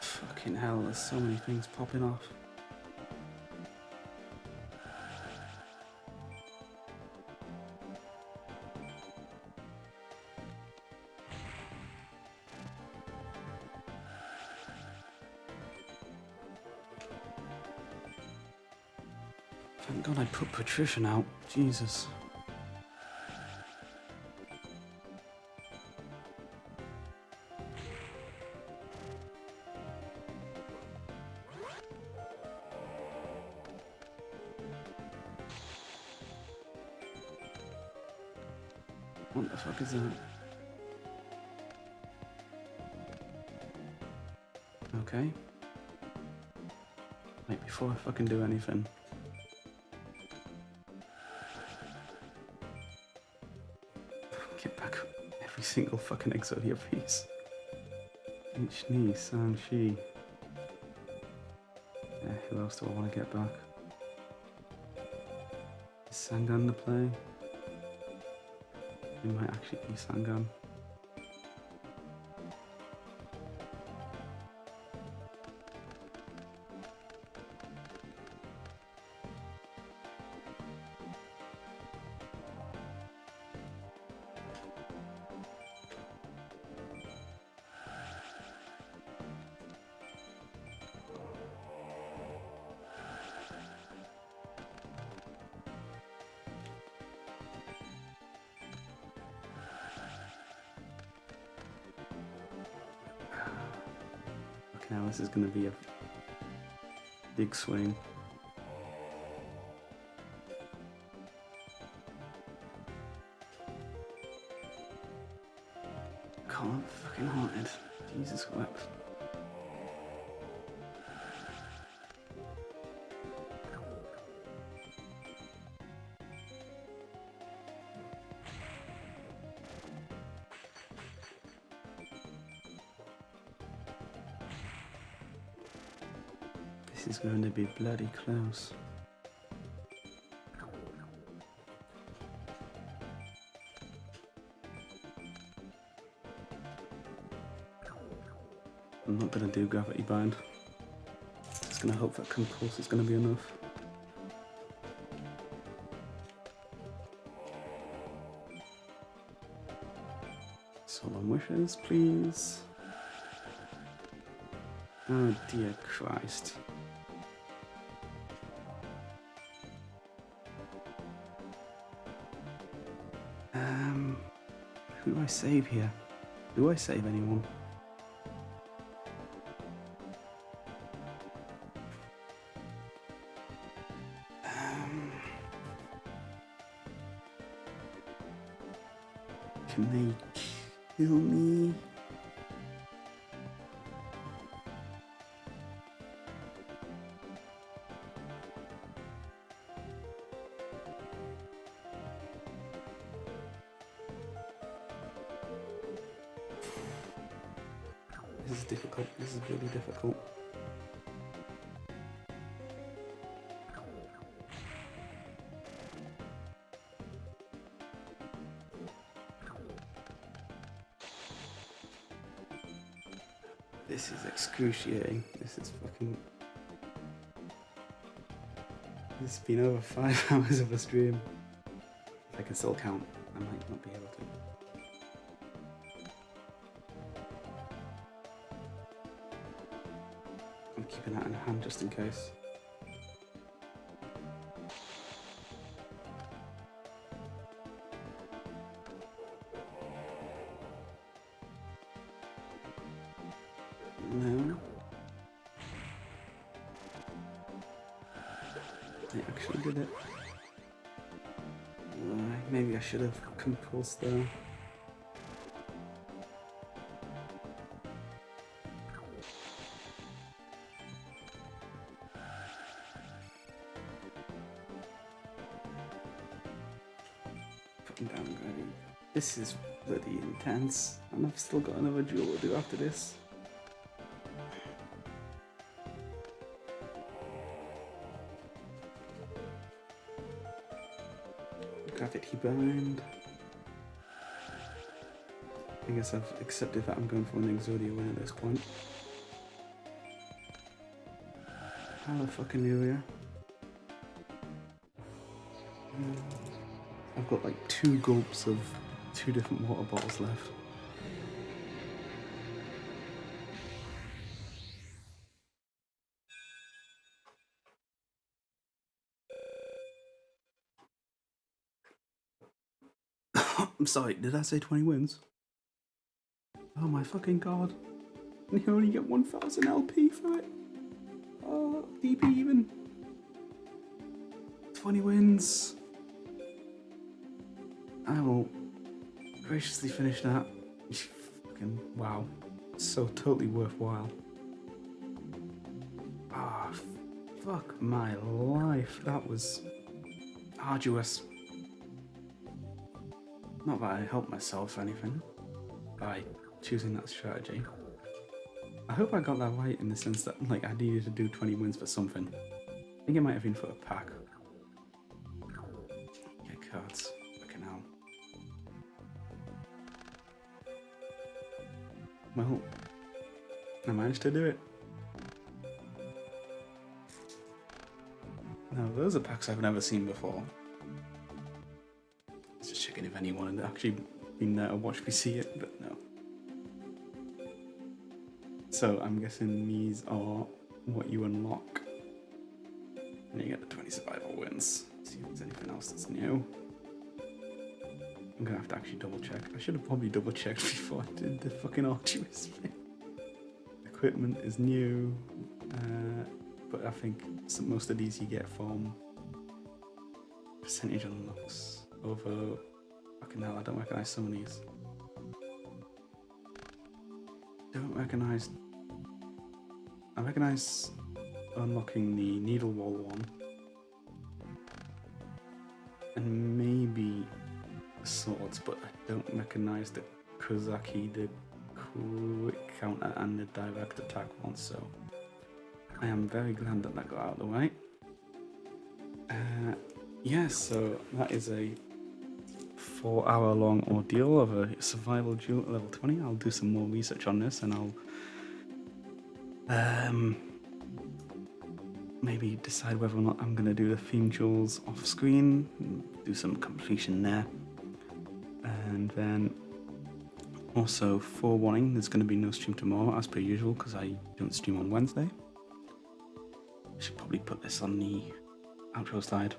A: Fucking hell, there's so many things popping off. Thank God I put Patrician out. Jesus. What the fuck is that? Okay. Wait, before I fucking do anything. Get back every single fucking Exodia piece. H-Knee, San-Shi. Yeah, who else do I want to get back? Is Sangan the play? It might actually be Sangan. Now this is going to be a big swing. Can't fucking haunted. Jesus wept. This is going to be bloody close. I'm not going to do Gravity Bind. Just going to hope that Compulse is going to be enough. Solemn Wishes, please. Oh dear Christ. Who do I save here? Do I save anyone? Can they kill me? This is difficult. This is really difficult. This is excruciating. This is fucking... It's been over 5 hours of a stream. If I can still count, I might not be able to. I'm keeping that in hand just in case. No. I actually did it. Maybe I should have compulsed there. Putting down ready. This is bloody intense, and I've still got another duel to do after this. Gravity bind. I guess I've accepted that I'm going for an Exodia win at this point. Hallelujah. I've got like 2 gulps of 2 different water bottles left. I'm sorry, did I say 20 wins? Oh my fucking god. And you only get 1000 LP for it? Oh, DP even. 20 wins. I will graciously finish that. Fucking wow. So totally worthwhile. Ah, fuck my life. That was arduous. Not that I helped myself or anything by choosing that strategy. I hope I got that right in the sense that like I needed to do 20 wins for something. I think it might have been for a pack. Get cards. Fucking hell. Well, I managed to do it. Now those are packs I've never seen before. Just checking if anyone had actually been there to watch me see it, but no. So I'm guessing these are what you unlock. And you get the 20 survival wins. See if there's anything else that's new. I'm gonna have to actually double check. I should have probably double checked before I did the fucking arduous thing. Equipment is new, but I think most of these you get from percentage unlocks over. Fucking hell, I don't recognise some of these. Don't recognise. I recognise unlocking the needle wall one, and maybe swords, but I don't recognise the Kozaki, the quick counter, and the direct attack one. So I am very glad that that got out of the way. Yeah, so that is a 4-hour long ordeal of a survival duel at level 20. I'll do some more research on this and I'll maybe decide whether or not I'm going to do the theme duels off screen, do some completion there. And then also forewarning, there's going to be no stream tomorrow as per usual because I don't stream on Wednesday. I should probably put this on the outro side.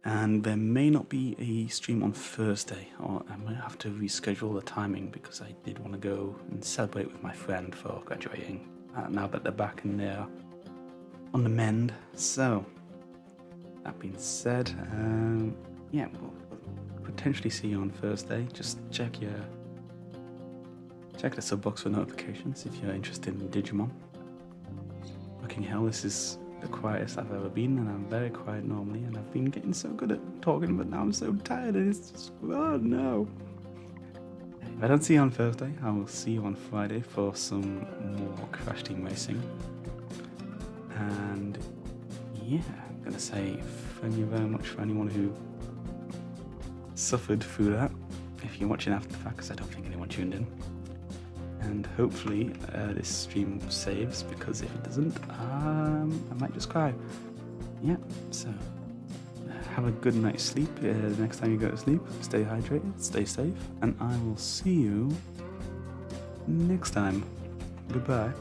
A: And there may not be a stream on Thursday, or I might have to reschedule the timing because I did want to go and celebrate with my friend for graduating. Now that they're back and they're on the mend. So, that being said, yeah, we'll potentially see you on Thursday. Just check the sub box for notifications if you're interested in Digimon. Fucking hell, this is the quietest I've ever been, and I'm very quiet normally, and I've been getting so good at talking, but now I'm so tired and it's just, oh no. if I don't see you on Thursday, I will see you on Friday for some more Crash Team Racing. And yeah, I'm gonna say thank you very much for anyone who suffered through that. If you're watching after the fact, because I don't think anyone tuned in. And hopefully this stream saves, because if it doesn't, I might just cry. Yeah, so have a good night's sleep the next time you go to sleep. Stay hydrated, stay safe, and I will see you next time. Goodbye.